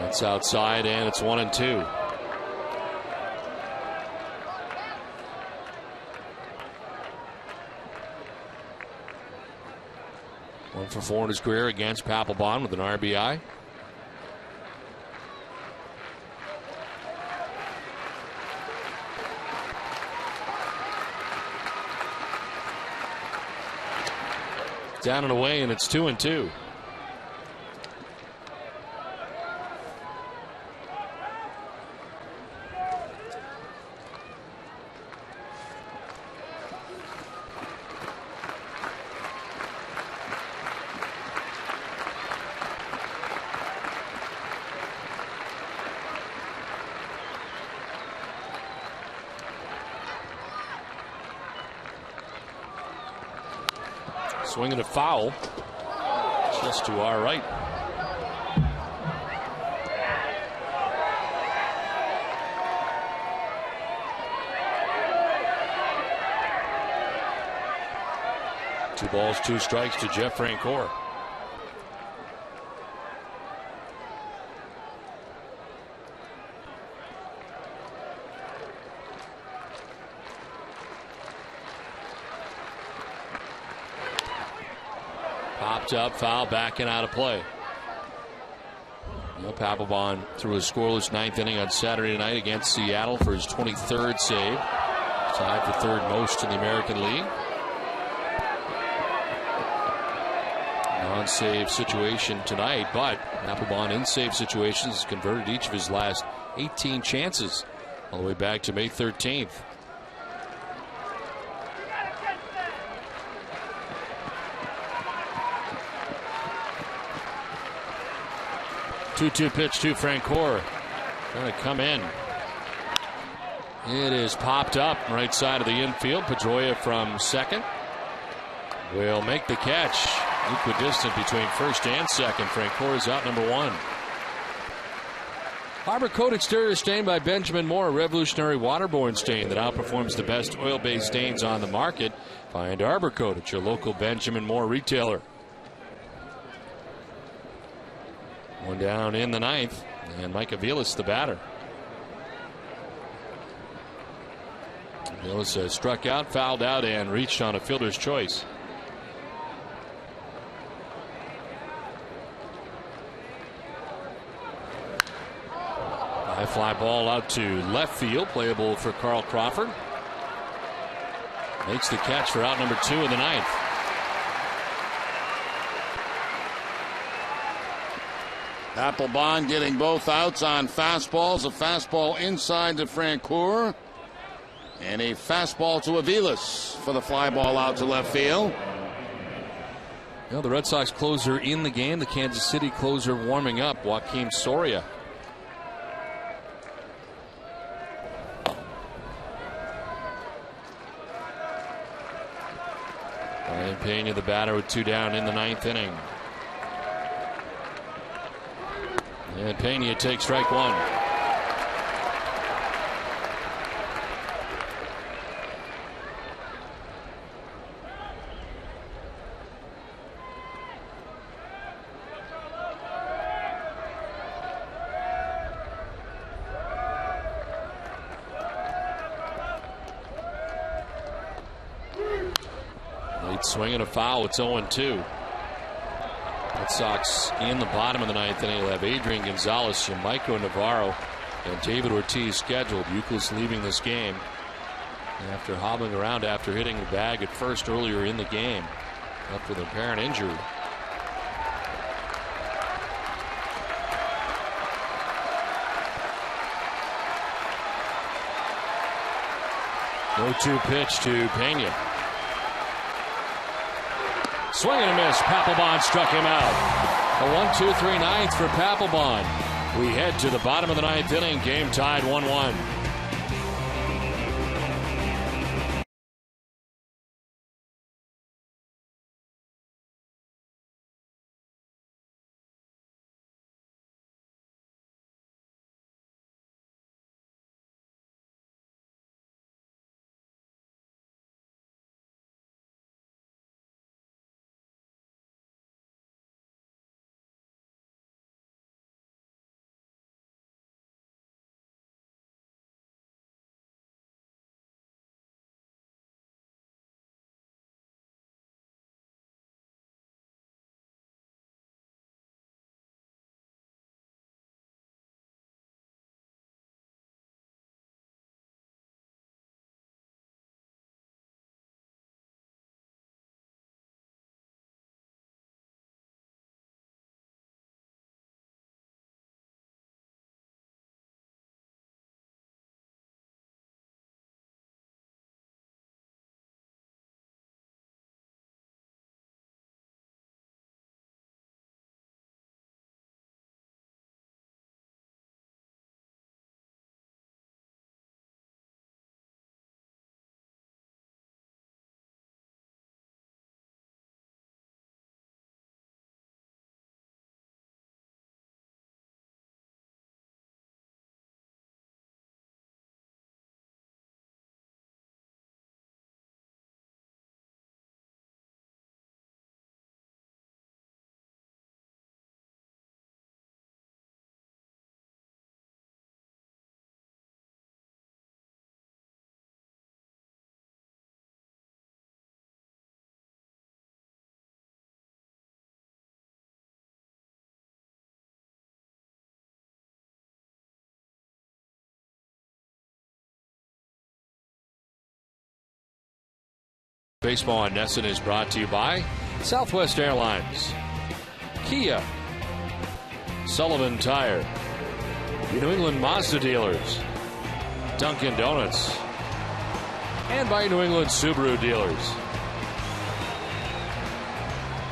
It's outside, and it's 1-2. One for 4 in his career against Papelbon with an RBI. Down and away, and it's 2-2. Swinging a foul just to our right. Two balls, 2 strikes to Jeff Francoeur. Popped up, foul, back and out of play. Papelbon threw a scoreless 9th inning on Saturday night against Seattle for his 23rd save. Tied for 3rd most in the American League. Non-save situation tonight, but Papelbon in save situations has converted each of his last 18 chances all the way back to May 13th. 2-2 pitch to Francoeur. Trying to come in. It is popped up right side of the infield. Pedroia from second will make the catch. Equidistant between first and second. Francoeur is out number 1. Harbor Coat exterior stain by Benjamin Moore, a revolutionary waterborne stain that outperforms the best oil-based stains on the market. Find Harbor Coat at your local Benjamin Moore retailer. One down in the 9th, and Mike Aviles the batter. Aviles struck out, fouled out, and reached on a fielder's choice. High fly ball out to left field, playable for Carl Crawford. Makes the catch for out number 2 in the 9th. Papelbon getting both outs on fastballs. A fastball inside to Francoeur. And a fastball to Aviles for the fly ball out to left field. Well, the Red Sox closer in the game, the Kansas City closer warming up, Joaquin Soria. Ryan Pena, the batter, with 2 down in the 9th inning. And Pena takes strike 1. Swing and a foul. It's 0-2. Red Sox in the bottom of the 9th inning. They'll have Adrian Gonzalez, Yamaiko Navarro, and David Ortiz scheduled. Youkilis leaving this game after hobbling around after hitting the bag at first earlier in the game after the apparent injury. No-2 pitch to Pena. Swing and a miss. Papelbon struck him out. A 1-2-3 ninth for Papelbon. We head to the bottom of the 9th inning. Game tied 1-1. Baseball on NESN is brought to you by Southwest Airlines, Kia, Sullivan Tire, New England Mazda dealers, Dunkin' Donuts, and by New England Subaru dealers.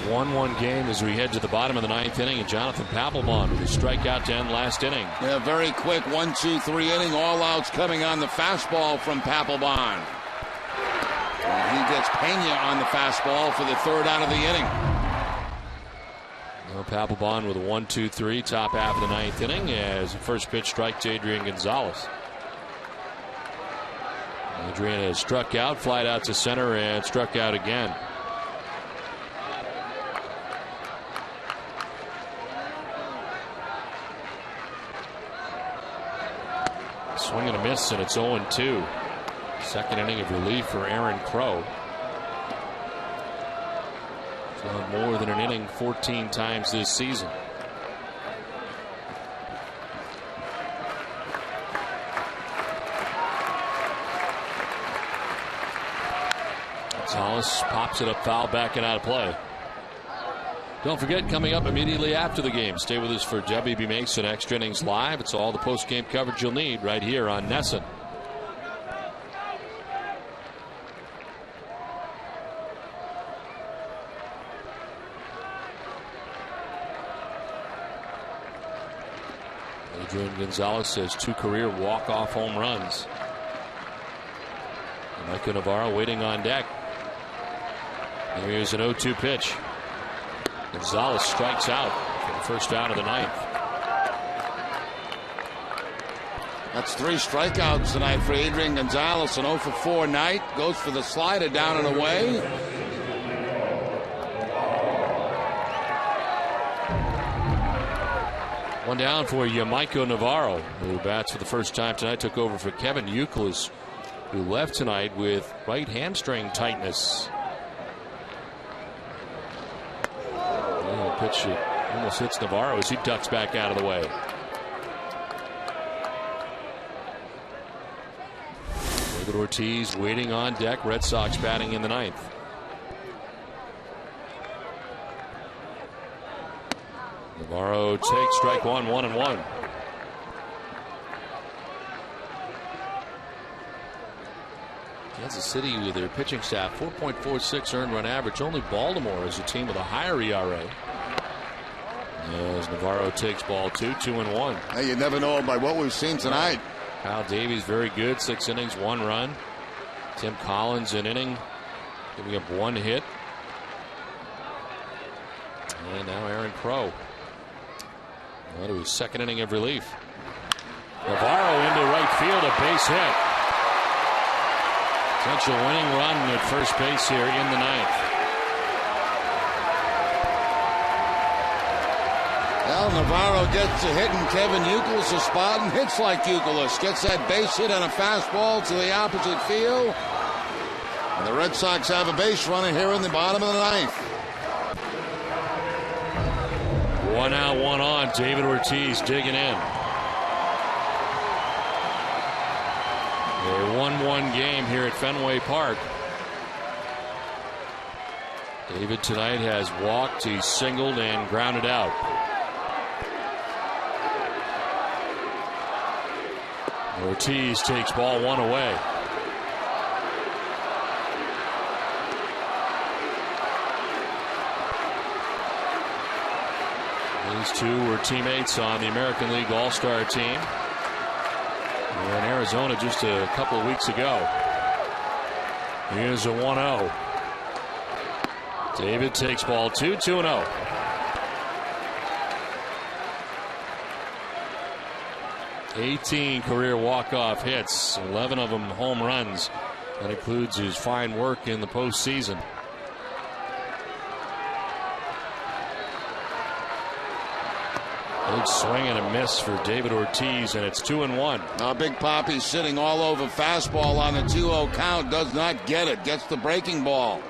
1-1 game as we head to the bottom of the 9th inning, and Jonathan Papelbon with a strikeout to end last inning. Yeah, very quick 1-2-3 inning. All outs coming on the fastball from Papelbon. He gets Pena on the fastball for the 3rd out of the inning. Well, Papelbon with a 1-2-3 top half of the 9th inning as the first pitch strike to Adrian Gonzalez. Adrian has struck out, flied out to center, and struck out again. Swing and a miss, and it's 0-2. Second inning of relief for Aaron Crow. He's gone more than an inning 14 times this season. Gonzalez pops it up foul, backing out of play. Don't forget, coming up immediately after the game, stay with us for WB Mason Extra Innings Live. It's all the post-game coverage you'll need right here on NESN. Adrian Gonzalez has 2 career walk-off home runs. And Michael Navarro waiting on deck. And here's an 0-2 pitch. Gonzalez strikes out for the first out of the 9th. That's 3 strikeouts tonight for Adrian Gonzalez. An 0-for-4 night. Goes for the slider down and away. One down for Yamaiko Navarro, who bats for the first time tonight. Took over for Kevin Youkilis, who left tonight with right hamstring tightness. Pitch almost hits Navarro as he ducks back out of the way. David Ortiz waiting on deck. Red Sox batting in the 9th. Navarro takes strike 1, 1-1. Kansas City with their pitching staff 4.46 earned run average. Only Baltimore is a team with a higher ERA. As Navarro takes ball 2, 2-1. Hey, you never know by what we've seen tonight. Kyle Davies very good, 6 innings, 1 run. Tim Collins an inning, giving up 1 hit. And now Aaron Crow. On to his 2nd inning of relief. Navarro into right field, a base hit. Potential winning run at first base here in the 9th. Well, Navarro gets a hit in Kevin Youkilis' spot and hits like Youkilis. Gets that base hit on a fastball to the opposite field. And the Red Sox have a base runner here in the bottom of the 9th. 1 out, 1 on. David Ortiz digging in. A 1-1 game here at Fenway Park. David tonight has walked, he's singled, and grounded out. Ortiz takes ball 1 away. These two were teammates on the American League All-Star team. They were in Arizona just a couple of weeks ago. Here's a 1-0. David takes ball 2, 2-0. Career walk-off hits, 11 of them home runs. That includes his fine work in the postseason. Big swing and a miss for David Ortiz, and it's 2-1. Now Big Papi sitting all over fastball on the 2-0 count. Does not get it. Gets the breaking ball.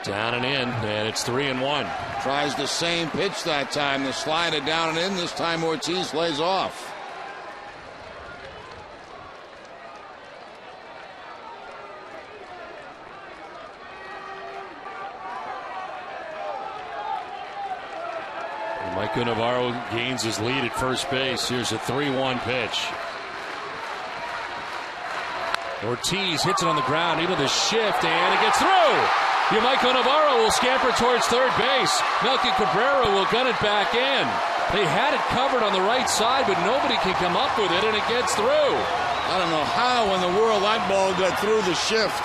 Down and in, and it's 3-1. Tries the same pitch that time. The slider down and in. This time Ortiz lays off. Michael Navarro gains his lead at first base. Here's a 3-1 pitch. Ortiz hits it on the ground into the shift, and it gets through. Yamaiko Navarro will scamper towards third base. Melky Cabrera will gun it back in. They had it covered on the right side, but nobody can come up with it, and it gets through. I don't know how in the world that ball got through the shift.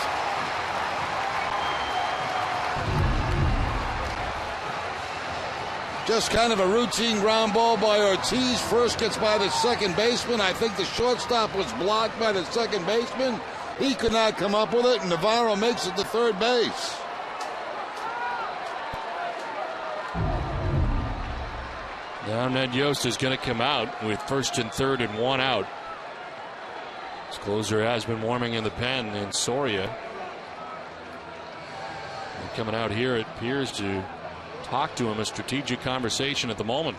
Just kind of a routine ground ball by Ortiz. First gets by the second baseman. I think the shortstop was blocked by the second baseman. He could not come up with it, and Navarro makes it to third base. Now Ned Yost is going to come out with first and third and 1 out. His closer has been warming in the pen in Soria. And coming out here, it appears to talk to him, a strategic conversation at the moment.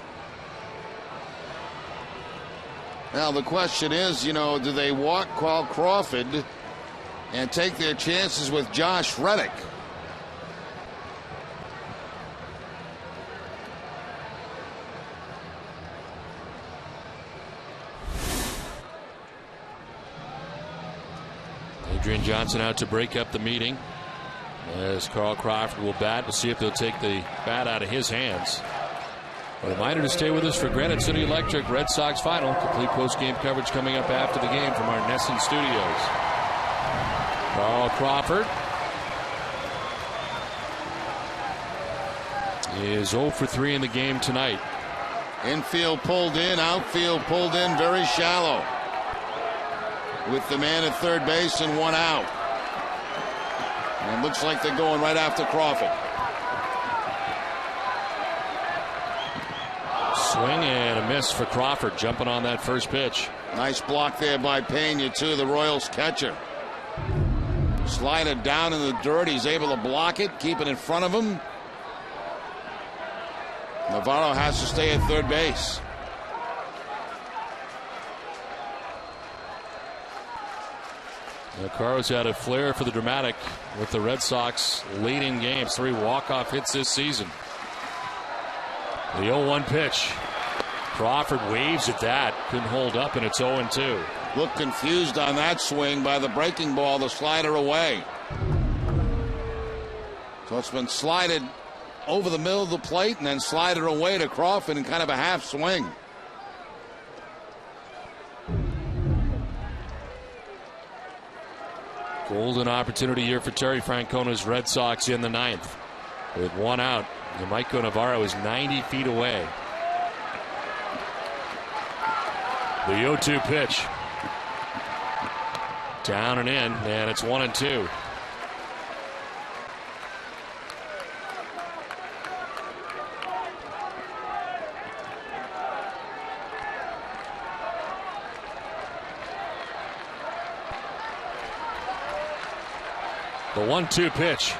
Now the question is, do they walk Carl Crawford and take their chances with Josh Reddick? Adrian Johnson out to break up the meeting as Carl Crawford will bat. We'll see if they'll take the bat out of his hands. A reminder to stay with us for Granite City Electric Red Sox final. Complete post-game coverage coming up after the game from our Nesson studios. Carl Crawford is 0 for 3 in the game tonight. Infield pulled in, outfield pulled in very shallow, with the man at third base and one out. And it looks like they're going right after Crawford. Swing and a miss for Crawford, jumping on that first pitch. Nice block there by Pena, too, the Royals catcher. Slide it down in the dirt. He's able to block it, keep it in front of him. Navarro has to stay at third base. Carr's had a flair for the dramatic with the Red Sox leading games. 3 walk-off hits this season. The 0-1 pitch. Crawford waves at that. Couldn't hold up, and it's 0-2. Looked confused on that swing by the breaking ball, the slider away. So it's been slided over the middle of the plate and then slided away to Crawford in kind of a half swing. Golden opportunity here for Terry Francona's Red Sox in the 9th. With 1 out, and Michael Navarro is 90 feet away. The 0-2 pitch. Down and in, and it's 1-2. The 1-2 pitch.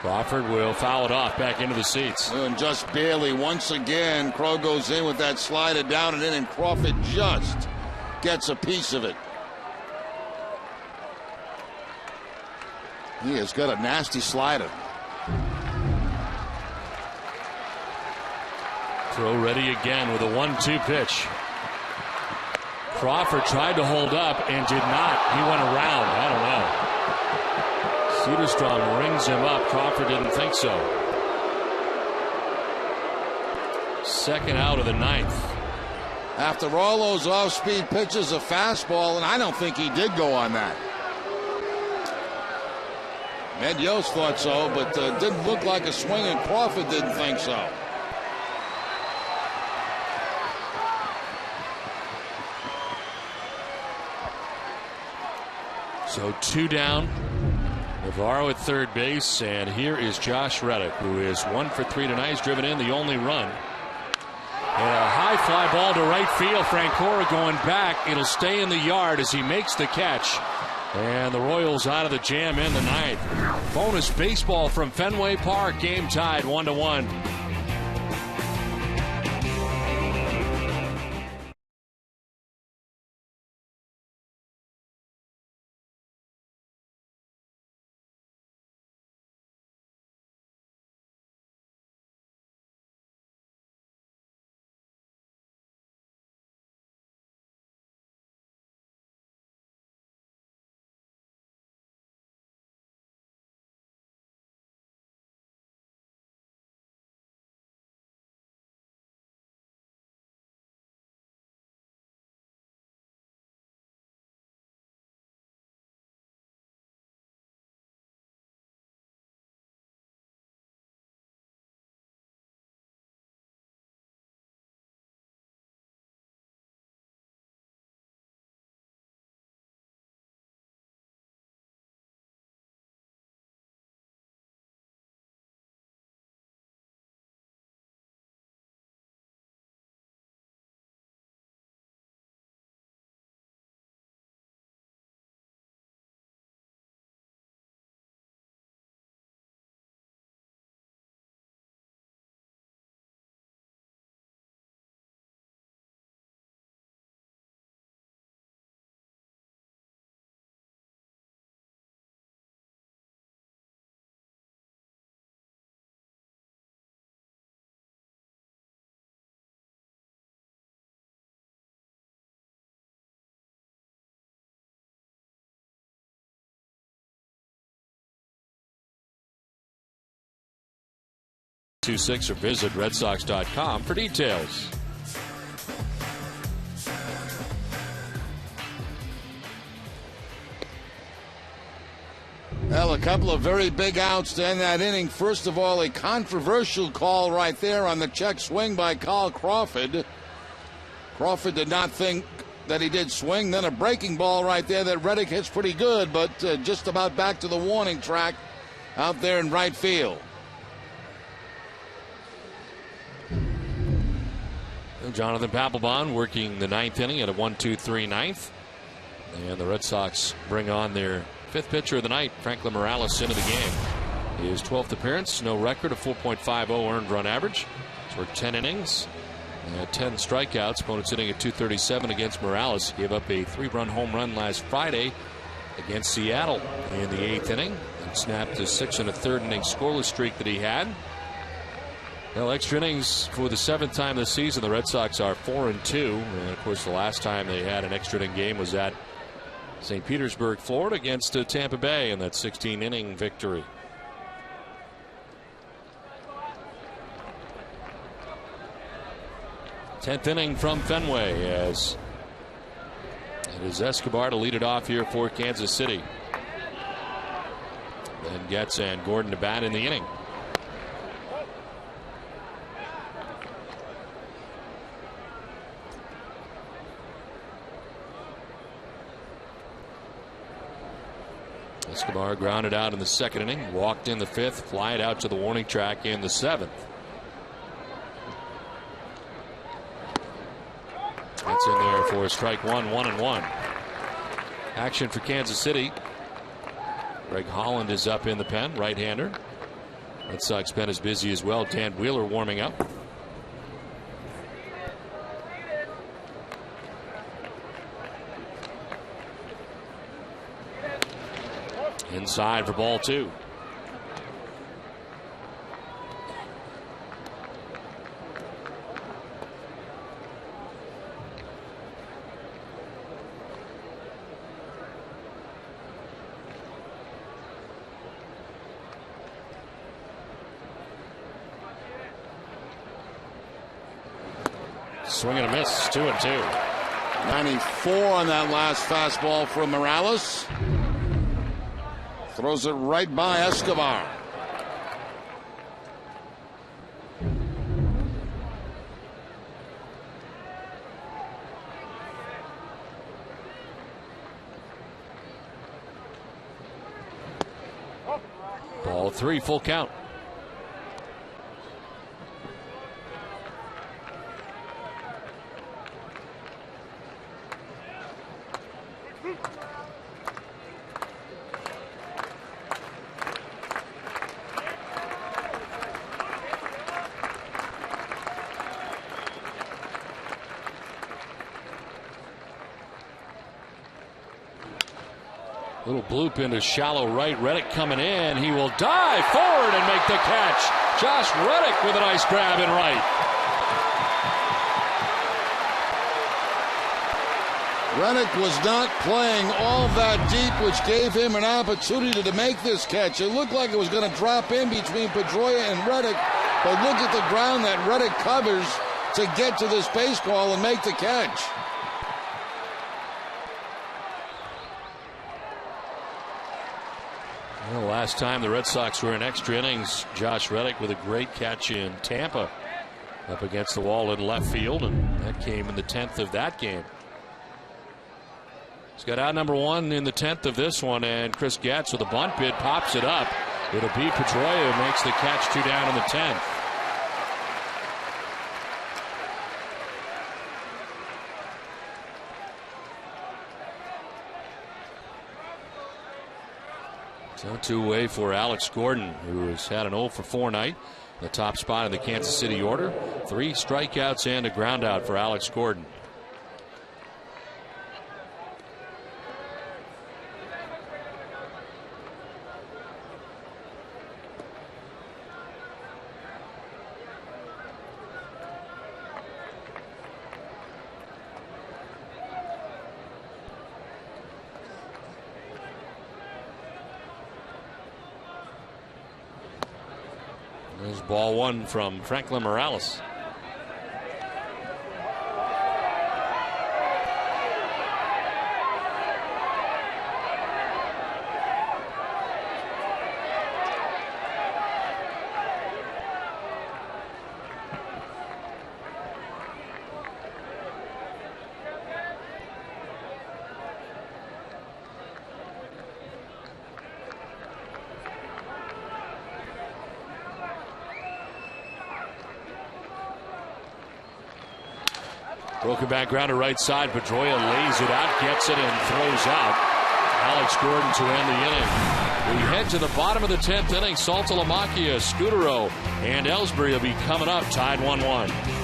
Crawford will foul it off back into the seats. And just barely. Once again, Crow goes in with that slider down and in, and Crawford just gets a piece of it. He has got a nasty slider. Crow ready again with a 1-2 pitch. Crawford tried to hold up and did not. He went around. I don't know. Cedarstrom rings him up. Crawford didn't think so. Second out of the 9th. After all those off-speed pitches, a fastball, and I don't think he did go on that. Ed Yost thought so, but didn't look like a swing, and Crawford didn't think so. So 2 down. Navarro at third base, and here is Josh Reddick, who is 1 for 3 tonight. He's driven in the only run. And a high fly ball to right field. Francona going back. It'll stay in the yard as he makes the catch. And the Royals out of the jam in the 9th. Bonus baseball from Fenway Park. Game tied 1-1. 26 or visit redsox.com for details. Well, a couple of very big outs to end that inning. First of all, a controversial call right there on the check swing by Carl Crawford. Crawford did not think that he did swing. Then a breaking ball right there that Reddick hits pretty good, but just about back to the warning track out there in right field. Jonathan Papelbon working the ninth inning at a 1-2-3 ninth. And the Red Sox bring on their fifth pitcher of the night, Franklin Morales, into the game. His 12th appearance, no record, a 4.50 earned run average. He's worked 10 innings, 10 strikeouts. Opponents hitting at 237 against Morales. He gave up a 3-run home run last Friday against Seattle in the 8th inning and snapped the 6 1/3 inning scoreless streak that he had. Well, extra innings for the 7th time this season. The Red Sox are 4-2. And, of course, the last time they had an extra inning game was at St. Petersburg, Florida, against Tampa Bay in that 16-inning victory. Tenth inning from Fenway as it is Escobar to lead it off here for Kansas City. Then Getz and Gordon to bat in the inning. Escobar grounded out in the 2nd inning, walked in the 5th, fly it out to the warning track in the 7th. That's in there for strike one, 1-1. Action for Kansas City. Greg Holland is up in the pen, right-hander. Red Sox pen is busy as well. Dan Wheeler warming up. Inside for ball 2. Swing and a miss, 2-2. 94 on that last fastball from Morales. Throws it right by Escobar. Ball 3, full count. Little bloop into shallow right. Reddick coming in. He will dive forward and make the catch. Josh Reddick with a nice grab in right. Reddick was not playing all that deep, which gave him an opportunity to make this catch. It looked like it was going to drop in between Pedroia and Reddick, but look at the ground that Reddick covers to get to this baseball and make the catch. Well, last time the Red Sox were in extra innings, Josh Reddick with a great catch in Tampa up against the wall in left field, and that came in the 10th of that game. He's got out number 1 in the 10th of this one, and Chris Getz with a bunt bid pops it up. It'll be Pedroia who makes the catch 2 down in the 10th. So 2 away for Alex Gordon, who has had an 0 for 4 night. The top spot in the Kansas City order. 3 strikeouts and a ground out for Alex Gordon. There's ball one from Franklin Morales. Broken back ground to right side. Pedroia lays it out, gets it, and throws out Alex Gordon to end the inning. We head to the bottom of the 10th inning. Saltalamacchia, Scudero, and Ellsbury will be coming up, tied 1-1.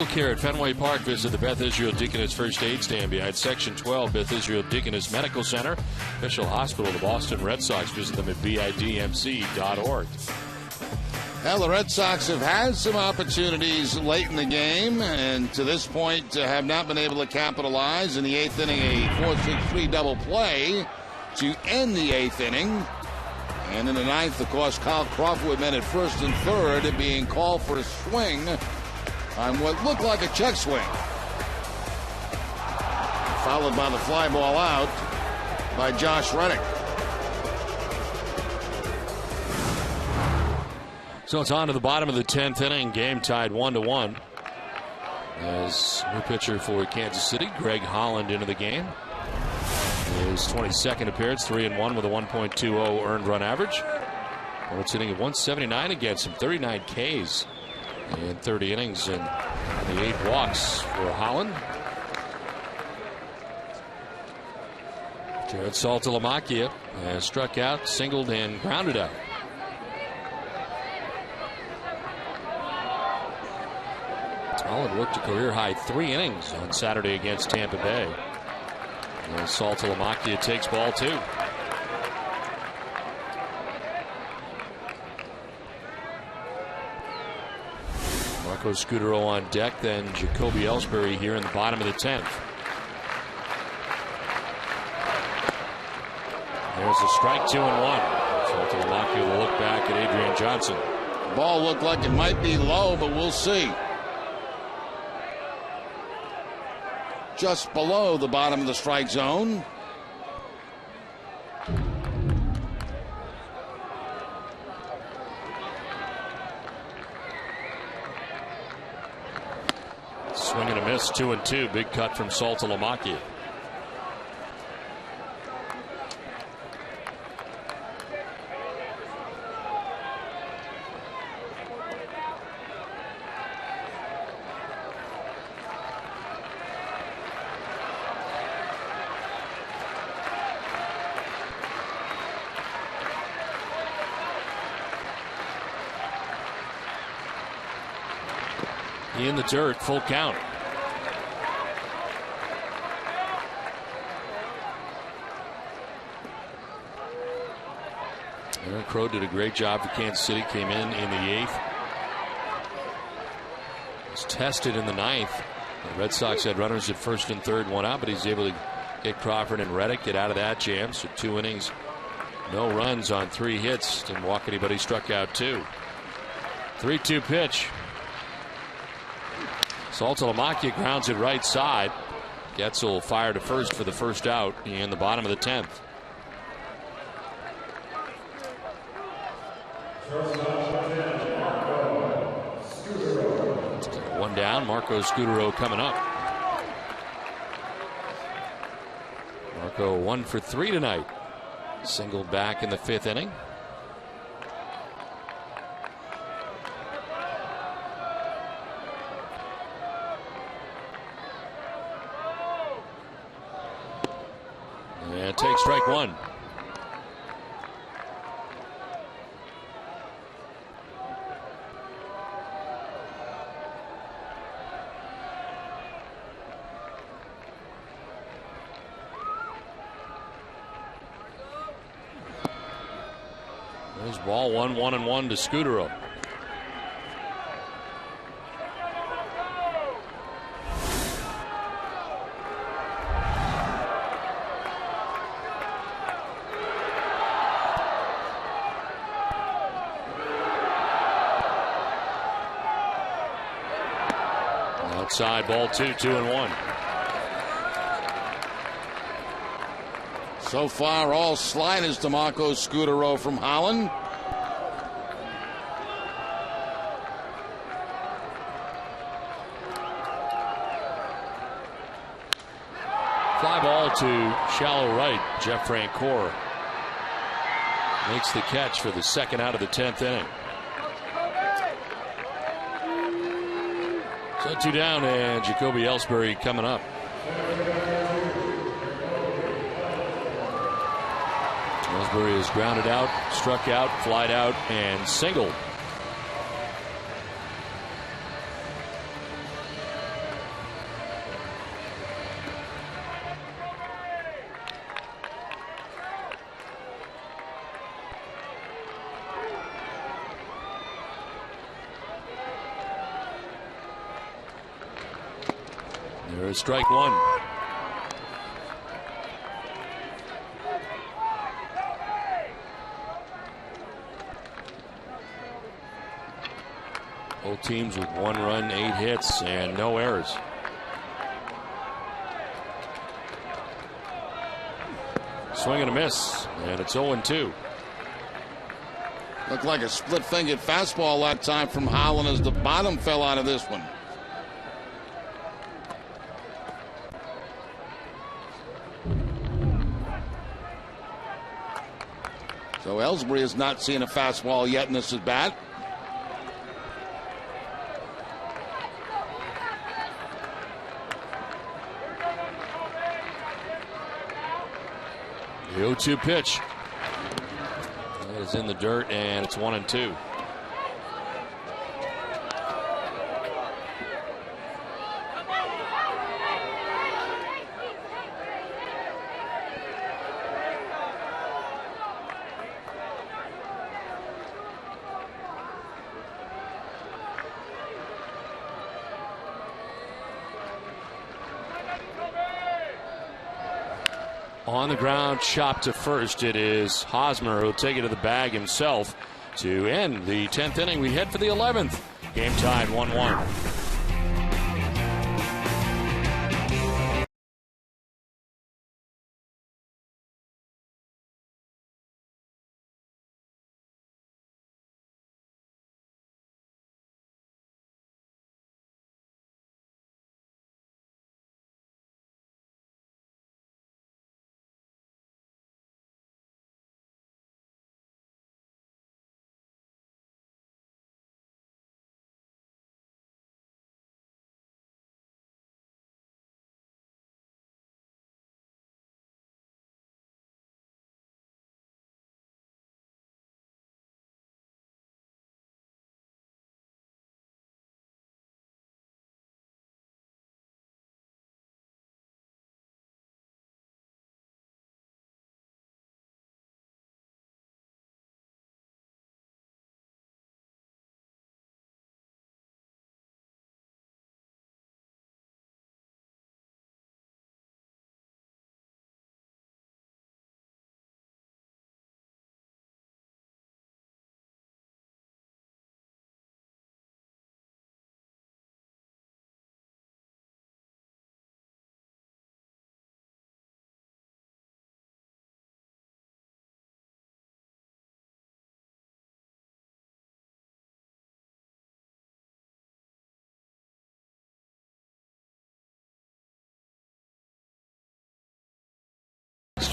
Care at Fenway Park. Visit the Beth Israel Deaconess First Aid Stand behind Section 12, Beth Israel Deaconess Medical Center, official hospital of the Boston Red Sox. Visit them at bidmc.org. Well, the Red Sox have had some opportunities late in the game, and to this point have not been able to capitalize. In the 8th inning, a 4-6-3 double play to end the 8th inning. And in the 9th, of course, Kyle Crawford met at first and third, being called for a swing on what looked like a check swing. Followed by the fly ball out by Josh Reddick. So it's on to the bottom of the 10th inning. Game tied 1-1. As new pitcher for Kansas City, Greg Holland, into the game. His 22nd appearance, 3-1 with a 1.20 earned run average. Well, it's hitting at 179 against him, 39 Ks in 30 innings and the 8 walks for Holland. Jared Saltalamacchia has struck out, singled, and grounded out. Holland worked a career-high 3 innings on Saturday against Tampa Bay. And Saltalamacchia takes ball 2. Marco Scudero on deck, then Jacoby Ellsbury here in the bottom of the 10th. There's a strike, 2-1. Saltalamacchia will look back at Adrian Johnson. Ball looked like it might be low, but we'll see. Just below the bottom of the strike zone. Swing and a miss, 2-2. Big cut from Saltalamacchia. In the dirt, full count. Aaron Crow did a great job for Kansas City. Came in the 8th. Was tested in the 9th. The Red Sox had runners at first and third, one out, but he's able to get Crawford and Reddick, get out of that jam. So 2 innings, no runs on 3 hits. Didn't walk anybody, struck out 2. 3-2 pitch. Saltalamacchia grounds it right side. Getzel fired to first for the first out in the bottom of the 10th. One down. Marco Scutaro coming up. Marco 1 for 3 tonight. Singled back in the 5th inning. And takes strike 1. There's ball 1, 1-1 to Scutaro. Outside, ball 2, 2-1. So far, all sliders to Marco Scutaro from Holland. Fly ball to shallow right. Jeff Francoeur makes the catch for the second out of the 10th inning. So 2 down, and Jacoby Ellsbury coming up. Ellsbury is grounded out, struck out, flied out, and singled. There's strike 1. Both teams with 1 run, 8 hits, and no errors. Swing and a miss, and it's 0-2. Looked like a split-fingered fastball that time from Holland as the bottom fell out of this one. So Ellsbury has not seen a fastball yet in this at bat. The 0-2 pitch. That is in the dirt, and it's 1-2. On the ground, chopped to first. It is Hosmer who'll take it to the bag himself to end the 10th inning. We head for the 11th. Game tied 1-1.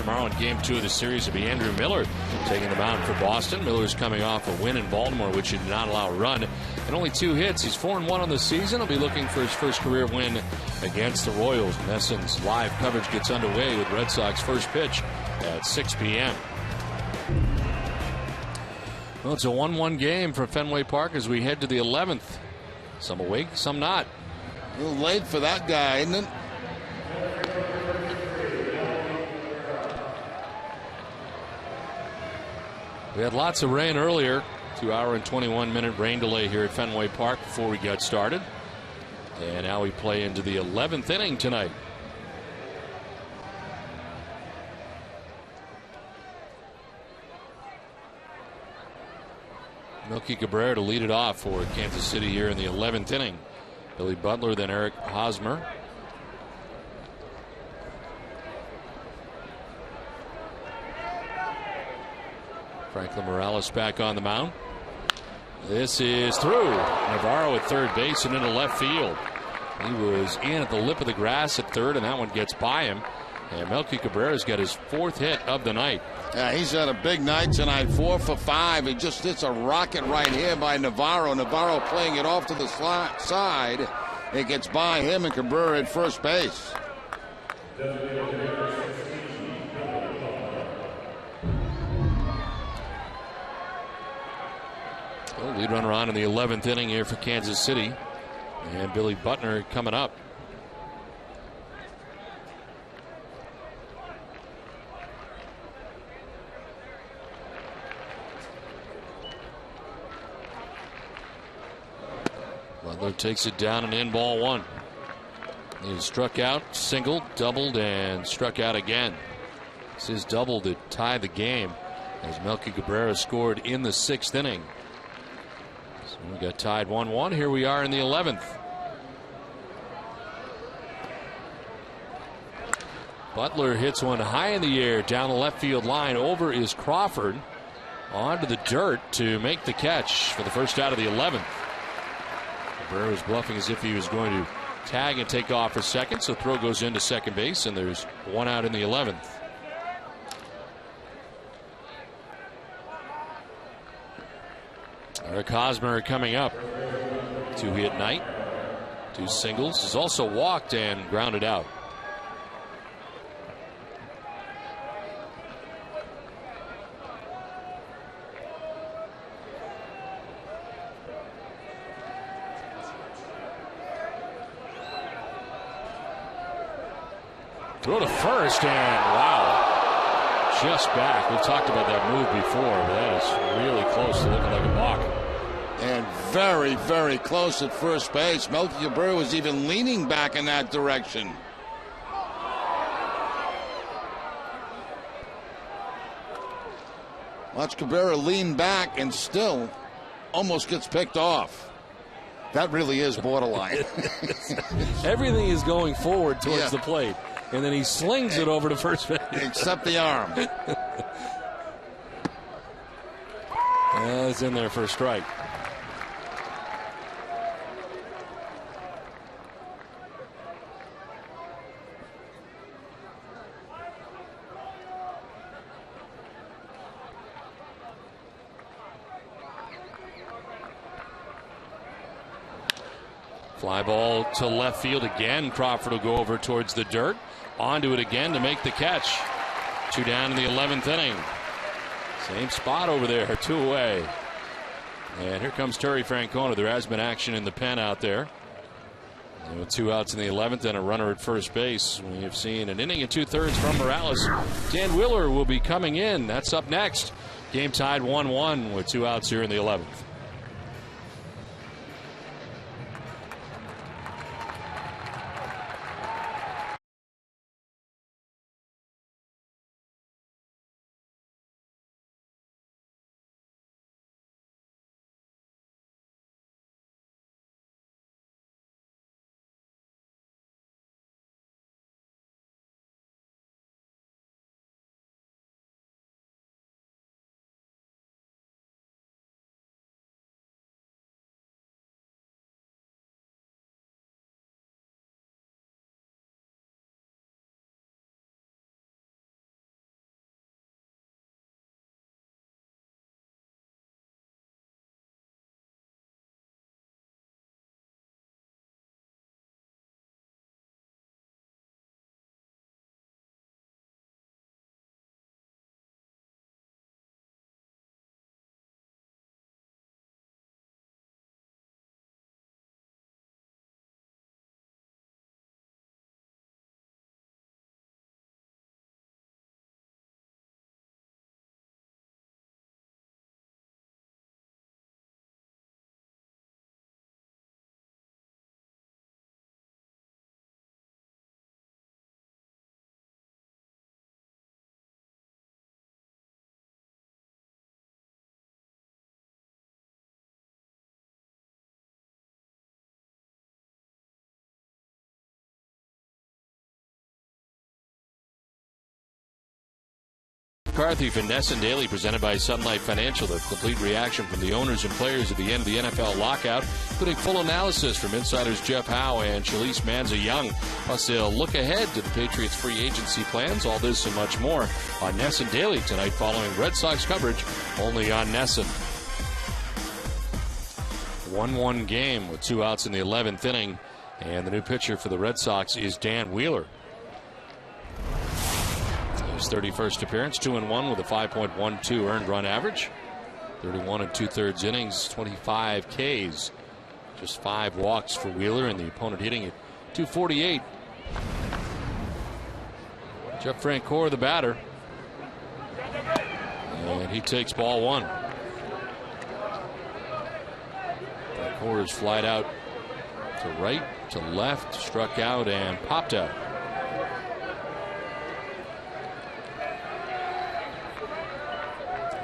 tomorrow in Game 2 of the series will be Andrew Miller taking the mound for Boston. Miller's coming off a win in Baltimore, which he did not allow a run, and only 2 hits. He's 4-1 on the season. He'll be looking for his first career win against the Royals. NESN's live coverage gets underway with Red Sox first pitch at 6 p.m. Well, it's a 1-1 game from Fenway Park as we head to the 11th. Some awake, some not. A little late for that guy, isn't it? We had lots of rain earlier. 2-hour and 21-minute rain delay here at Fenway Park before we got started. And now we play into the 11th inning tonight. Melky Cabrera to lead it off for Kansas City here in the 11th inning. Billy Butler, then Eric Hosmer. Franklin Morales back on the mound. This is through. Navarro at third base and into left field. He was in at the lip of the grass at third, and that one gets by him. And Melky Cabrera's got his 4th hit of the night. Yeah, he's had a big night tonight, 4 for 5. He just hits a rocket right here by Navarro. Navarro playing it off to the side. It gets by him and Cabrera at first base. Well, lead runner on in the 11th inning here for Kansas City. And Billy Butler coming up. Butler takes it down and in, ball 1. He struck out, singled, doubled, and struck out again. It's his double to tie the game as Melky Cabrera scored in the 6th inning. So we got tied 1-1. Here we are in the 11th. Butler hits one high in the air down the left field line. Over is Crawford onto the dirt to make the catch for the first out of the 11th. Cabrera was bluffing as if he was going to tag and take off for second, so throw goes into second base, and there's 1 out in the 11th. Eric Hosmer coming up. 2-hit night, 2 singles. He's also walked and grounded out. Throw to first, and wow, just back. We've talked about that move before, but that is really close to looking like a balk. And very, very close at first base. Melky Cabrera was even leaning back in that direction. Watch Cabrera lean back and still almost gets picked off. That really is borderline. Everything is going forward towards the plate. And then he slings it over to first base. Except the arm. It's in there for a strike. Fly ball to left field again. Crawford will go over towards the dirt. Onto it again to make the catch. 2 down in the 11th inning. Same spot over there, 2 away. And here comes Terry Francona. There has been action in the pen out there. And with 2 outs in the 11th and a runner at first base, we have seen an inning and 2/3 from Morales. Dan Wheeler will be coming in. That's up next. Game tied 1-1 with 2 outs here in the 11th. McCarthy for Ness and Daily, presented by Sun Life Financial. The complete reaction from the owners and players at the end of the NFL lockout, including full analysis from insiders Jeff Howe and Shalise Manza-Young. Plus, they'll look ahead to the Patriots' free agency plans. All this and much more on Ness and Daily tonight, following Red Sox coverage only on Nesson. 1-1 game with 2 outs in the 11th inning. And the new pitcher for the Red Sox is Dan Wheeler. His 31st appearance, 2-1 with a 5.12 earned run average. 31 2/3 innings, 25 Ks. Just 5 walks for Wheeler, and the opponent hitting at .248. Jeff Francoeur, the batter. And he takes ball 1. Francoeur is flied out to right, to left, struck out, and popped out.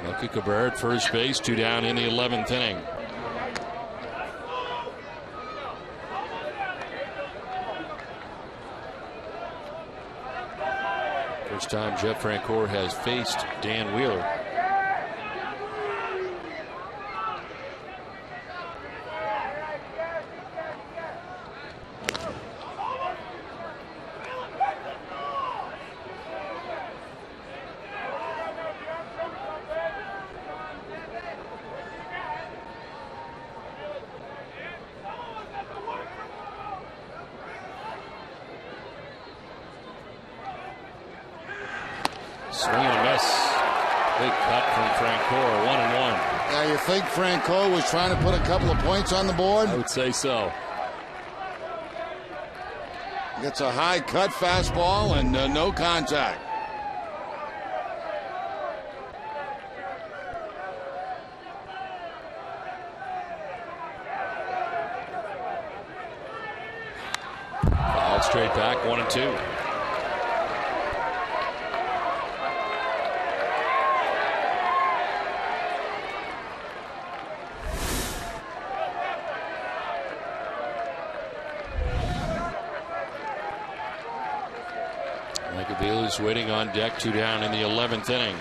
Melky Cabrera at first base, 2 down in the 11th inning. First time Jeff Francoeur has faced Dan Wheeler. Swing and a miss. Big cut from Francoeur, 1-1. Now, you think Francoeur was trying to put a couple of points on the board? I would say so. Gets a high cut fastball and no contact. Fouled straight back, 1-2. Is waiting on deck, 2 down in the 11th inning.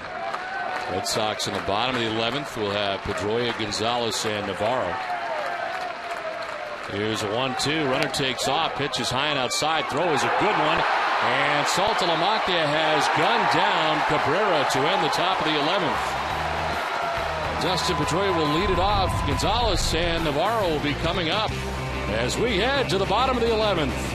Red Sox in the bottom of the 11th will have Pedroia, Gonzalez, and Navarro. Here's a 1-2. Runner takes off. Pitch is high and outside. Throw is a good one. And Saltalamacchia has gunned down Cabrera to end the top of the 11th. Dustin Pedroia will lead it off. Gonzalez and Navarro will be coming up as we head to the bottom of the 11th.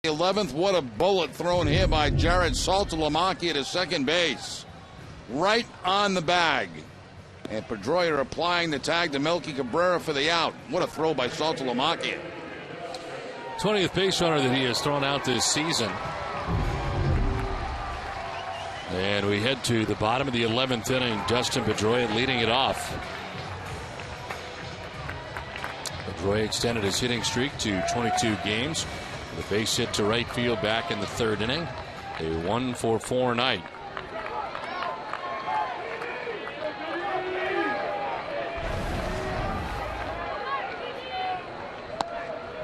The 11th, what a bullet thrown here by Jared Saltalamacchia to second base. Right on the bag. And Pedroia applying the tag to Melky Cabrera for the out. What a throw by Saltalamacchia. 20th base runner that he has thrown out this season. And we head to the bottom of the 11th inning. Dustin Pedroia leading it off. Pedroia extended his hitting streak to 22 games with a base hit to right field back in the third inning. A 1-for-4 night.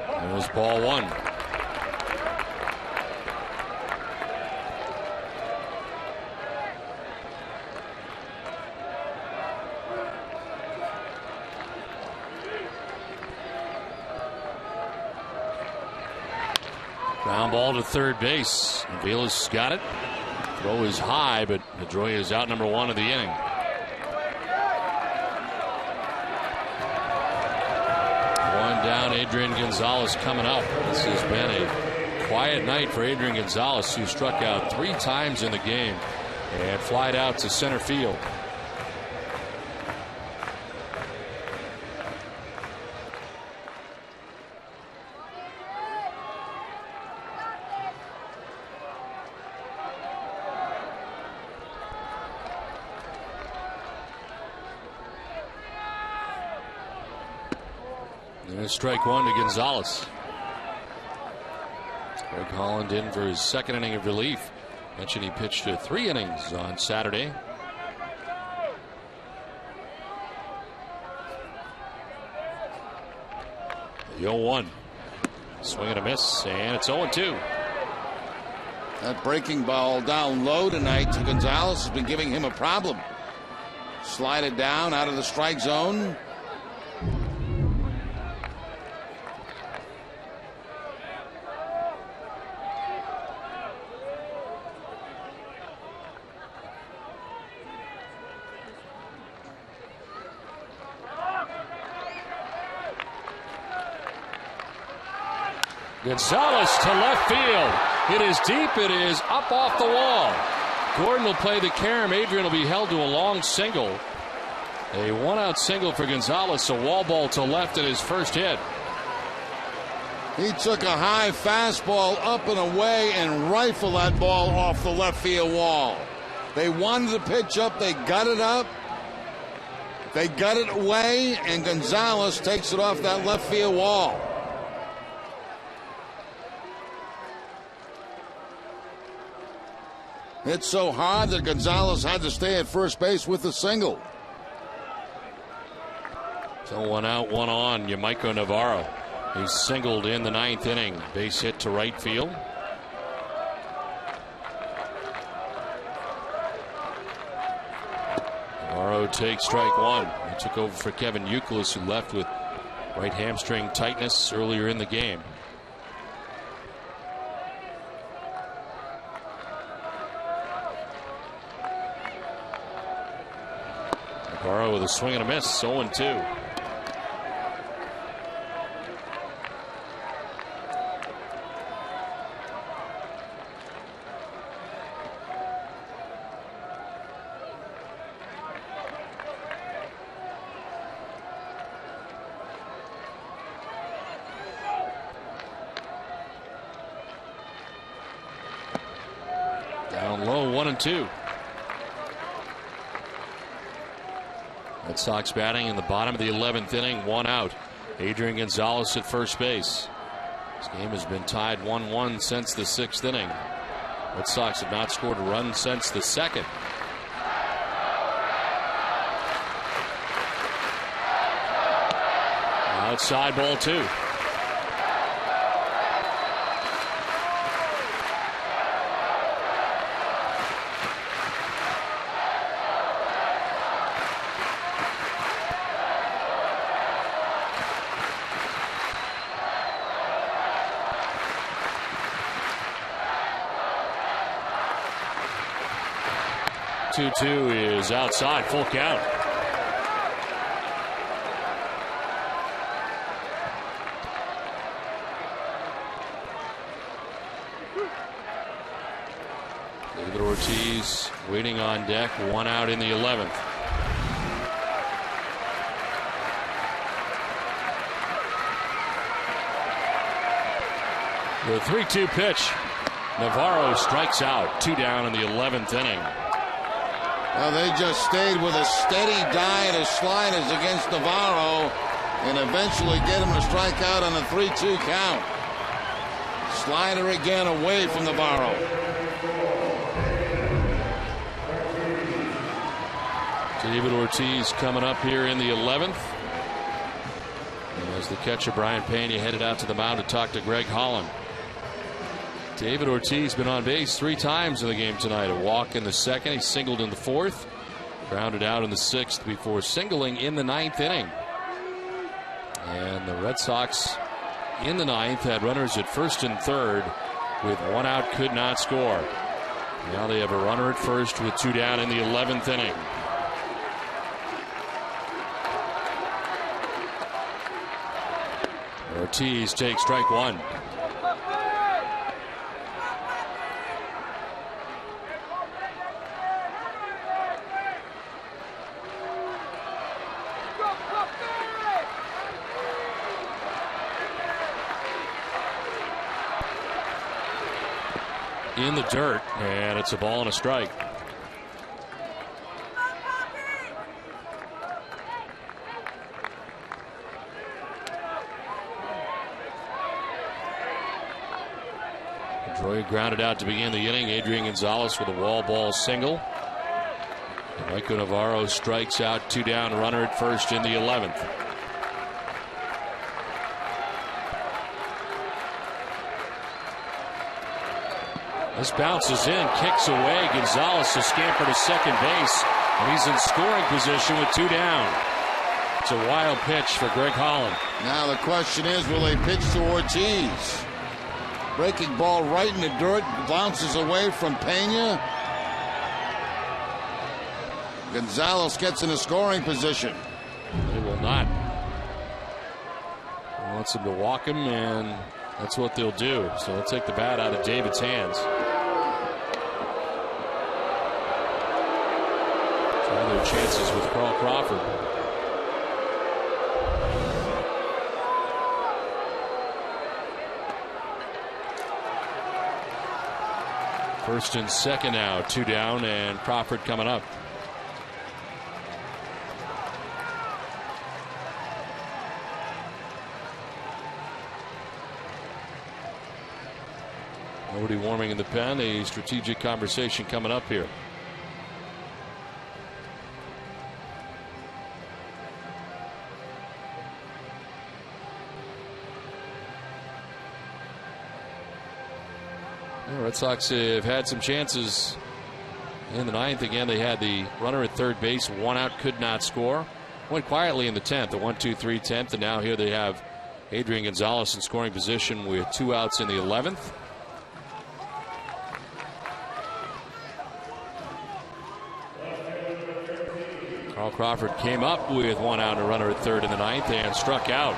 There's ball one. Ground ball to third base. Vilas got it. Throw is high, but Pedroia is out number one of the inning. One down, Adrian Gonzalez coming up. This has been a quiet night for Adrian Gonzalez, who struck out 3 times in the game and flied out to center field. Strike one to Gonzalez. Greg Holland in for his second inning of relief. Mentioned he pitched 3 innings on Saturday. The 0-1. Swing and a miss, and it's 0-2. That breaking ball down low tonight to Gonzalez has been giving him a problem. Slide it down out of the strike zone. Gonzalez to left field. It is deep. It is up off the wall. Gordon will play the carom. Adrian will be held to a long single. A 1-out single for Gonzalez. A wall ball to left at his first hit. He took a high fastball up and away and rifled that ball off the left field wall. They wanted to pitch up. They got it up. They got it away, and Gonzalez takes it off that left field wall. Hit so hard that Gonzalez had to stay at first base with a single. So 1 out, 1 on. Yamaiko Navarro. He singled in the 9th inning. Base hit to right field. Navarro takes strike one. He took over for Kevin Youkilis, who left with right hamstring tightness earlier in the game. Navarro with a swing and a miss, 0-2. Down low, 1-2. Red Sox batting in the bottom of the 11th inning, 1 out. Adrian Gonzalez at first base. This game has been tied 1-1 since the 6th inning. Red Sox have not scored a run since the 2nd. Outside ball 2. Two is outside, full count. David Ortiz waiting on deck, 1 out in the 11th. The 3-2 pitch. Navarro strikes out, 2 down in the 11th inning. Well, they just stayed with a steady diet of sliders against Navarro, and eventually get him to strike out on a 3-2 count. Slider again away from the barrel. David Ortiz coming up here in the 11th. As the catcher Brian Pena headed out to the mound to talk to Greg Holland. David Ortiz been on base 3 times in the game tonight. A walk in the 2nd. He singled in the 4th. Grounded out in the 6th before singling in the 9th inning. And the Red Sox in the 9th had runners at 1st and 3rd with 1 out, could not score. Now they have a runner at 1st with 2 down in the 11th inning. Ortiz takes strike 1. In the dirt, and it's a ball and a strike. Pedroia grounded out to begin the inning. Adrian Gonzalez with a wall ball single. And Michael Navarro strikes out, 2 down, runner at 1st in the 11th. This bounces in, kicks away. Gonzalez will scamper to second base, and he's in scoring position with 2 down. It's a wild pitch for Greg Holland. Now the question is, will they pitch to Ortiz? Breaking ball right in the dirt, bounces away from Pena. Gonzalez gets in a scoring position. They will not. He wants him to walk him, and that's what they'll do. So they'll take the bat out of David's hands. Try their chances with Carl Crawford. First and second now, 2 down, and Crawford coming up. Nobody warming in the pen. A strategic conversation coming up here. The Red Sox have had some chances in the 9th. Again, they had the runner at 3rd base, 1 out, could not score. Went quietly in the 10th, the 1-2-3 10th, and now here they have Adrian Gonzalez in scoring position with 2 outs in the 11th. Carl Crawford came up with 1 out and a runner at 3rd in the 9th and struck out.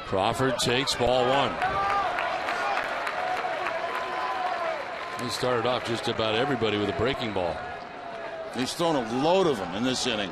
Crawford takes ball 1. He started off just about everybody with a breaking ball. He's thrown a load of them in this inning.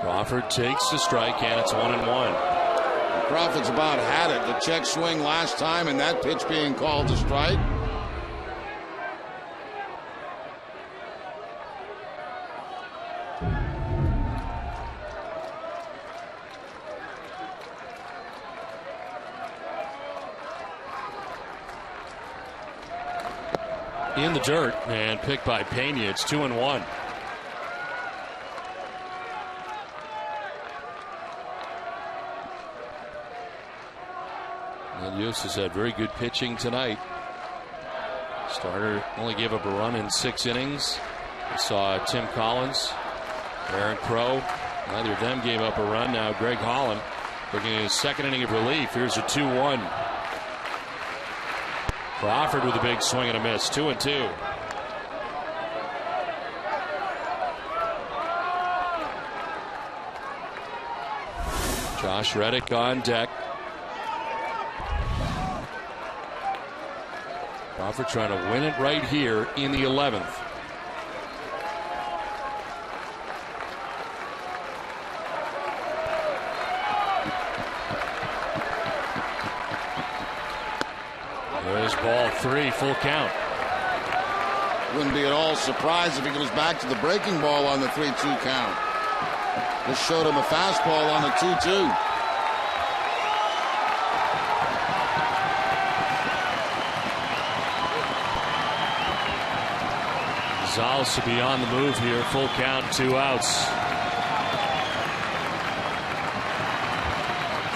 Crawford takes the strike, and it's 1-1. Crawford's about had it. The check swing last time, and that pitch being called a strike. In the dirt and picked by Pena. It's 2-1. Yos has had very good pitching tonight. Starter only gave up a run in 6 innings. We saw Tim Collins, Aaron Crow. Neither of them gave up a run. Now Greg Holland looking at his 2nd inning of relief. Here's a 2-1. Crawford with a big swing and a miss. 2-2. Josh Reddick on deck. Crawford trying to win it right here in the 11th. There's ball 3, full count. Wouldn't be at all surprised if he goes back to the breaking ball on the 3-2 count. Just showed him a fastball on the 2-2. Gonzalez to be on the move here. Full count, 2 outs.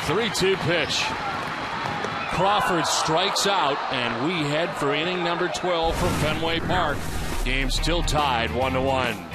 3-2 pitch. Crawford strikes out, and we head for inning number 12 from Fenway Park. Game still tied 1-1.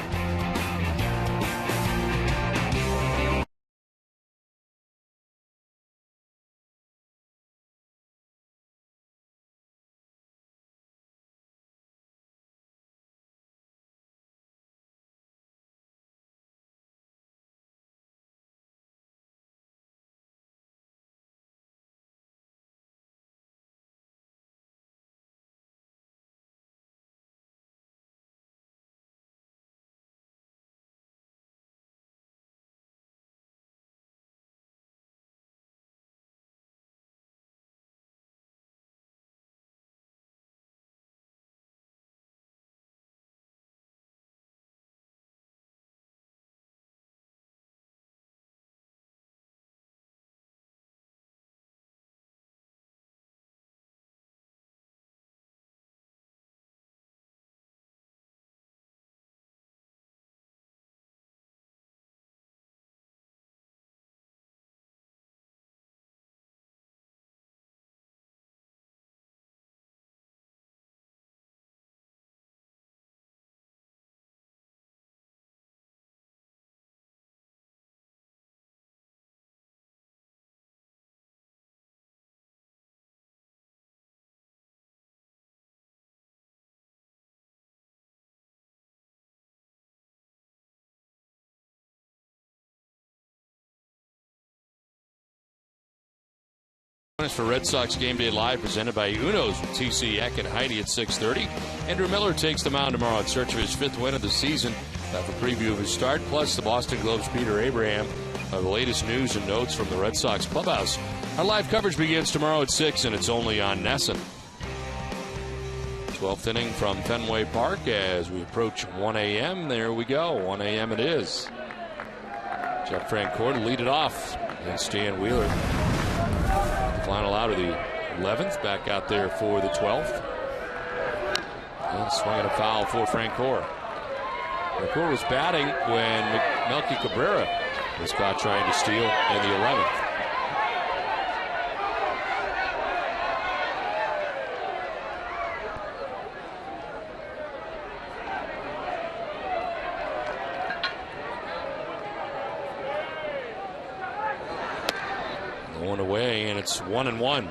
For Red Sox Game Day Live, presented by Uno's with TC Eck and Heidi at 6:30. Andrew Miller takes the mound tomorrow in search of his 5th win of the season. For preview of his start, plus the Boston Globe's Peter Abraham. The latest news and notes from the Red Sox clubhouse. Our live coverage begins tomorrow at 6, and it's only on NESN. 12th inning from Fenway Park as we approach 1 a.m. There we go. 1 a.m. it is. Jeff Francoeur to lead it off against Stan Wheeler. Final out of the 11th, back out there for the 12th. And swinging a foul for Francoeur. Francoeur was batting when Melky Cabrera was caught trying to steal in the 11th. Going away, and it's 1-1.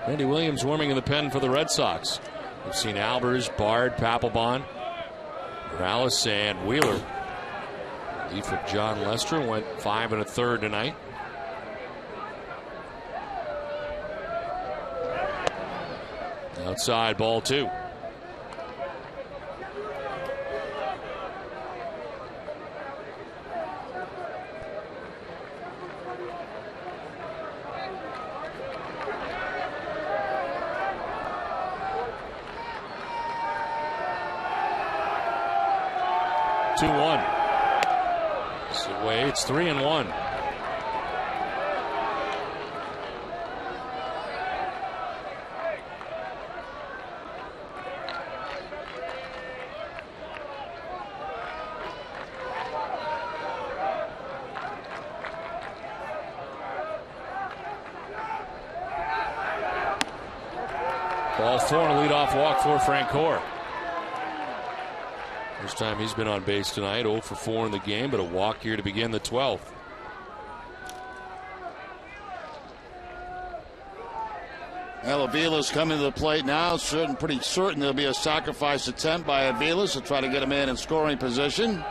Randy Williams warming in the pen for the Red Sox. We've seen Albers, Bard, Papelbon, Morales, and Wheeler. Relief of John Lester went 5 1/3 tonight. Outside, ball 2. It's 3-1. Ball 4 and a leadoff walk for Francoeur. First time he's been on base tonight, 0 for 4 in the game, but a walk here to begin the 12th. Well, Avila's coming to the plate now. Pretty certain there'll be a sacrifice attempt by Avila to try to get him in scoring position.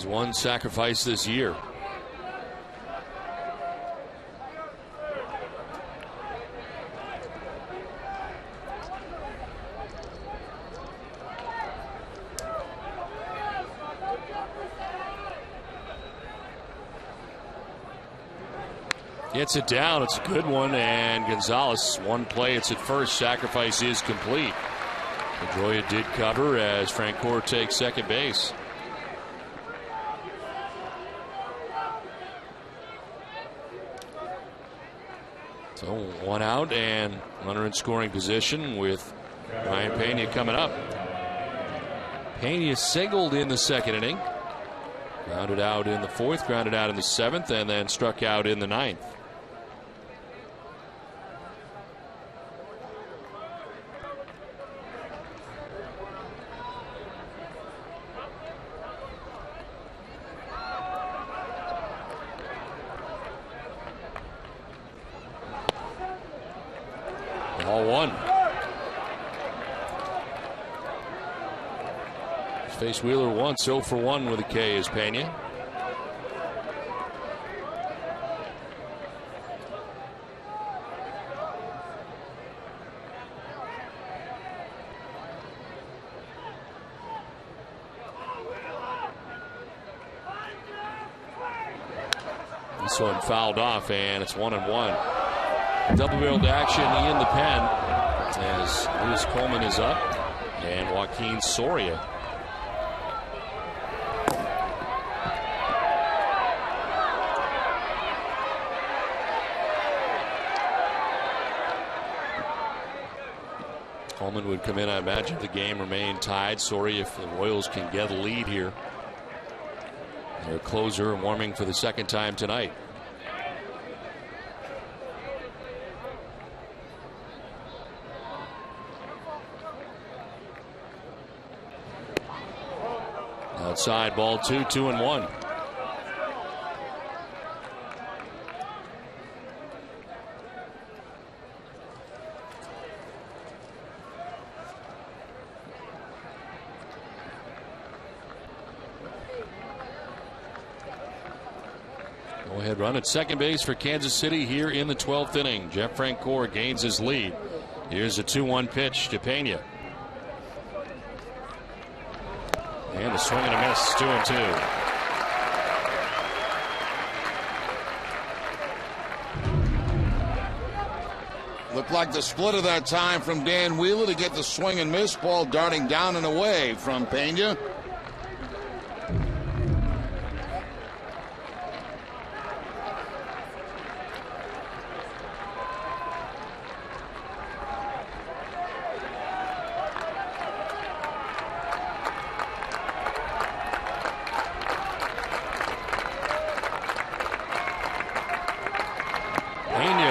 Has one sacrifice this year. Gets it down. It's a good one. And Gonzalez, one play. It's at first. Sacrifice is complete. Pedroia did cover as Francoeur takes second base. So one out and runner in scoring position with Ryan Pena coming up. Pena singled in the second inning. Grounded out in the fourth, grounded out in the seventh, and then struck out in the ninth. Ball one. Faced Wheeler once, 0 for 1 with a K is Pena. This one fouled off, and it's 1-1. Double-barreled action in the pen as Lewis Coleman is up and Joaquin Soria. Coleman would come in, I imagine, if the game remained tied. Soria, if the Royals can get a lead here. Their closer warming for the second time tonight. Outside, ball 2, 2-1. Go-ahead run at second base for Kansas City here in the 12th inning. Jeff Francoeur gains his lead. Here's a 2-1 pitch to Pena. And a swing and a miss, 2-2. Looked like the split of that time from Dan Wheeler to get the swing and miss. Ball darting down and away from Pena.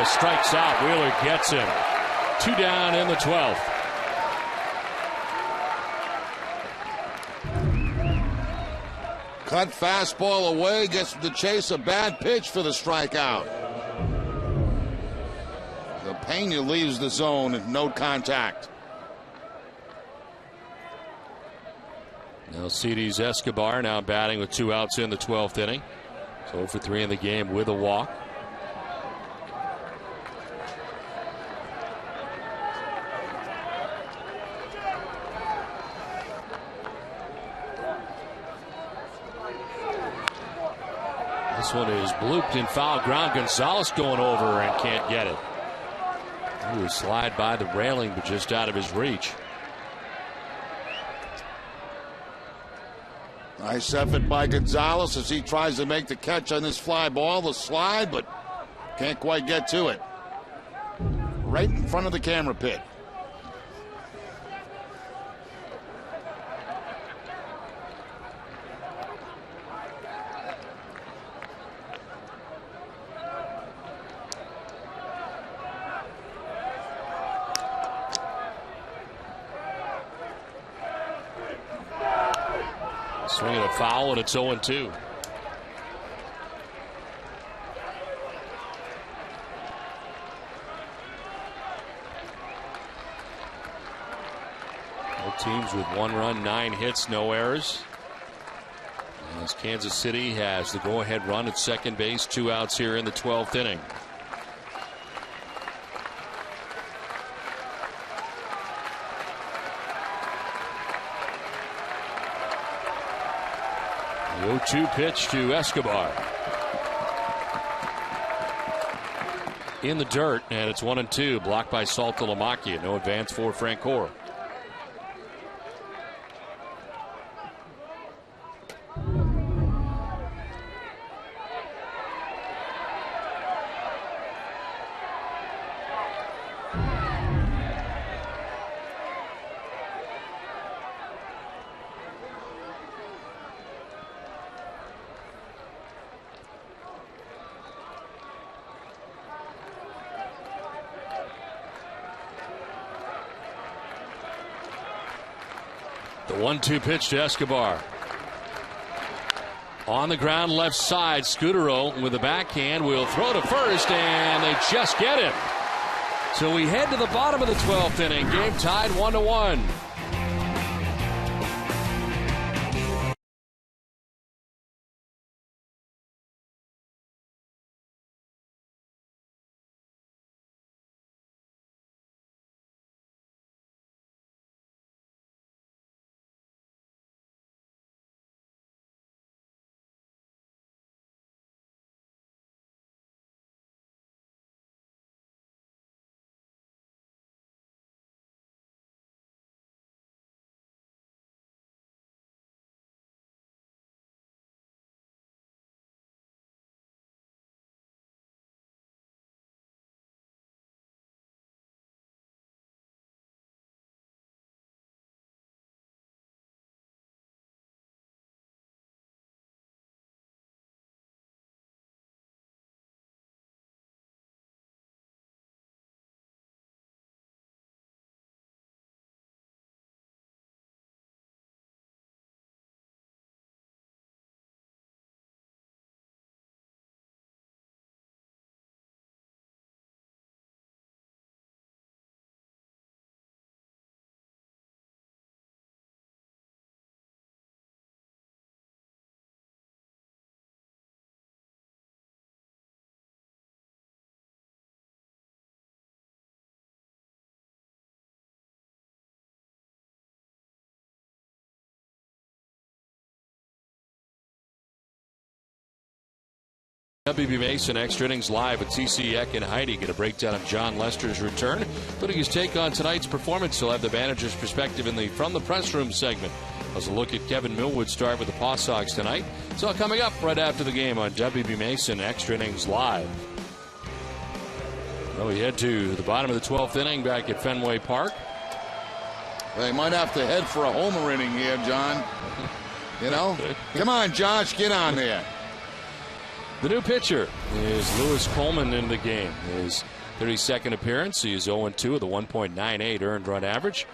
Strikes out. Wheeler gets him. 2 down in the 12th. Cut fastball away. Gets to chase a bad pitch for the strikeout. The Pena leaves the zone and no contact. Now Alcides Escobar now batting with 2 outs in the 12th inning. 0 for 3 in the game with a walk. This one is blooped in foul ground. Gonzalez going over and can't get it. He was slide by the railing, but just out of his reach. Nice effort by Gonzalez as he tries to make the catch on this fly ball. The slide, but can't quite get to it. Right in front of the camera pit. Swinging a foul, and it's 0-2. Both teams with 1 run, 9 hits, no errors. As Kansas City has the go-ahead run at second base, 2 outs here in the 12th inning. The 0-2 pitch to Escobar. In the dirt, and it's 1-2, blocked by Saltalamacchia. No advance for Francoeur. The 1-2 pitch to Escobar. On the ground, left side. Scudero with the backhand will throw to first, and they just get him. So we head to the bottom of the 12th inning. Game tied 1-1. WB Mason extra innings live with TC Eck and Heidi. Get a breakdown of John Lester's return, putting his take on tonight's performance. He'll have the manager's perspective in the From the Press Room segment. As a look at Kevin Millwood's start with the Paw Sox tonight. It's all coming up right after the game on WB Mason extra innings live. Well, we head to the bottom of the 12th inning back at Fenway Park. They might have to head for a homer inning here, John. You know? Come on, Josh, get on there. The new pitcher is Lewis Coleman in the game. His 32nd appearance. He is 0-2 with a 1.98 earned run average.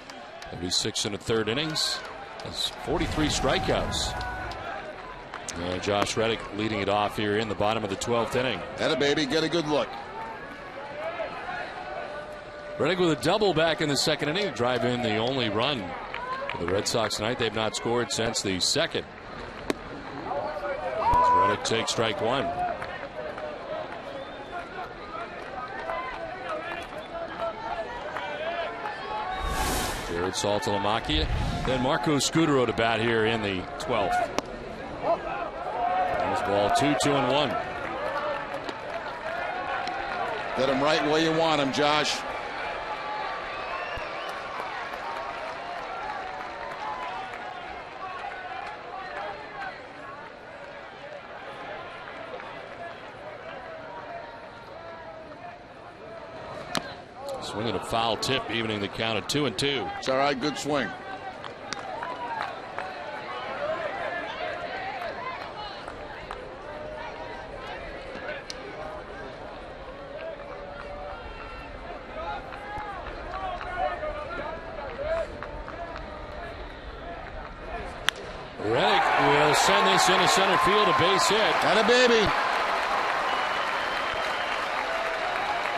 36 1/3 innings. Has 43 strikeouts. And Josh Reddick leading it off here in the bottom of the 12th inning. Atta baby, get a good look. Reddick with a double back in the second inning to drive in the only run for the Red Sox tonight. They've not scored since the second. As Reddick takes strike one. Jared Saltalamacchia. Then Marco Scudero to bat here in the 12th. There's ball 2-2-1. Get him right where you want him, Josh. Swinging a foul tip, evening the count at 2-2. It's all right, good swing. Reddick will send this into center field, a base hit. Atta baby.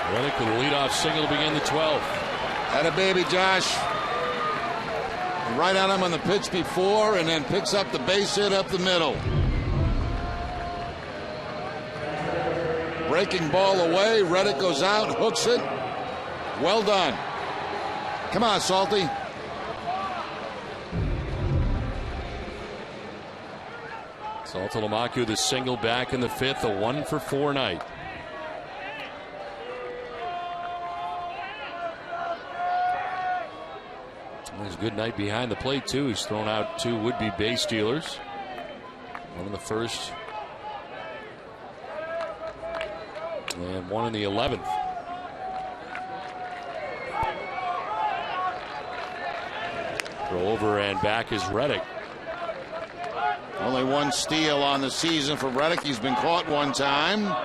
Reddick with a leadoff single to begin the 12th. Atta baby, Josh. Right on him on the pitch before, and then picks up the base hit up the middle. Breaking ball away. Reddick goes out, hooks it. Well done. Come on, Salty. Saltalamacchia, the single back in the fifth, a 1-for-4 night. It was a good night behind the plate, too. He's thrown out 2 would-be base stealers. One in the first and one in the 11th. Throw over and back is Reddick. Only 1 steal on the season for Reddick. He's been caught 1 time.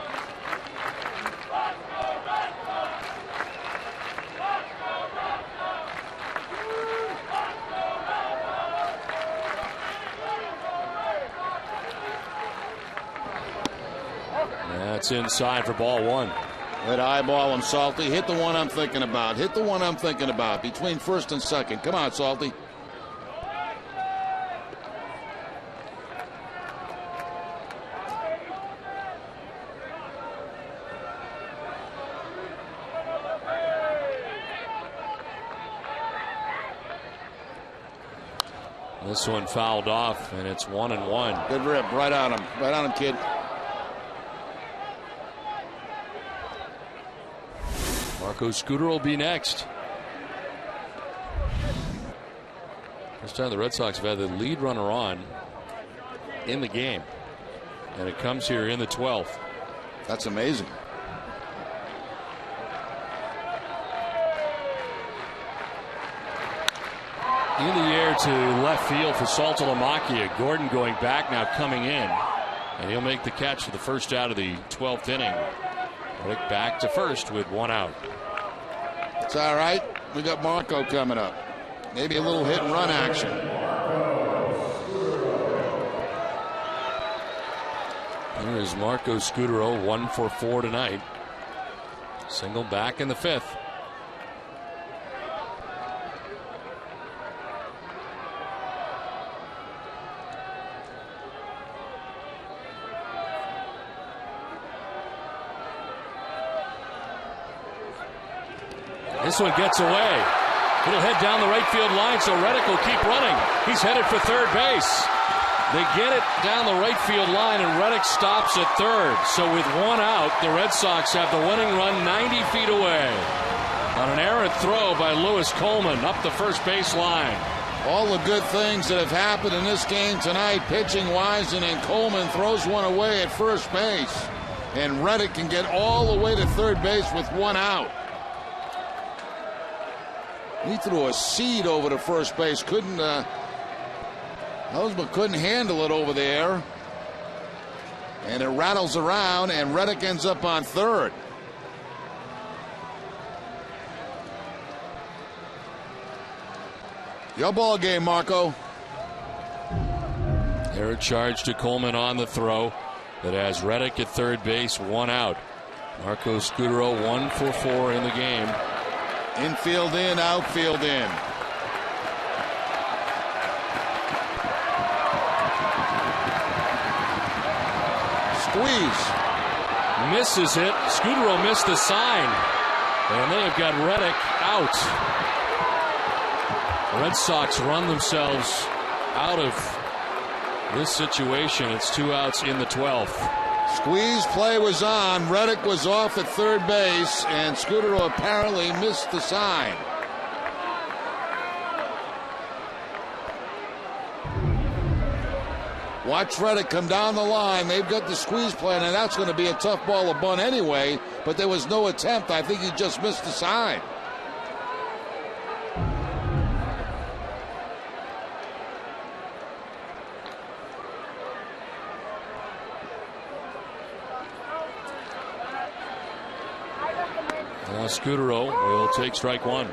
That's inside for ball 1. Let eyeball him, Salty. Hit the one I'm thinking about. Hit the one I'm thinking about. Between first and second. Come on, Salty. This one fouled off, and it's 1-1. Good rip. Right on him. Right on him, kid. Marco Scooter will be next. First time the Red Sox have had the lead runner on in the game. And it comes here in the 12th. That's amazing. In the air to left field for Saltalamacchia. Gordon going back now, coming in. And he'll make the catch for the first out of the 12th inning. Rick back to first with 1 out. It's all right. We got Marco coming up. Maybe a little hit and run action. There is Marco Scutero, 1-for-4 tonight. Single back in the 5th. This one gets away. It'll head down the right field line, so Reddick will keep running. He's headed for third base. They get it down the right field line, and Reddick stops at third. So with 1 out, the Red Sox have the winning run 90 feet away on an errant throw by Lewis Coleman up the first base line. All the good things that have happened in this game tonight, pitching-wise, and then Coleman throws one away at first base. And Reddick can get all the way to third base with 1 out. He threw a seed over to first base. Husband couldn't handle it over there. And it rattles around, and Reddick ends up on third. Your ball game, Marco. Error charge to Coleman on the throw that has Reddick at third base, 1 out. Marco Scutero, 1-for-4 in the game. Infield in, outfield in. Squeeze. Misses it. Scutero missed the sign. And they have got Reddick out. The Red Sox run themselves out of this situation. It's 2 outs in the 12th. Squeeze play was on. Reddick was off at third base, and Scutero apparently missed the sign. Watch Reddick come down the line. They've got the squeeze play, and that's going to be a tough ball to bunt anyway, but there was no attempt. I think he just missed the sign. Scutero will take strike 1.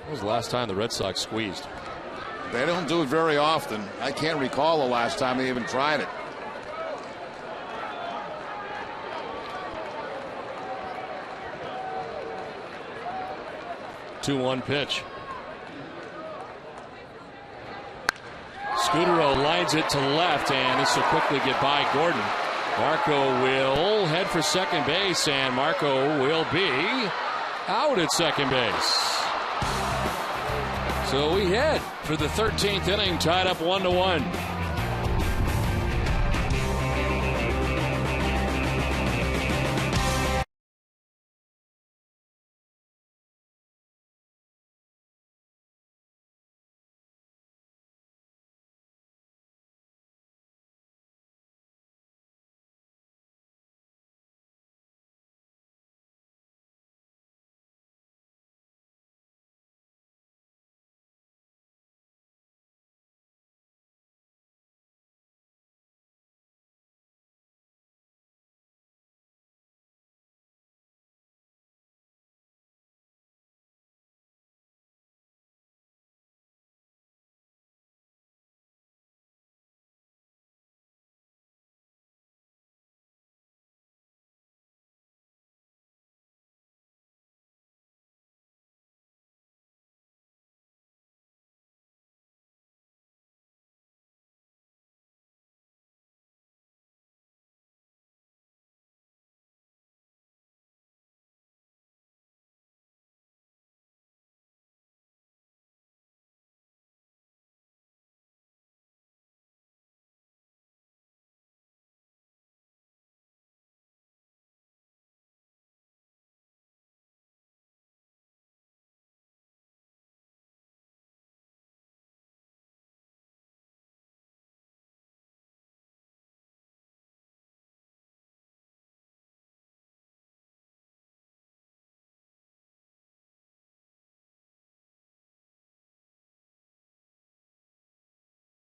When was the last time the Red Sox squeezed? They don't do it very often. I can't recall the last time they even tried it. 2-1 pitch. Scudero lines it to left, and this will quickly get by Gordon. Marco will head for second base, and Marco will be out at second base. So we head for the 13th inning, tied up 1-1.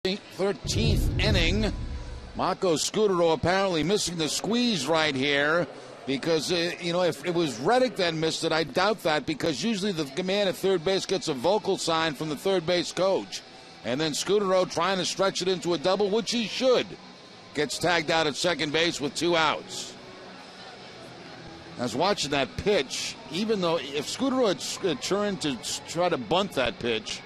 The 13th inning. Marco Scudero apparently missing the squeeze right here because, if it was Reddick that missed it, I doubt that, because usually the man at third base gets a vocal sign from the third base coach. And then Scudero, trying to stretch it into a double, which he should, gets tagged out at second base with 2 outs. I was watching that pitch, even though if Scudero had turned to try to bunt that pitch,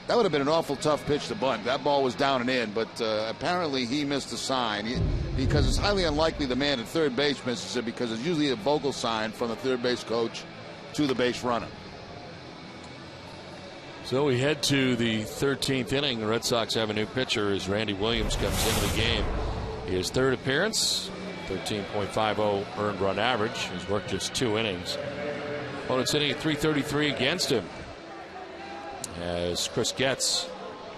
that would have been an awful tough pitch to bunt. That ball was down and in, but apparently he missed a sign because it's highly unlikely the man at third base misses it, because it's usually a vocal sign from the third base coach to the base runner. So we head to the 13th inning. The Red Sox have a new pitcher as Randy Williams comes into the game. His third appearance, 13.50 earned run average. He's worked just 2 innings. Opponent's hitting at .333 against him, as Chris Getz,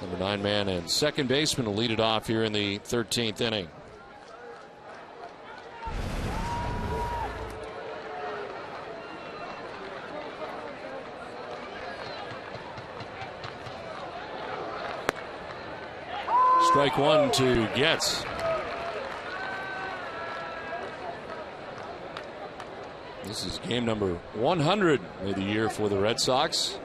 number 9 man and second baseman, will lead it off here in the 13th inning. Strike 1 to Getz. This is game number 100 of the year for the Red Sox.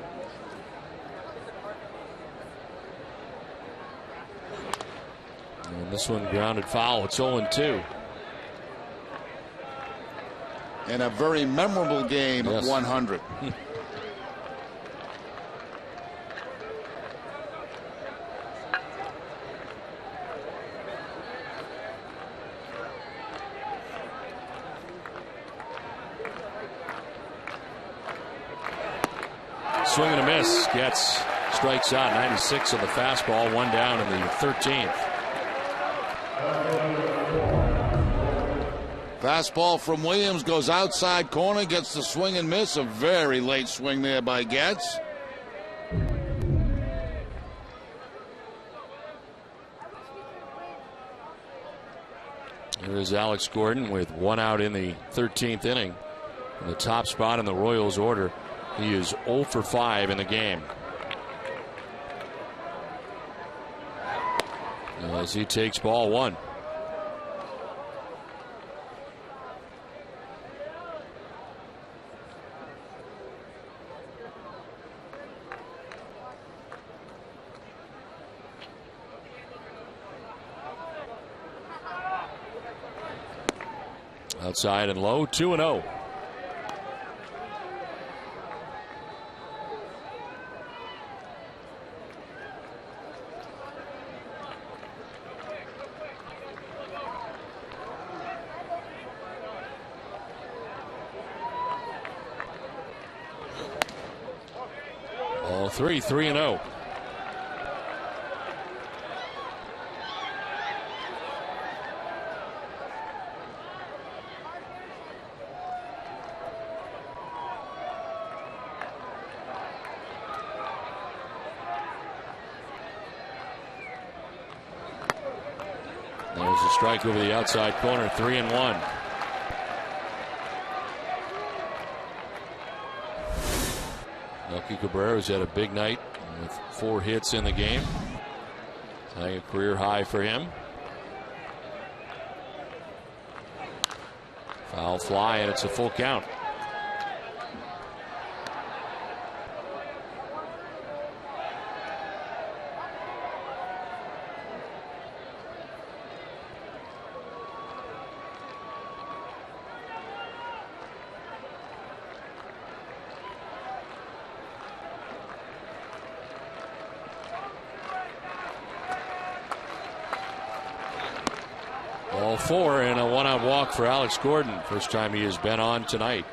And this one grounded foul. It's 0-2. And a very memorable game at 100. Swing and a miss. Getz strikes out. 96 on the fastball. 1 down in the 13th. Fastball from Williams goes outside corner, gets the swing and miss. A very late swing there by Getz. Here is Alex Gordon with 1 out in the 13th inning. In the top spot in the Royals order. He is 0 for 5 in the game. As he takes ball 1. Outside and low, 2-0. 3, 3-0. There's a strike over the outside corner, 3-1. Melky Cabrera's had a big night with 4 hits in the game. Tying a career high for him. Foul fly, and it's a full count. All 4 and a 1-out walk for Alex Gordon. First time he has been on tonight.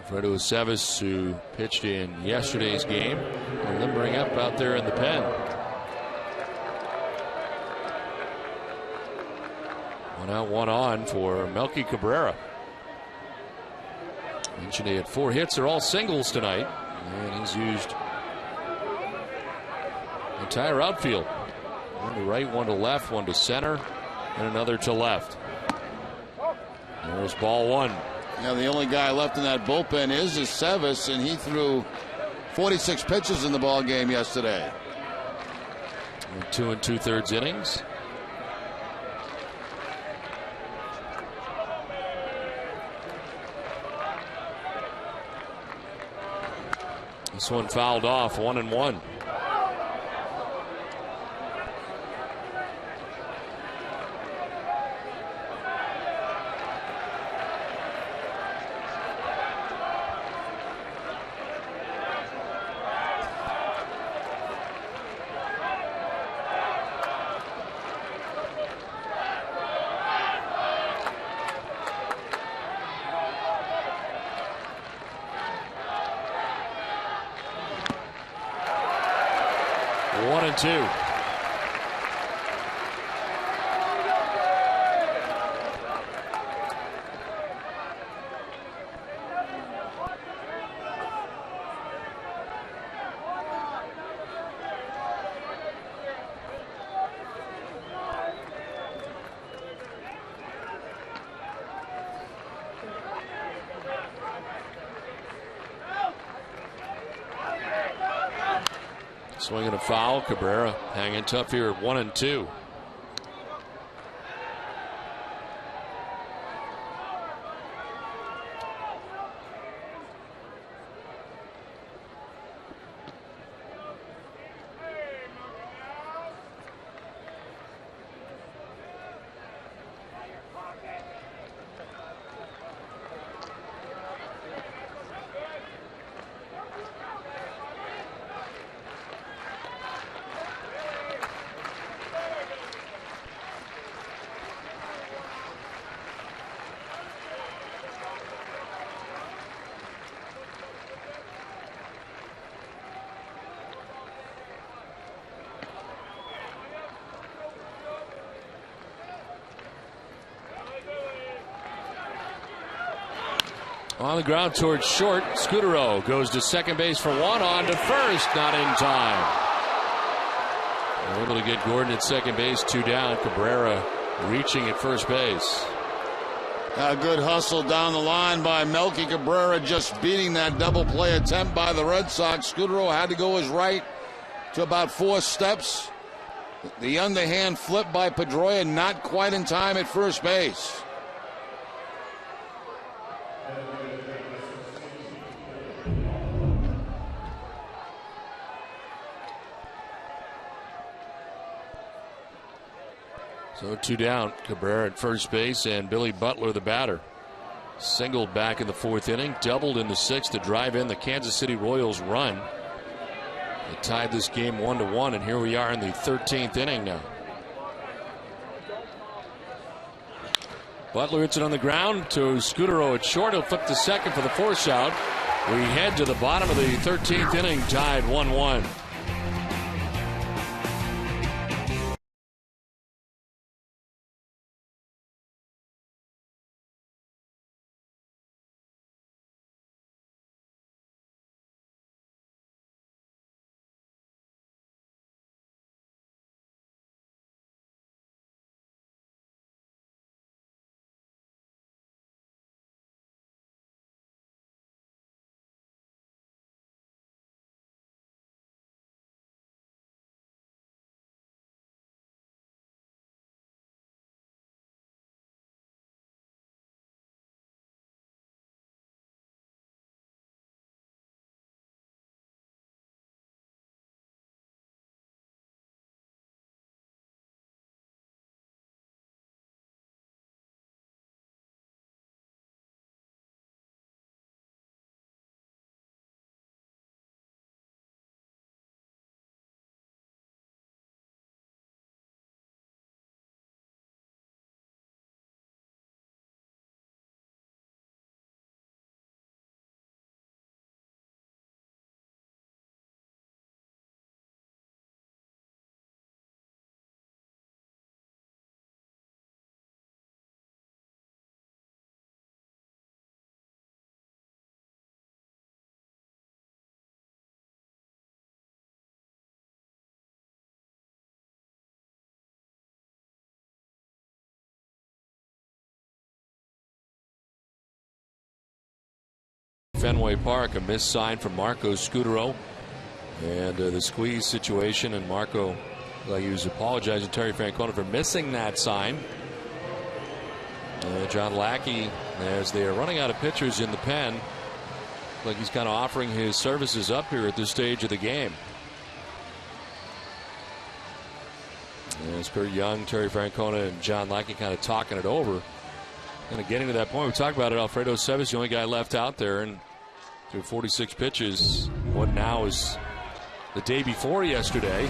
Alfredo Aceves, who pitched in yesterday's game, limbering up out there in the pen. 1 out, 1 on for Melky Cabrera. Mentioned he had 4 hits. They're all singles tonight. And he's used the entire outfield. 1 to right, 1 to left, 1 to center, and another to left. There's ball 1. Yeah, the only guy left in that bullpen is Aceves, and he threw 46 pitches in the ball game yesterday. 2 2/3 innings. This one fouled off, 1-1. One and 2. Swinging a foul. Cabrera hanging tough here at 1 and 2. On the ground towards short. Scudero goes to second base for 1, on to first, not in time. They're able to get Gordon at second base, 2 down. Cabrera reaching at first base. A good hustle down the line by Melky Cabrera, just beating that double play attempt by the Red Sox. Scudero had to go his right to about 4 steps. The underhand flip by Pedroia, not quite in time at first base. So 2 down. Cabrera at first base, and Billy Butler the batter. Singled back in the 4th inning, doubled in the 6th to drive in the Kansas City Royals run. They tied this game 1-1, and here we are in the 13th inning now. Butler hits it on the ground to Scudero at short. He'll flip to second for the force out. We head to the bottom of the 13th inning, tied 1-1. Fenway Park, a missed sign from Marco Scudero, and the squeeze situation, and Marco, he was apologizing to Terry Francona for missing that sign. John Lackey, as they are running out of pitchers in the pen, like he's kind of offering his services up here at this stage of the game. As Kurt Young, Terry Francona, and John Lackey kind of talking it over, kind of getting to that point. We talked about it. Alfredo Cevis, the only guy left out there, and through 46 pitches. What now is the day before yesterday,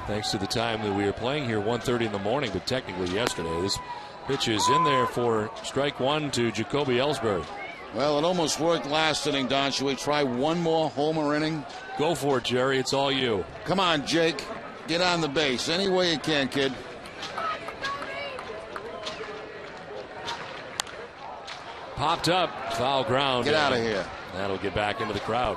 thanks to the time that we were playing here, 1:30 in the morning, but technically yesterday. This pitch is in there for strike one to Jacoby Ellsbury. Well, it almost worked last inning, Don. Should we try one more homer inning? Go for it, Jerry. It's all you. Come on, Jake. Get on the base any way you can, kid. Popped up, foul ground. Get out of here. That'll get back into the crowd.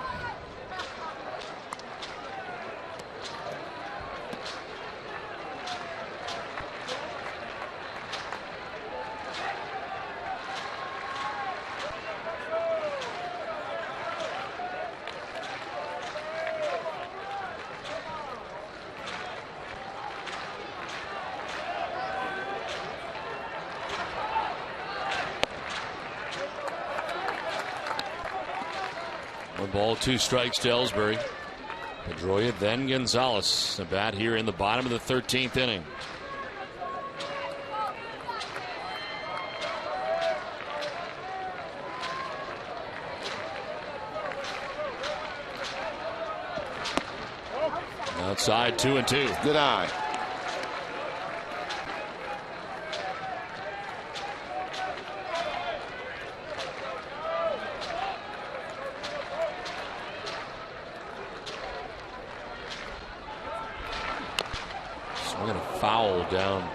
One ball, two strikes to Ellsbury. Pedroia, then Gonzalez. A bat here in the bottom of the 13th inning. Outside, 2-2. Good eye. Swinging a foul down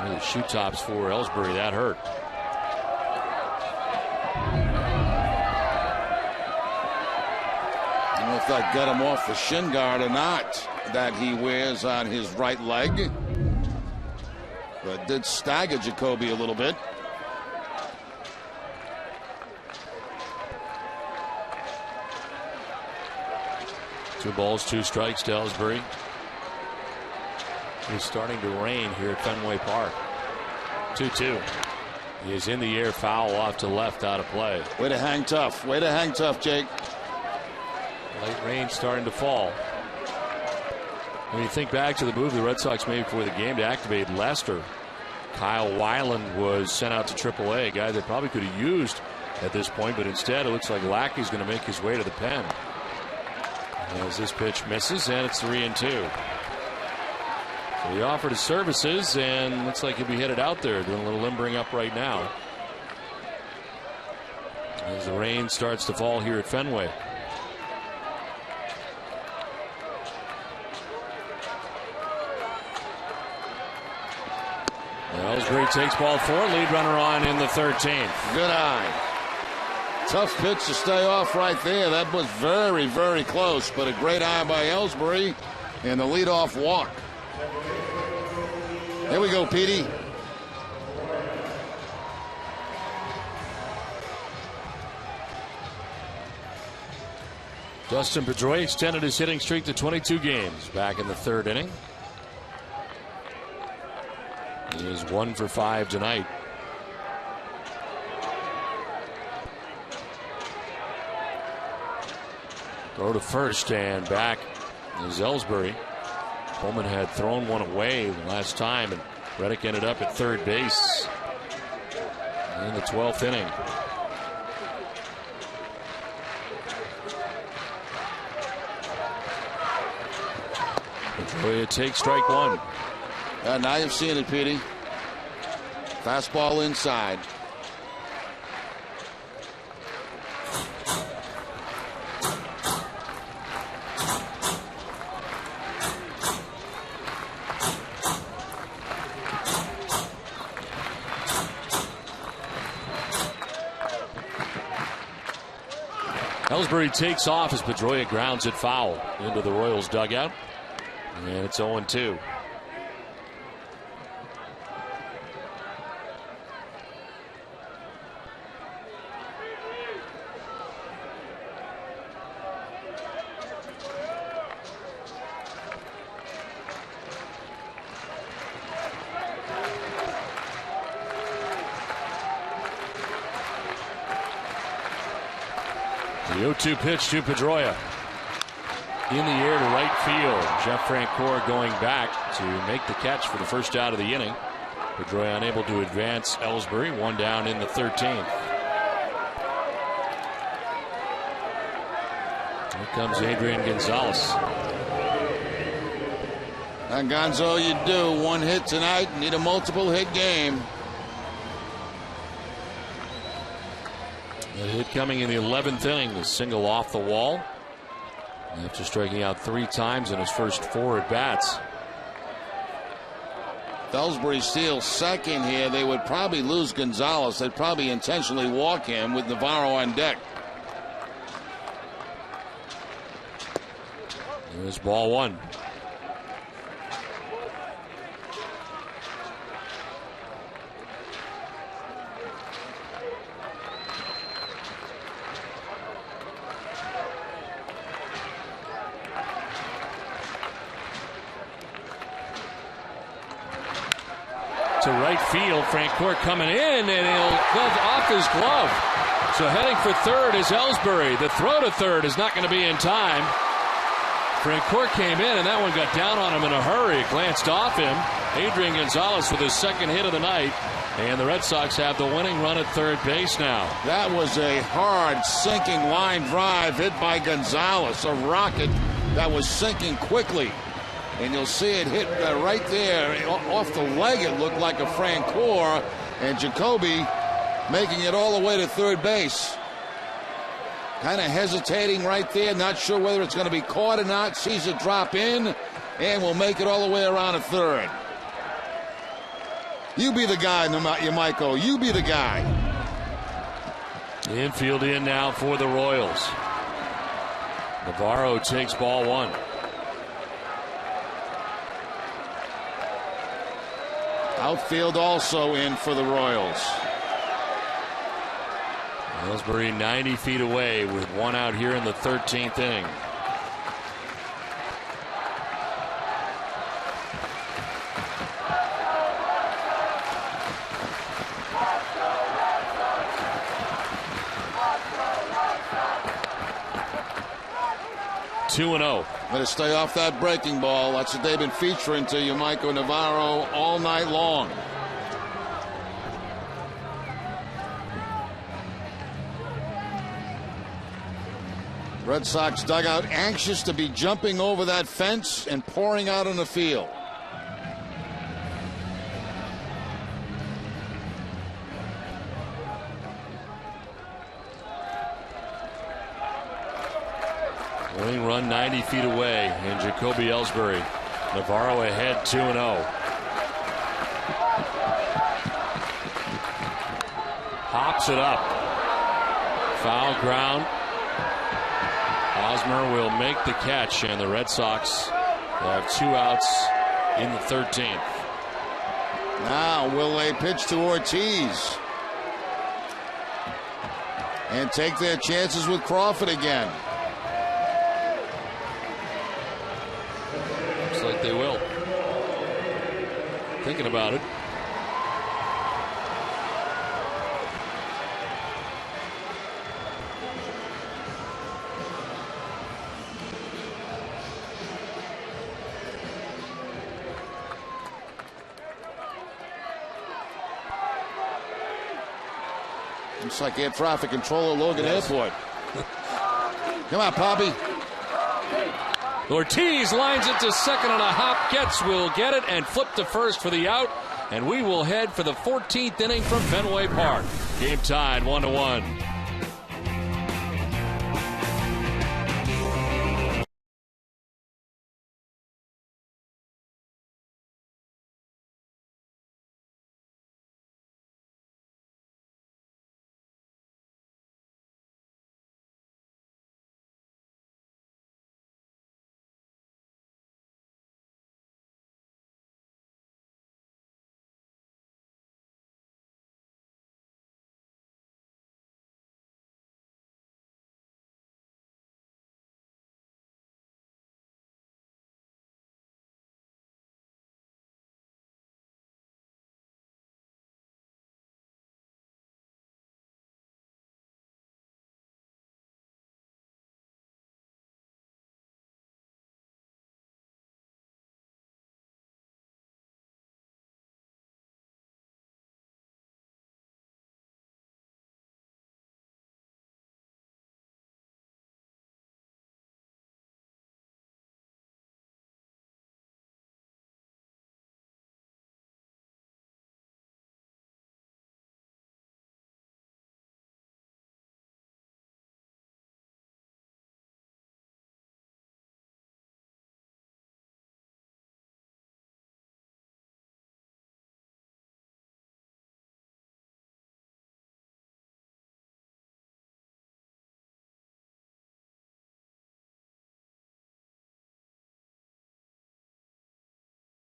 near the shoe tops for Ellsbury. That hurt. I don't know if that got him off the shin guard or not that he wears on his right leg, but did stagger Jacoby a little bit. Two balls, two strikes to Ellsbury. It's starting to rain here at Fenway Park. 2-2. He is in the air, foul off to left, out of play. Way to hang tough. Way to hang tough, Jake. Late rain starting to fall. When you think back to the move the Red Sox made before the game to activate Lester, Kyle Weiland was sent out to AAA, a guy that probably could have used at this point, but instead it looks like Lackey's going to make his way to the pen. As this pitch misses, and it's 3-2. So he offered his services, and looks like he'll be headed out there, doing a little limbering up right now as the rain starts to fall here at Fenway. Ellsbury takes ball 4, lead runner on in the 13th. Good eye. Tough pitch to stay off right there. That was very, very close, but a great eye by Ellsbury and the leadoff walk. Here we go, Petey. Dustin Pedroia extended his hitting streak to 22 games back in the 3rd inning. He is 1 for 5 tonight. Throw to first, and back is Ellsbury. Pullman had thrown one away the last time, and Reddick ended up at 3rd base in the 12th inning. Pedroia takes strike 1. Now you've seen it, Petey. Fastball inside. Ellsbury takes off as Pedroia grounds it foul into the Royals dugout. And it's 0-2. The 0-2 pitch to Pedroia. In the air to right field. Jeff Francoeur going back to make the catch for the first out of the inning. Pedroia unable to advance Ellsbury. 1 down in the 13th. Here comes Adrian Gonzalez. And Gonzo, you do. 1 hit tonight. Need a multiple hit game. A hit coming in the 11th inning. A single off the wall. After striking out 3 times in his first 4 at-bats. Ellsbury steals second here. They would probably lose Gonzalez. They'd probably intentionally walk him with Navarro on deck. There's ball 1. To right field, Francoeur coming in, and he'll go off his glove. So heading for 3rd is Ellsbury. The throw to 3rd is not going to be in time. Francoeur came in, and that one got down on him in a hurry. It glanced off him. Adrian Gonzalez with his 2nd hit of the night. And the Red Sox have the winning run at 3rd base now. That was a hard, sinking line drive hit by Gonzalez. A rocket that was sinking quickly. And you'll see it hit right there off the leg. It looked like a Francoeur, and Jacoby making it all the way to 3rd base. Kind of hesitating right there, not sure whether it's going to be caught or not. Sees it drop in, and will make it all the way around to 3rd. You be the guy, Yamaiko. You be the guy. Infield in now for the Royals. Navarro takes ball 1. Outfield also in for the Royals. Ellsbury 90 feet away with 1 out here in the 13th inning. Two and 0. Better stay off that breaking ball. That's what they've been featuring to Yamaiko Navarro all night long. Red Sox dugout anxious to be jumping over that fence and pouring out on the field. Winning run 90 feet away, and Jacoby Ellsbury. Navarro ahead 2-0. Hops it up. Foul ground. Hosmer will make the catch, and the Red Sox have 2 outs in the 13th. Now will they pitch to Ortiz and take their chances with Crawford again? Looks like they will. Thinking about it. Looks like air traffic controller Logan Airport. Come on, Poppy. Ortiz lines it to second on a hop. Getz will get it and flip to first for the out. And we will head for the 14th inning from Fenway Park. Game tied 1-1.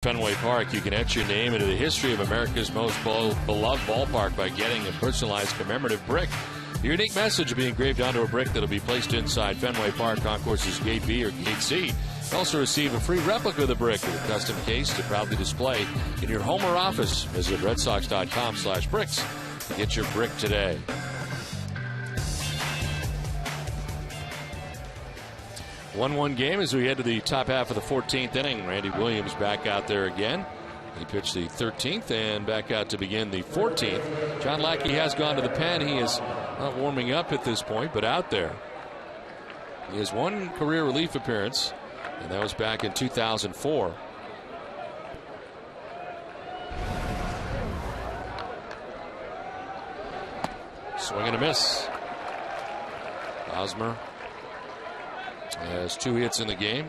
Fenway Park, you can etch your name into the history of America's most beloved ballpark by getting a personalized commemorative brick. Your unique message will be engraved onto a brick that will be placed inside Fenway Park Concourses Gate B or Gate C. You also receive a free replica of the brick with a custom case to proudly display in your home or office. Visit redsox.com/bricks to get your brick today. One game as we head to the top half of the 14th inning. Randy Williams back out there again. He pitched the 13th and back out to begin the 14th. John Lackey has gone to the pen. He is not warming up at this point, but out there. He has one career relief appearance, and that was back in 2004. Swing and a miss. Hosmer has 2 hits in the game.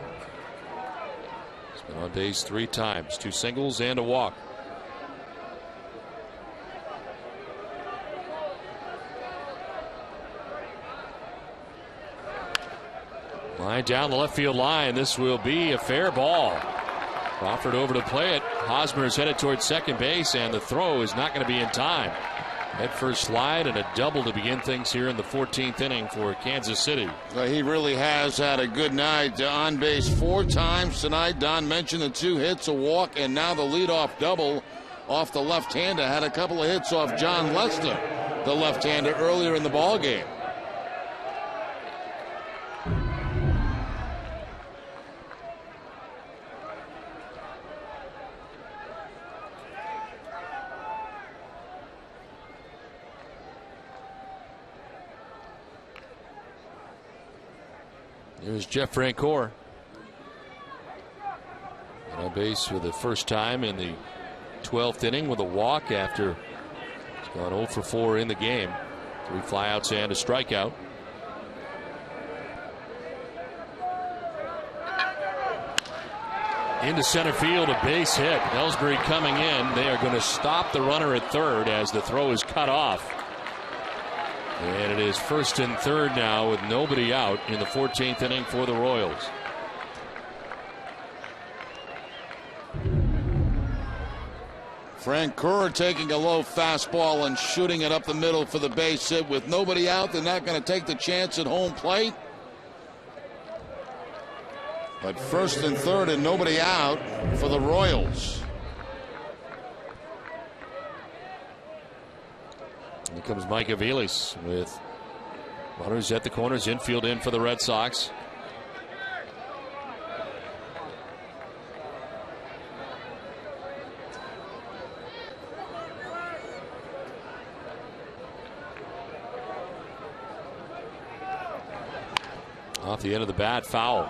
He's been on base 3 times, 2 singles and a walk. Line down the left field line. This will be a fair ball. Crawford over to play it. Hosmer is headed towards second base, and the throw is not going to be in time. Head first slide and a double to begin things here in the 14th inning for Kansas City. Well, he really has had a good night. On base 4 times tonight. Don mentioned the 2 hits, a walk, and now the leadoff double off the left-hander. Had a couple of hits off John Lester, the left-hander, earlier in the ball game. Here's Jeff Francoeur on base for the first time in the 12th inning with a walk after he's gone 0 for 4 in the game. 3 flyouts and a strikeout. Into center field, a base hit. Ellsbury coming in. They are going to stop the runner at third as the throw is cut off. And it is first and third now with nobody out in the 14th inning for the Royals. Francoeur taking a low fastball and shooting it up the middle for the base hit. With nobody out, they're not going to take the chance at home plate. But first and third and nobody out for the Royals. Here comes Mike Aviles with runners at the corners, infield in for the Red Sox. Off the end of the bat, foul.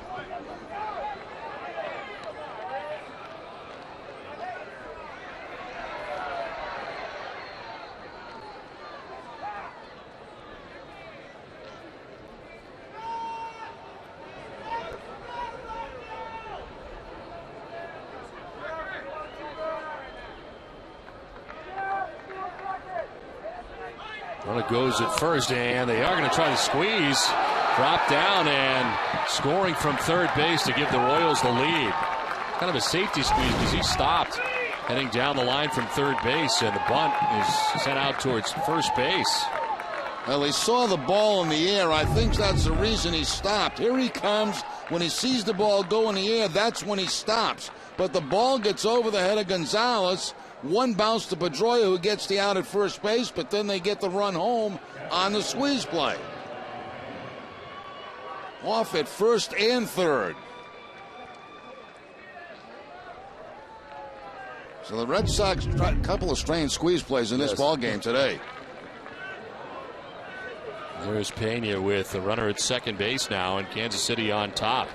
Runner goes at first, and they are going to try to squeeze. Drop down and scoring from third base to give the Royals the lead. Kind of a safety squeeze because he stopped heading down the line from third base, and the bunt is sent out towards first base. Well, he saw the ball in the air. I think that's the reason he stopped. Here he comes. When he sees the ball go in the air, that's when he stops. But the ball gets over the head of Gonzalez. One bounce to Pedroia, who gets the out at first base, but then they get the run home on the squeeze play. Off at first and third. So the Red Sox tried a couple of strange squeeze plays in this ball game today. There's Pena with the runner at second base now, and Kansas City on top.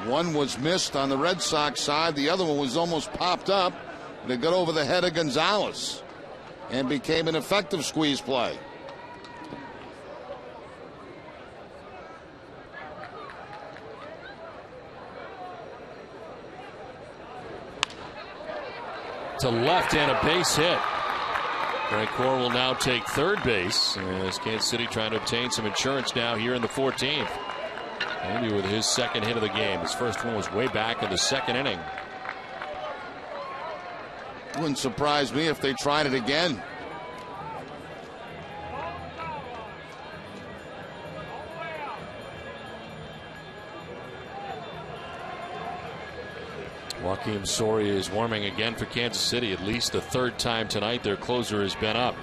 One was missed on the Red Sox side. The other one was almost popped up. And it got over the head of Gonzalez and became an effective squeeze play. To left and a base hit. Francoeur will now take third base as Kansas City trying to obtain some insurance now here in the 14th. Maybe with his second hit of the game. His first one was way back in the second inning. Wouldn't surprise me if they tried it again. Joakim Soria is warming again for Kansas City. At least the third time tonight their closer has been up.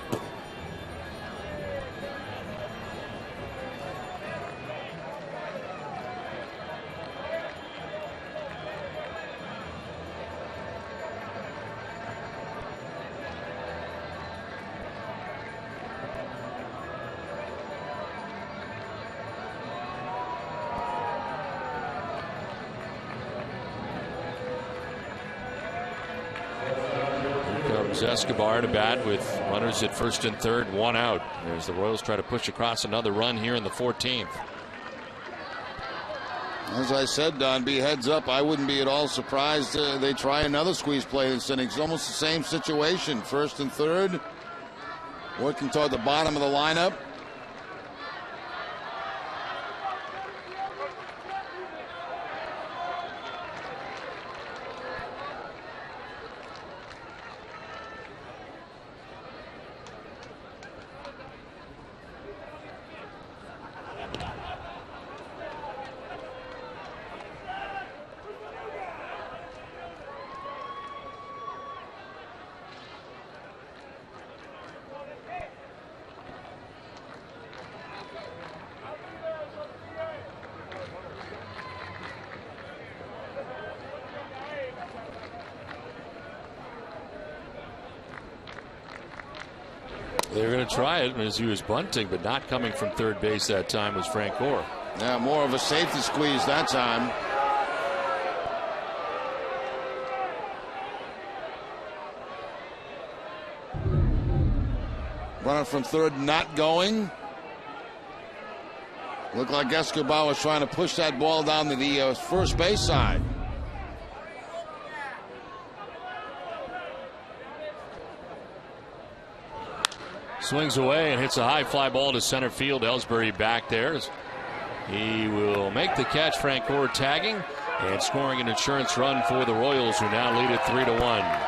Escobar to bat with runners at first and third, one out, as the Royals try to push across another run here in the 14th. As I said, Don B, heads up, I wouldn't be at all surprised they try another squeeze play this inning. It's almost the same situation. First and third, working toward the bottom of the lineup. They're going to try it as he was bunting, but not coming from third base that time was Francoeur. Yeah, more of a safety squeeze that time. Runner from third not going. Looked like Escobar was trying to push that ball down to the first base side. Swings away and hits a high fly ball to center field. Ellsbury back there. He will make the catch. Frank Gore tagging and scoring an insurance run for the Royals, who now lead it 3-1.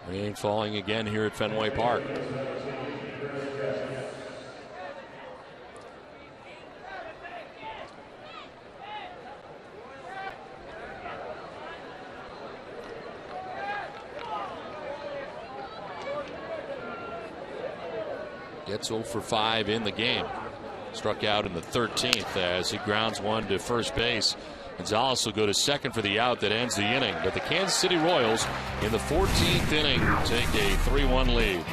Rain falling again here at Fenway Park. Gets 0 for 5 in the game. Struck out in the 13th as he grounds one to first base. Gonzalez will go to second for the out that ends the inning. But the Kansas City Royals in the 14th inning take a 3-1 lead.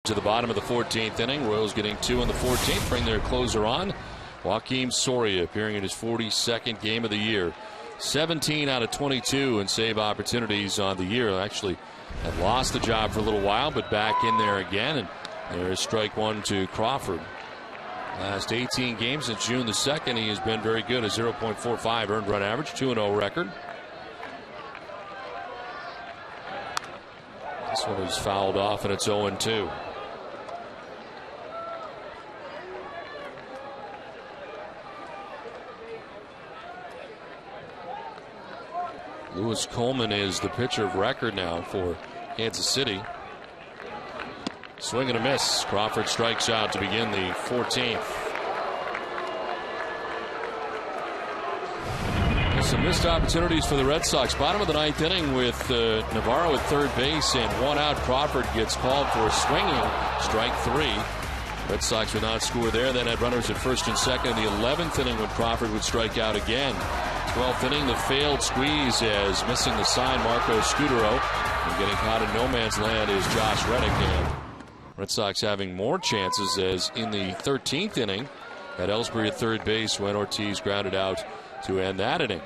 To the bottom of the 14th inning. Royals getting 2 in the 14th. Bring their closer on. Joaquim Soria appearing in his 42nd game of the year. 17 out of 22 in save opportunities on the year. Actually had lost the job for a little while, but back in there again. And there's strike one to Crawford. Last 18 games since June the 2nd, he has been very good. A 0.45 earned run average, 2-0 record. This one is fouled off, and it's 0-2. Lewis Coleman is the pitcher of record now for Kansas City. Swing and a miss. Crawford strikes out to begin the 14th. Some missed opportunities for the Red Sox. Bottom of the 9th inning with Navarro at third base and one out. Crawford gets called for swinging. Strike 3. Red Sox would not score there. Then had runners at first and second in the 11th inning when Crawford would strike out again. 12th inning, the failed squeeze as missing the sign, Marco Scudero. And getting caught in no man's land is Josh Reddick. And Red Sox having more chances as in the 13th inning had Ellsbury at third base when Ortiz grounded out to end that inning.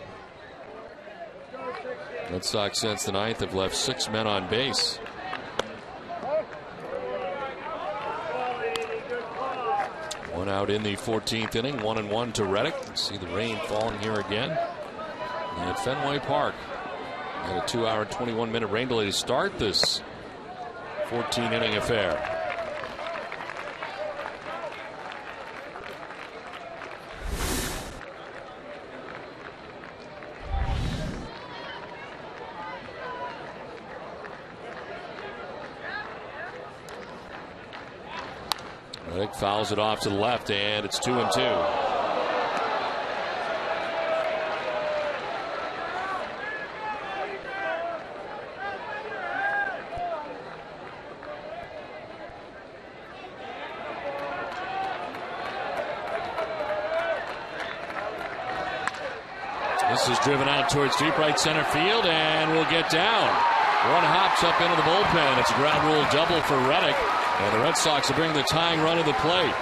Red Sox since the 9th have left 6 men on base. One out in the 14th inning, 1-1 to Reddick. See the rain falling here again at Fenway Park. And a 2-hour and 21-minute rain delay to start this 14-inning affair. Reddick fouls it off to the left, and it's 2-2. This is driven out towards deep right center field and will get down. One hops up into the bullpen. It's a ground rule double for Reddick. And the Red Sox will bring the tying run to the plate.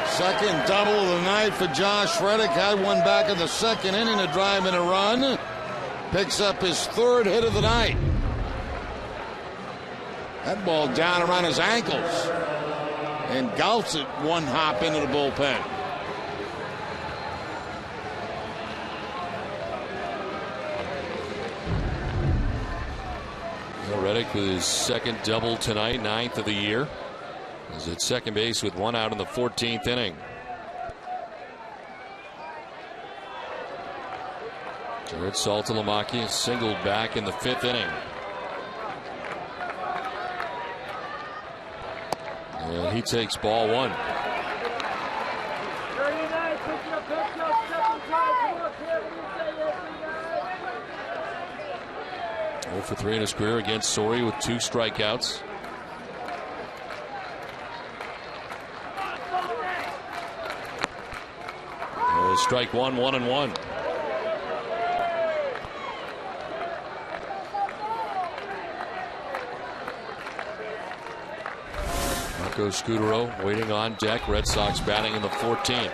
Second double of the night for Josh Reddick. Had one back in the second inning to drive in a run. Picks up his third hit of the night. That ball down around his ankles. And gouts it one hop into the bullpen. Reddick with his second double tonight, 9th of the year. He's at second base with one out in the 14th inning. Jared Saltalamacchia singled back in the 5th inning. And he takes ball one. 0 for 3 in his career against Soria with 2 strikeouts. Strike one, 1-1. Marco Scutaro waiting on deck. Red Sox batting in the 14th.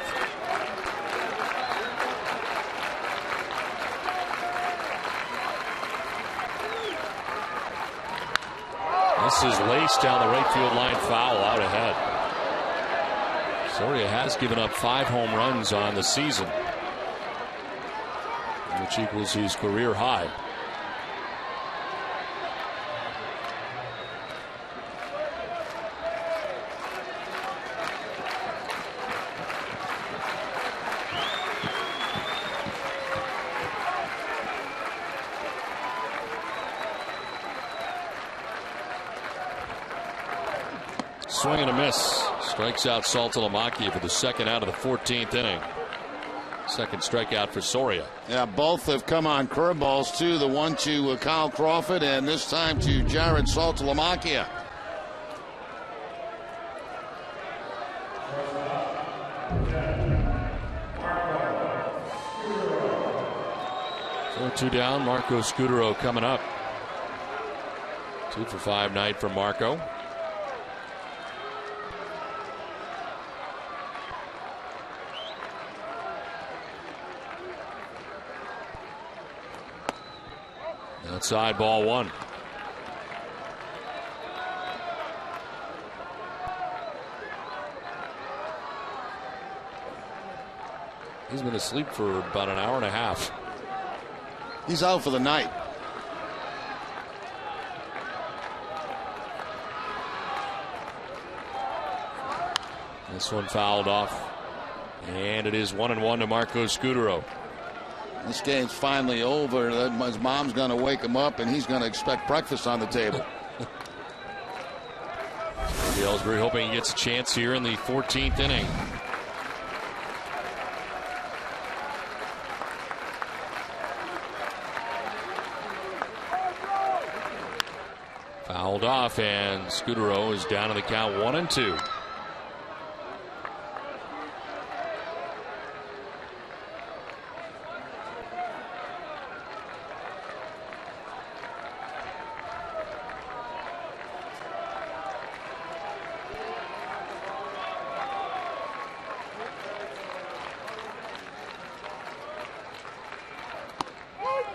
This is laced down the right field line, foul out ahead. Soria has given up 5 home runs on the season, which equals his career high. Swing and a miss. Strikes out Saltalamacchia for the second out of the 14th inning. Second strikeout for Soria. Yeah, both have come on curveballs too. The one to Kyle Crawford, and this time to Jared Saltalamacchia. So 2 down. Marco Scutaro coming up. 2 for 5 night for Marco. Outside, ball one. He's been asleep for about an hour and a half. He's out for the night. This one fouled off. And it is 1-1 to Marco Scutaro. This game's finally over. His mom's going to wake him up, and he's going to expect breakfast on the table. Ellsbury hoping he gets a chance here in the 14th inning. Fouled off, and Scutaro is down to the count 1-2.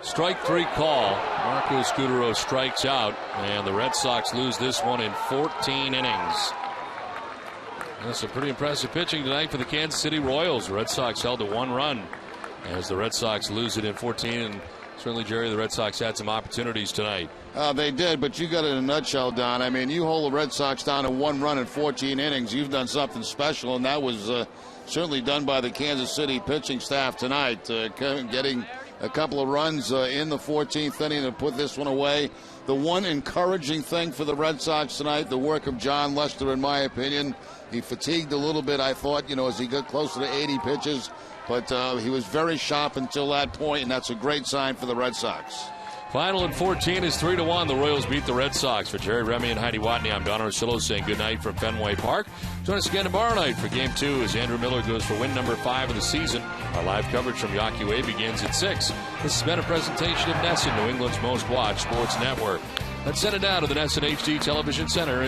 Strike 3 call. Marco Scutaro strikes out, and the Red Sox lose this one in 14 innings. That's some pretty impressive pitching tonight for the Kansas City Royals. The Red Sox held to 1 run as the Red Sox lose it in 14. And certainly, Jerry, the Red Sox had some opportunities tonight. They did, but you got it in a nutshell, Don. I mean, you hold the Red Sox down to 1 run in 14 innings. You've done something special, and that was certainly done by the Kansas City pitching staff tonight, getting a couple of runs in the 14th inning to put this one away. The one encouraging thing for the Red Sox tonight, the work of John Lester, in my opinion. He fatigued a little bit, I thought, as he got closer to 80 pitches, but he was very sharp until that point, and that's a great sign for the Red Sox. Final in 14 is 3-1. The Royals beat the Red Sox. For Jerry Remy and Heidi Watney, I'm Don Orsillo saying good night from Fenway Park. Join us again tomorrow night for Game 2 as Andrew Miller goes for win number 5 of the season. Our live coverage from Yawkey Way begins at 6. This has been a presentation of NESN, New England's most watched sports network. Let's send it down to the NESN HD Television Center.